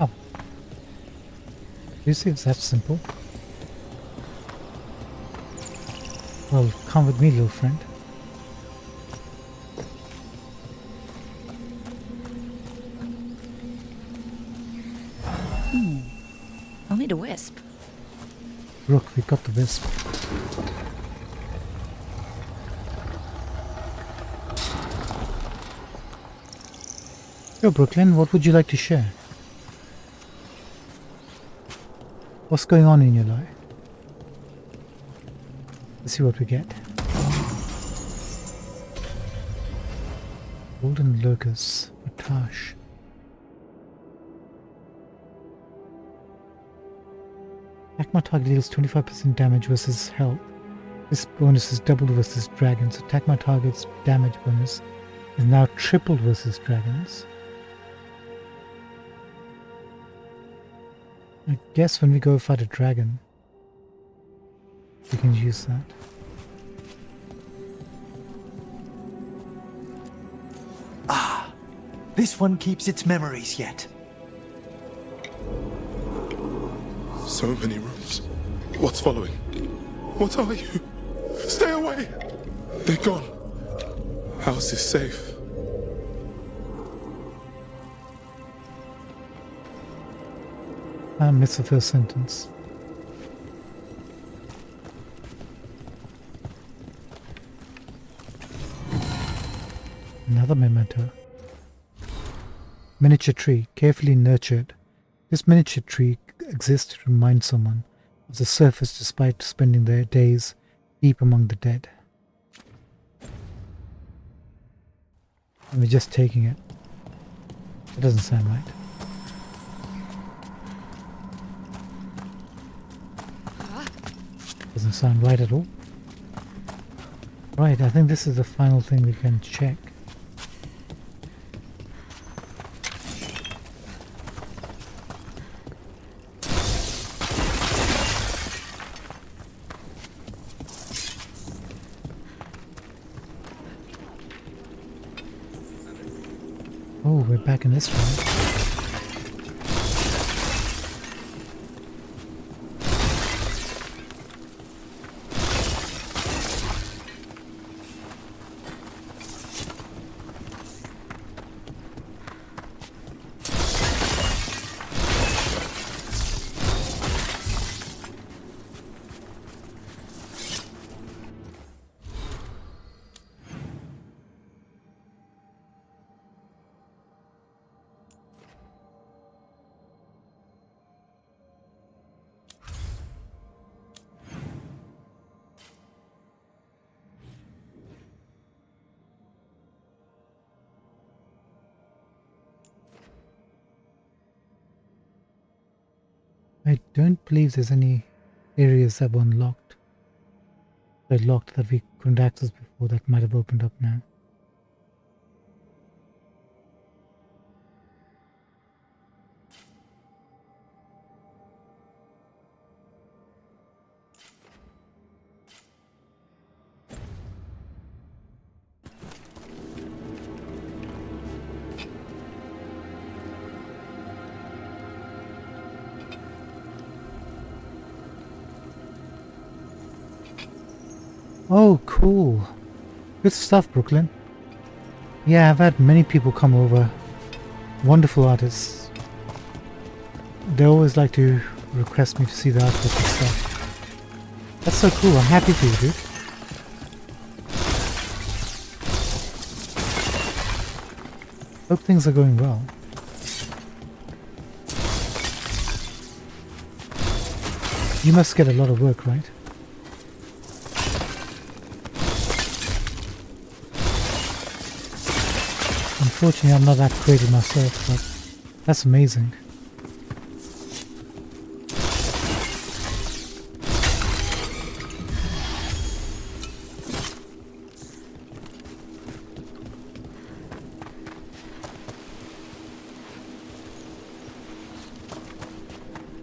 Oh. Do you see it's that simple? Well, come with me, little friend. I'll need a wisp. Rook, we got the wisp. Yo, Brooklyn, what would you like to share? What's going on in your life? Let's see what we get. Golden locus, Patash. Attack my target deals 25% damage versus health. This bonus is doubled versus dragons. Attack my target's damage bonus is now tripled versus dragons. I guess when we go fight a dragon, we can use that. Ah, this one keeps its memories yet. So many rooms. What's following? What are you? Stay away! They're gone. House is safe. I missed the first sentence. Another memento. Miniature tree, carefully nurtured. This miniature tree exists to remind someone of the surface despite spending their days deep among the dead. And we're just taking it. That doesn't sound right. Doesn't sound right at all. Right, I think this is the final thing we can check. Oh, we're back in this one. I don't believe there's any areas that were unlocked. They're locked that we couldn't access before that might have opened up now. Oh, cool. Good stuff, Brooklyn. Yeah, I've had many people come over. Wonderful artists. They always like to request me to see the artwork and stuff. That's so cool. I'm happy for you, dude. Hope things are going well. You must get a lot of work, right? Unfortunately, I'm not that creative myself, but that's amazing.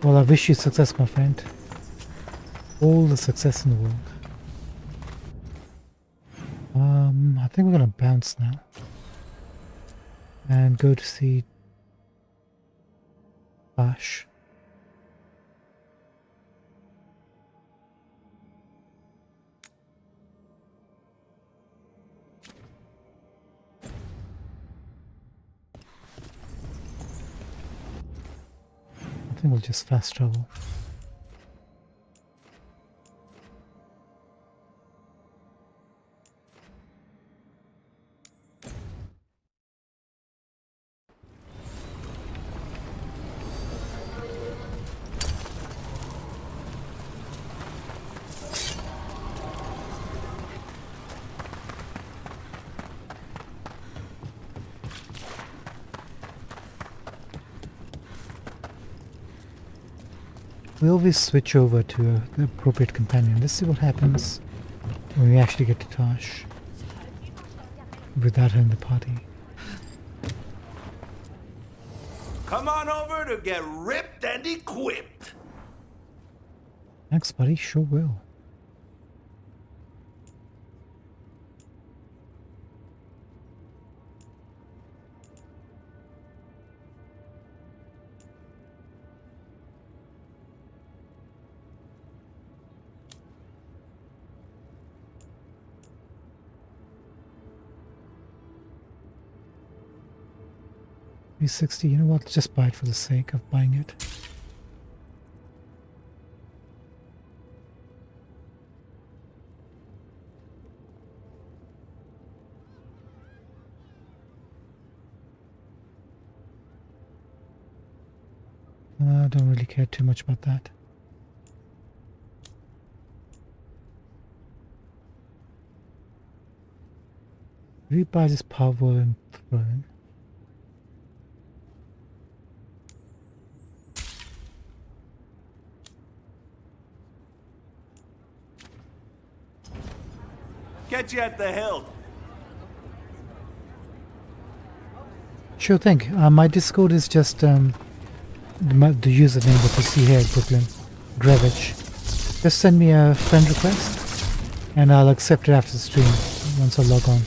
Well, I wish you success, my friend. All the success in the world. I think we're gonna bounce now. And go to see Bash. I think we'll just fast travel. We always switch over to the appropriate companion. Let's see what happens when we actually get to Tosh without her in the party. Come on over to get ripped and equipped. Thanks, buddy. Sure will. $360, you know what? Just buy it for the sake of buying it. I don't really care too much about that. Maybe buy this power and throne. Get you at the hilt. Sure thing. My Discord is just the username that you see here at Brooklyn, Grevich. Just send me a friend request, and I'll accept it after the stream once I log on.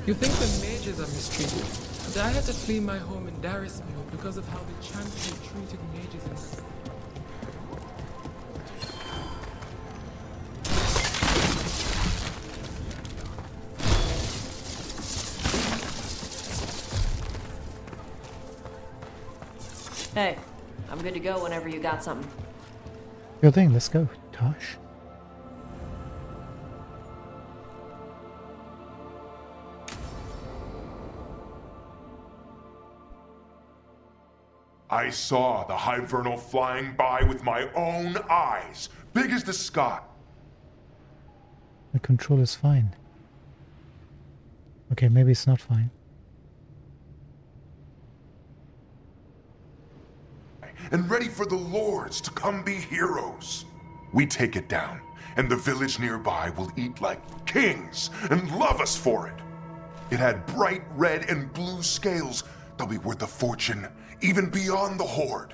You think the mages are mistreated? But I had to flee my home in Darisville because of how the champion treated mages in Hey, I'm good to go whenever you got something. Sure thing. Let's go, Tosh. I saw the Hivernal flying by with my own eyes, big as the sky. The controller's fine. Okay, maybe it's not fine. And ready for the lords to come be heroes. We take it down, and the village nearby will eat like kings and love us for it. It had bright red and blue scales. They'll be worth a fortune, even beyond the Horde.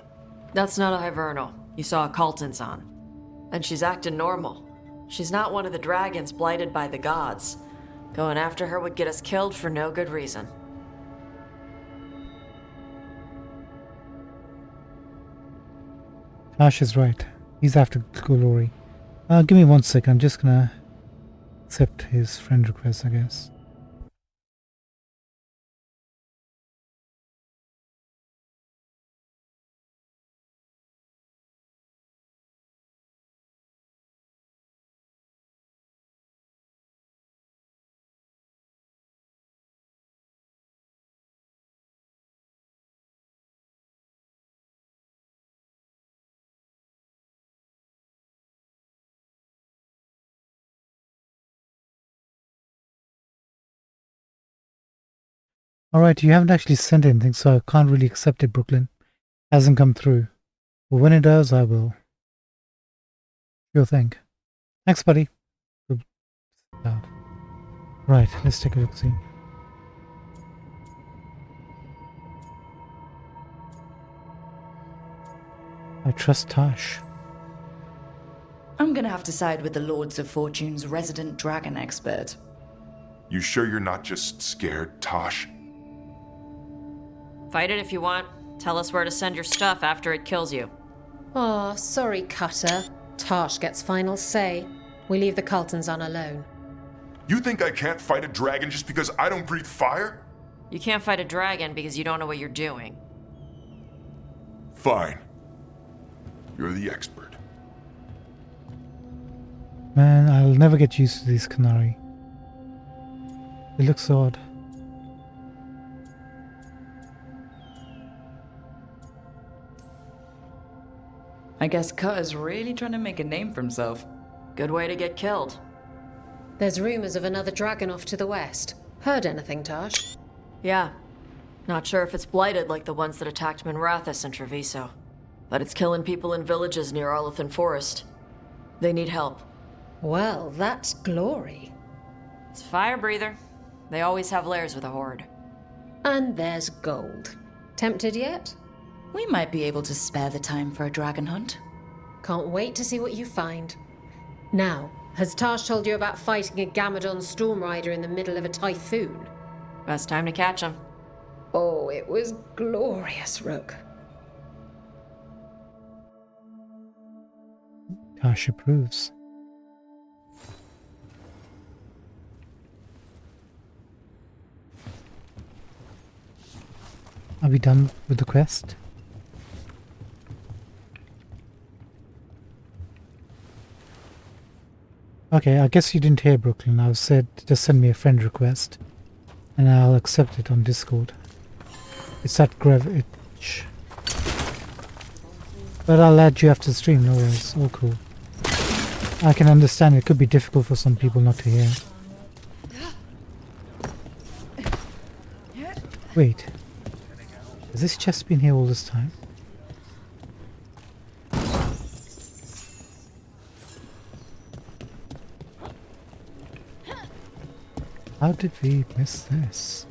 That's not a Hivernal. You saw a Calton's on. And she's acting normal. She's not one of the dragons blighted by the gods. Going after her would get us killed for no good reason. Tosh is right. He's after glory. Give me 1 second. I'm just gonna accept his friend request, I guess. Alright, you haven't actually sent anything, so I can't really accept it, Brooklyn. Hasn't come through. But when it does, I will. Sure thing. Thanks, buddy. Right, let's take a look, see. I trust Tash. I'm gonna have to side with the Lords of Fortune's resident dragon expert. You sure you're not just scared, Tosh? Fight it if you want. Tell us where to send your stuff after it kills you. Aw, sorry, Cutter. Tosh gets final say. We leave the Cultons on alone. You think I can't fight a dragon just because I don't breathe fire? You can't fight a dragon because you don't know what you're doing. Fine. You're the expert. Man, I'll never get used to these Canary. It looks odd. I guess Cutter's really trying to make a name for himself. Good way to get killed. There's rumors of another dragon off to the west. Heard anything, Tosh? Yeah. Not sure if it's blighted like the ones that attacked Minrathous and Treviso. But it's killing people in villages near Arlethan Forest. They need help. Well, that's glory. It's a fire breather. They always have lairs with a horde. And there's gold. Tempted yet? We might be able to spare the time for a dragon hunt. Can't wait to see what you find. Now, has Tash told you about fighting a Gamadon storm rider in the middle of a typhoon? Best time to catch him. Oh, it was glorious, Rook. Tash approves. Are we done with the quest? Okay, I guess you didn't hear, Brooklyn. I've said just send me a friend request and I'll accept it on Discord. It's at Grevich. But I'll add you after the stream, no worries. All cool. I can understand it could be difficult for some people not to hear. Wait. Has this chest been here all this time? How did we miss this?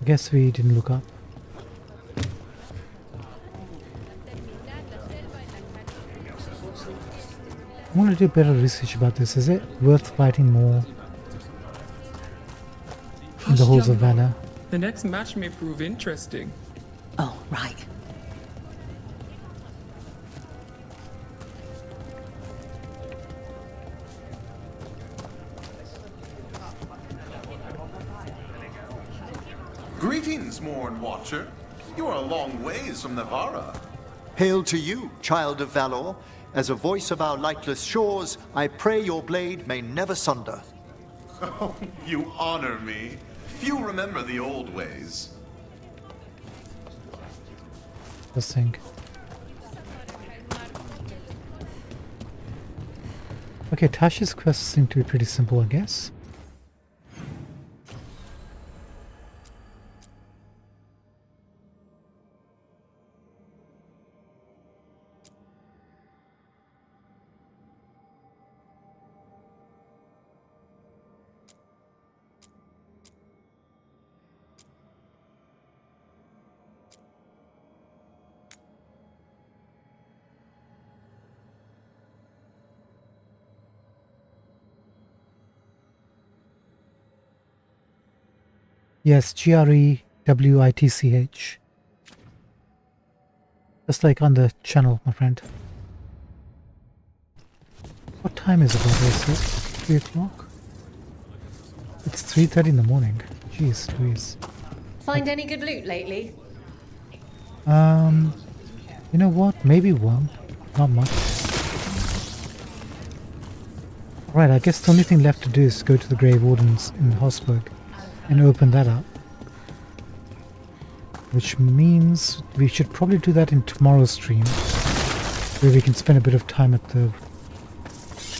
I guess we didn't look up. I want to do better research about this. Is it worth fighting more in the Halls of Valor? The next match may prove interesting. Oh, right. Greetings, Morn Watcher. You are a long ways from Navarra. Hail to you, child of Valor. As a voice of our lightless shores, I pray your blade may never sunder. Oh, you honor me. Few remember the old ways. Let's think. Okay, Tash's quests seem to be pretty simple, I guess. Yes, Grewitch. Just like on the channel, my friend. What time is it, by the way? 3 o'clock? It's 3:30 in the morning. Jeez Louise. Find any good loot lately? You know what? Maybe one. Not much. Right, I guess the only thing left to do is go to the Grey Wardens in Hosberg and open that up. Which means we should probably do that in tomorrow's stream, where we can spend a bit of time at the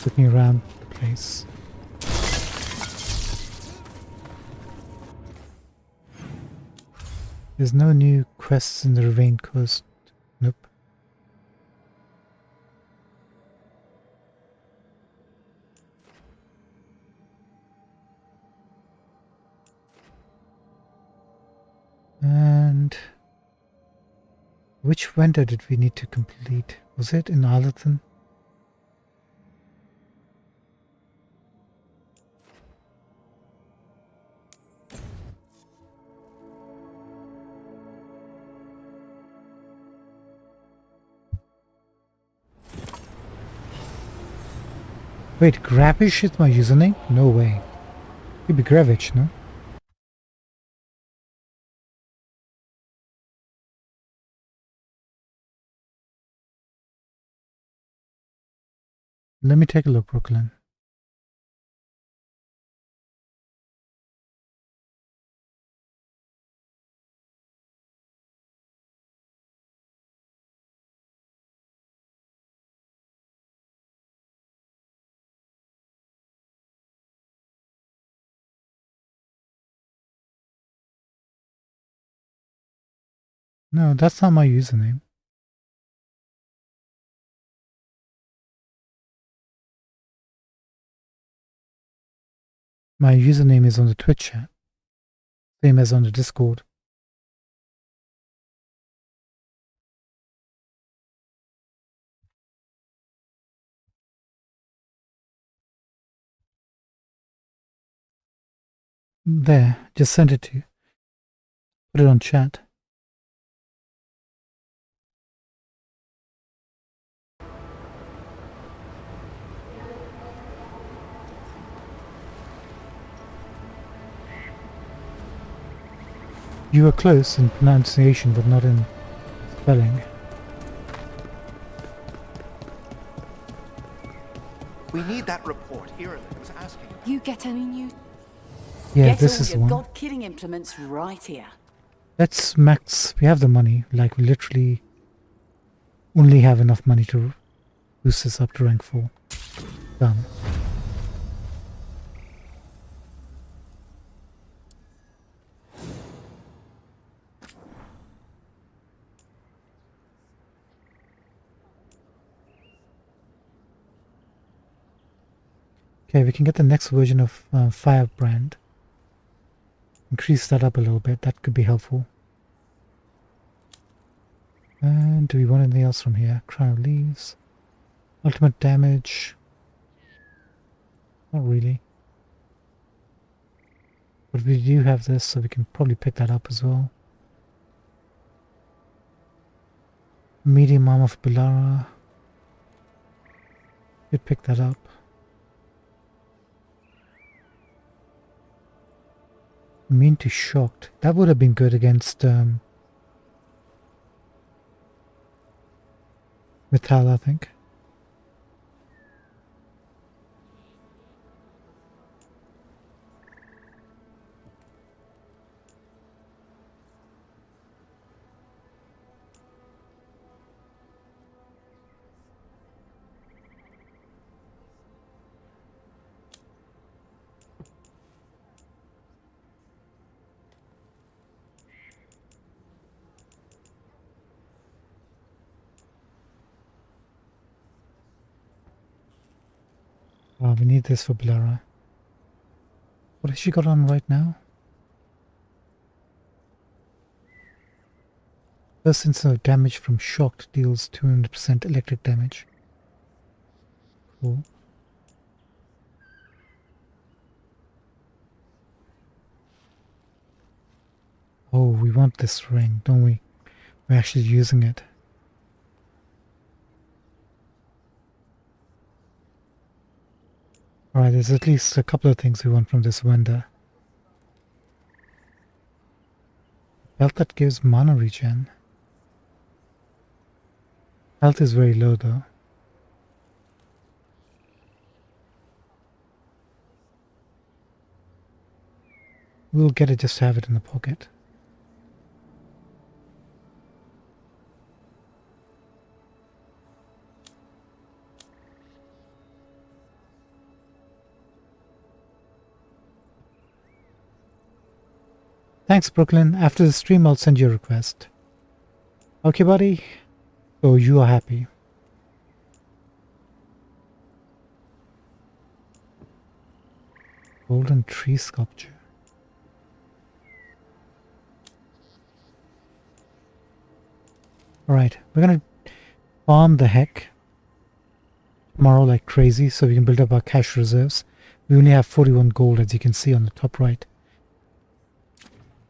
looking around the place. There's no new quests in the Ravine Coast. Nope. And which vendor did we need to complete? Was it in Arlington? Wait, Gravish is my username? No way. Could be Gravich, no? Let me take a look, Brooklyn. No, that's not my username. My username is on the Twitch chat. Same as on the Discord. There, just sent it to you. Put it on chat. You were close in pronunciation, but not in spelling. We need that report Ireland was asking about. You get any new? Yeah, Get this all is your one. god-killing implements right here. Let's max. We have the money. Like, we literally only have enough money to boost this up to rank 4. Done. Okay, we can get the next version of Firebrand. Increase that up a little bit. That could be helpful. And do we want anything else from here? Crown of Leaves. Ultimate damage. Not really. But we do have this, so we can probably pick that up as well. Medium arm of Bilara. Could pick that up. Immune to shocked. That would have been good against Metal, I think. Oh, we need this for Bilara. What has she got on right now? First instance of damage from shocked deals 200% electric damage. Cool. Oh, we want this ring, don't we? We're actually using it. Alright, there's at least a couple of things we want from this vendor. Belt that gives mana regen. Health is very low though. We'll get it just to have it in the pocket. Thanks, Brooklyn. After the stream, I'll send you a request. Okay, buddy? So you are happy. Golden tree sculpture. Alright, we're gonna farm the heck tomorrow like crazy so we can build up our cash reserves. We only have 41 gold, as you can see on the top right.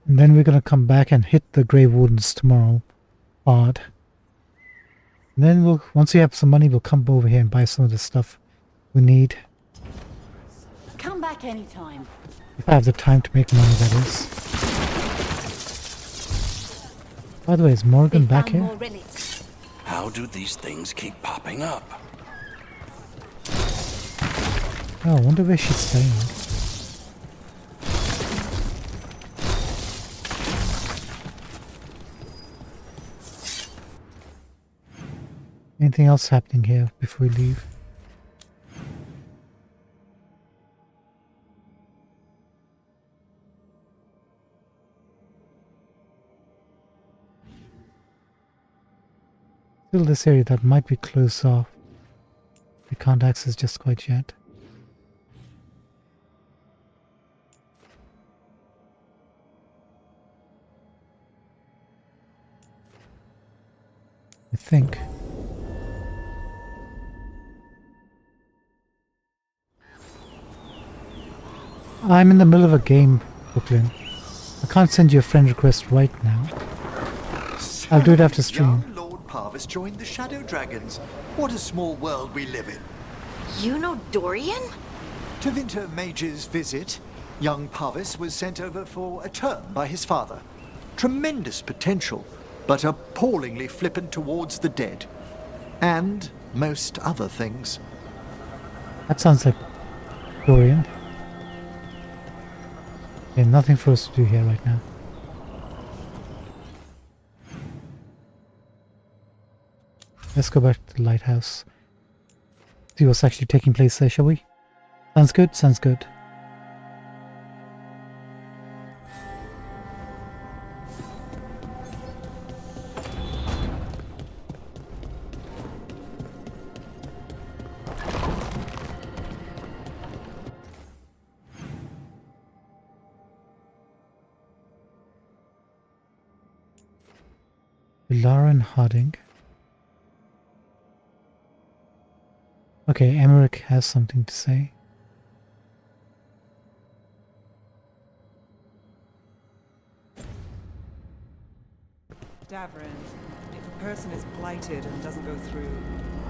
And then we're gonna come back and hit the Grey Wardens tomorrow hard. And then once we have some money, we'll come over here and buy some of the stuff we need. Come back anytime. If I have the time to make money, that is. By the way, is Morgan back here? How do these things keep popping up? Oh, I wonder where she's staying. Anything else happening here before we leave? Still this area that might be closed off. We can't access just quite yet. I think. I'm in the middle of a game, Brooklyn. I can't send you a friend request right now. I'll do it after stream. Young Lord Parvis joined the Shadow Dragons. What a small world we live in. You know Dorian? To Winter Mage's visit, young Parvis was sent over for a term by his father. Tremendous potential, but appallingly flippant towards the dead. And most other things. That sounds like Dorian. Okay, nothing for us to do here right now. Let's go back to the lighthouse. See what's actually taking place there, shall we? Sounds good? Sounds good. Lauren Harding. Okay, Emmerich has something to say. Davrin, if a person is blighted and doesn't go through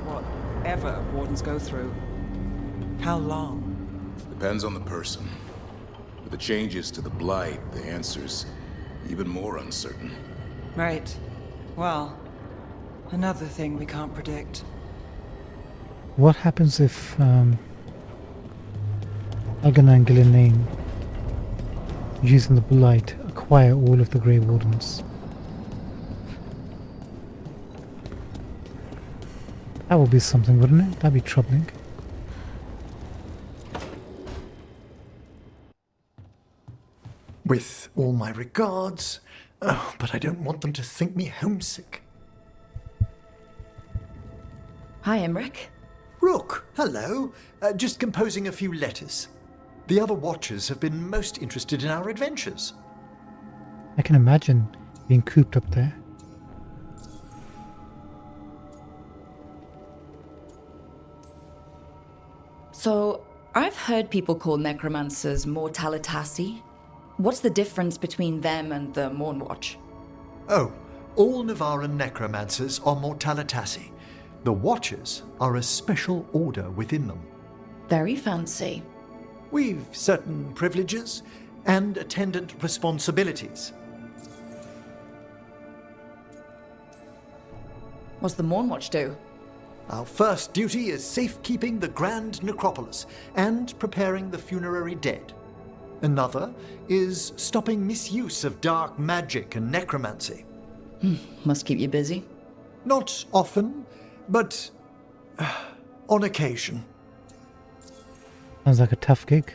whatever wardens go through, how long? Depends on the person. With the changes to the blight, the answer's even more uncertain. Right. Well, another thing we can't predict. What happens if Elgin and Gillinane, using the blight, acquire all of the Grey Wardens? That would be something, wouldn't it? That'd be troubling. With all my regards, but I don't want them to think me homesick. Hi, Emmerich. Rook, hello. Just composing a few letters. The other Watchers have been most interested in our adventures. I can imagine being cooped up there. So, I've heard people call necromancers mortalitasi. What's the difference between them and the Mornwatch? Oh, all Navaran necromancers are mortalitasi. The Watchers are a special order within them. Very fancy. We've certain privileges and attendant responsibilities. What's the Mornwatch do? Our first duty is safekeeping the Grand Necropolis and preparing the funerary dead. Another is stopping misuse of dark magic and necromancy. Must keep you busy. Not often, but on occasion. Sounds like a tough gig.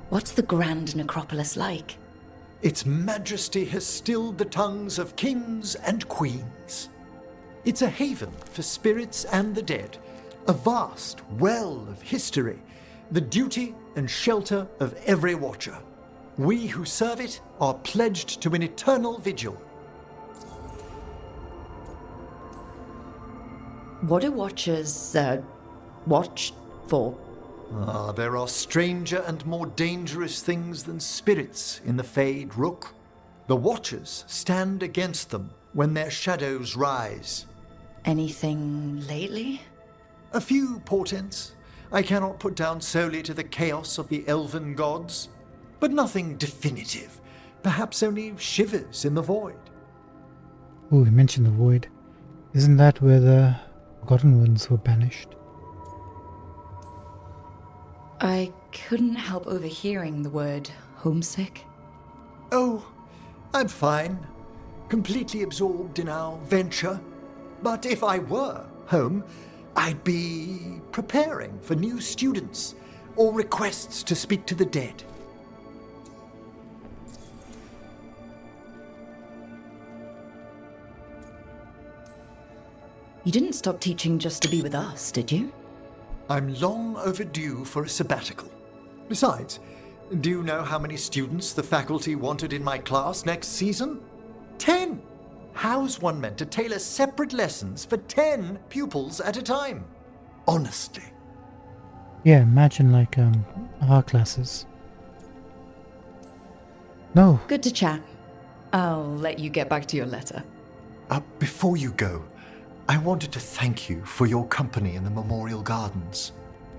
What's the Grand Necropolis like? Its majesty has stilled the tongues of kings and queens. It's a haven for spirits and the dead, a vast well of history, the duty and shelter of every watcher. We who serve it are pledged to an eternal vigil. What do watchers, watch for? There are stranger and more dangerous things than spirits in the Fade, Rook. The Watchers stand against them when their shadows rise. Anything lately? A few portents I cannot put down solely to the chaos of the elven gods, but nothing definitive. Perhaps only shivers in the void. Oh, you mentioned the void. Isn't that where the Forgotten Ones were banished? I couldn't help overhearing the word homesick. Oh, I'm fine. Completely absorbed in our venture. But if I were home, I'd be preparing for new students or requests to speak to the dead. You didn't stop teaching just to be with us, did you? I'm long overdue for a sabbatical. Besides, do you know how many students the faculty wanted in my class next season? 10! How's one meant to tailor separate lessons for 10 pupils at a time? Honestly. Yeah, imagine like our classes. No. Good to chat. I'll let you get back to your letter. Before you go, I wanted to thank you for your company in the Memorial Gardens.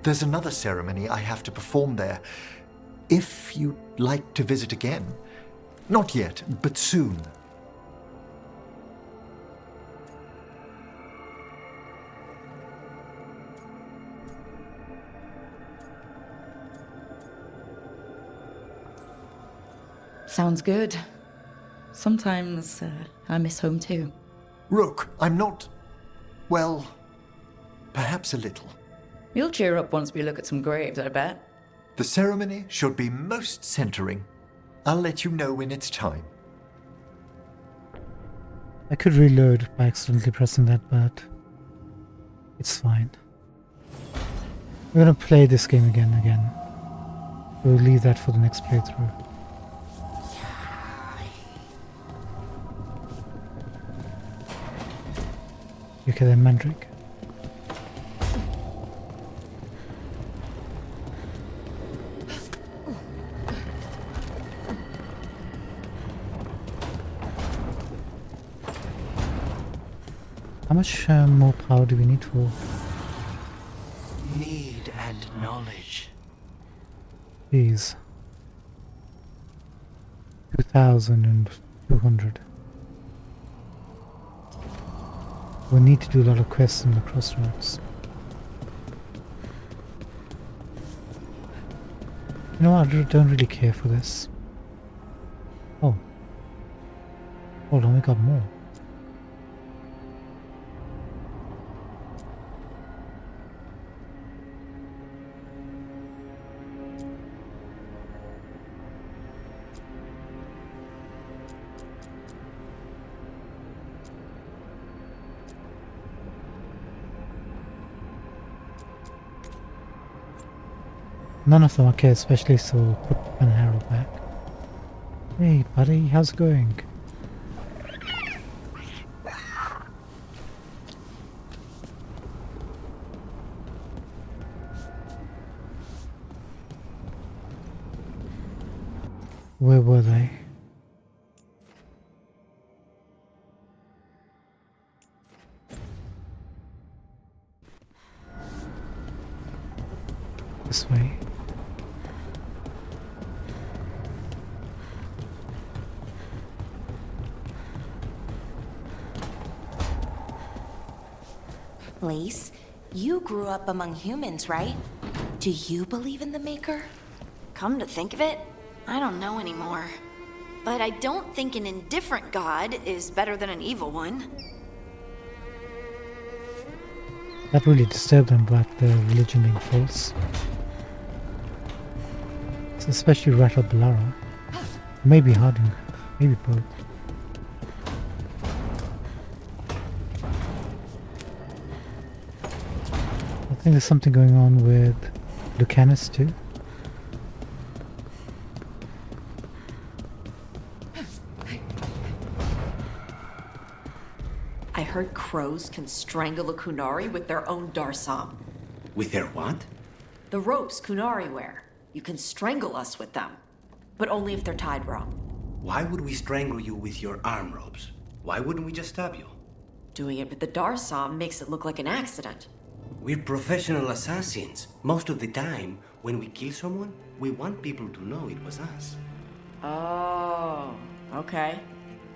There's another ceremony I have to perform there. If you'd like to visit again. Not yet, but soon. Sounds good. Sometimes I miss home too. Rook, I'm not... well, perhaps a little. You'll cheer up once we look at some graves, I bet. The ceremony should be most centering. I'll let you know when it's time. I could reload by accidentally pressing that, but it's fine. We're gonna play this game again. We'll leave that for the next playthrough. Okay then, Mandrake. How much more power do we need for? Need and knowledge. These. 2,200. We need to do a lot of quests in the crossroads. You know what, I don't really care for this. Oh. Hold on, we got more. None of them okay, especially so put an arrow back. Hey buddy, how's it going? Where were they? This way. Lace, you grew up among humans, right? Do you believe in the Maker? Come to think of it, I don't know anymore. But I don't think an indifferent god is better than an evil one. That really disturbed them about the religion being false. things, especially Rattle Balara. Maybe Harding, maybe both. I think there's something going on with Lucanus too. I heard crows can strangle a Kunari with their own Darsam. With their what? The ropes Kunari wear. You can strangle us with them. But only if they're tied wrong. Why would we strangle you with your arm ropes? Why wouldn't we just stab you? Doing it with the Darsam makes it look like an accident. We're professional assassins. Most of the time, when we kill someone, we want people to know it was us. Oh, okay.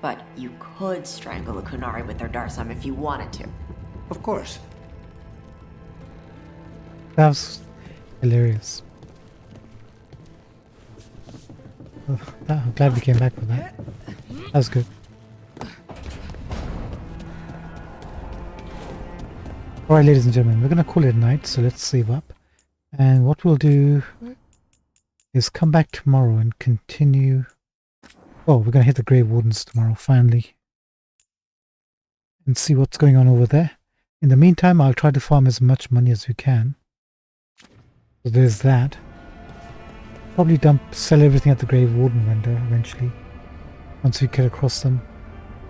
But you could strangle a Kunari with their Darsam if you wanted to. Of course. That was hilarious. Oh, I'm glad we came back for that. That was good. Alright, ladies and gentlemen, we're going to call it a night, so let's save up. And what we'll do is come back tomorrow and continue. Oh, we're going to hit the Grey Wardens tomorrow, finally. And see what's going on over there. In the meantime, I'll try to farm as much money as we can. So there's that. Probably sell everything at the Grey Warden vendor eventually. Once we get across them.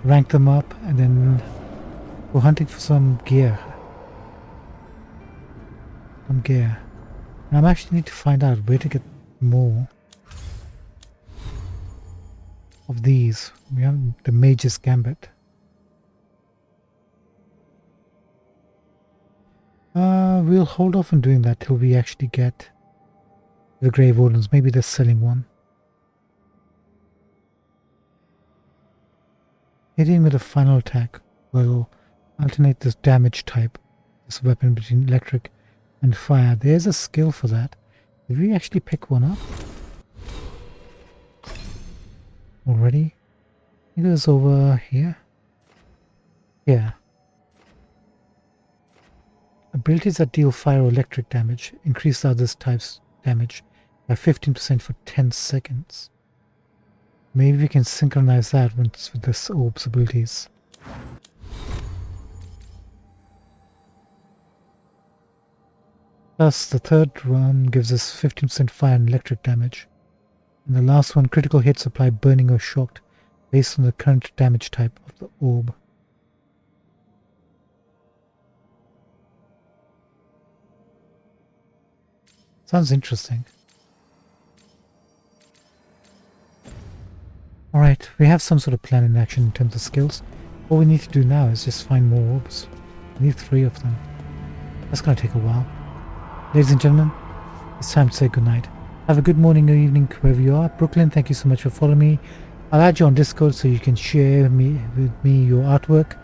Rank them up and then go hunting for some gear. And I actually need to find out where to get more of these. We have the Mage's Gambit. We'll hold off on doing that till we actually get the Grey Wardens. Maybe they're selling one. Hitting with a final attack will alternate this damage type, this weapon between electric and fire. There's a skill for that. Did we actually pick one up already? It was over here. Yeah. Abilities that deal fire or electric damage increase the other types damage by 15% for 10 seconds. Maybe we can synchronize that with this orb's abilities. Plus, the third one gives us 15% fire and electric damage. And the last one, critical hits apply burning or shocked based on the current damage type of the orb. Sounds interesting. Alright, we have some sort of plan in action in terms of skills. All we need to do now is just find more orbs. We need 3 of them. That's going to take a while. Ladies and gentlemen, it's time to say goodnight. Have a good morning or evening wherever you are. Brooklyn, thank you so much for following me. I'll add you on Discord so you can share with me your artwork,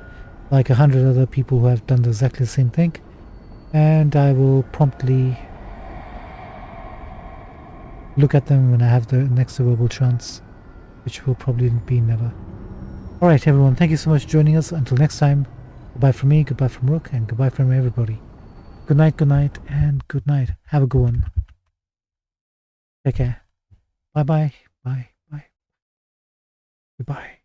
like 100 other people who have done exactly the same thing. And I will promptly look at them when I have the next available chance, which will probably be never. Alright everyone, thank you so much for joining us. Until next time, goodbye from me, goodbye from Rook, and goodbye from everybody. Good night, and good night. Have a good one. Take care. Bye-bye. Bye. Bye. Goodbye.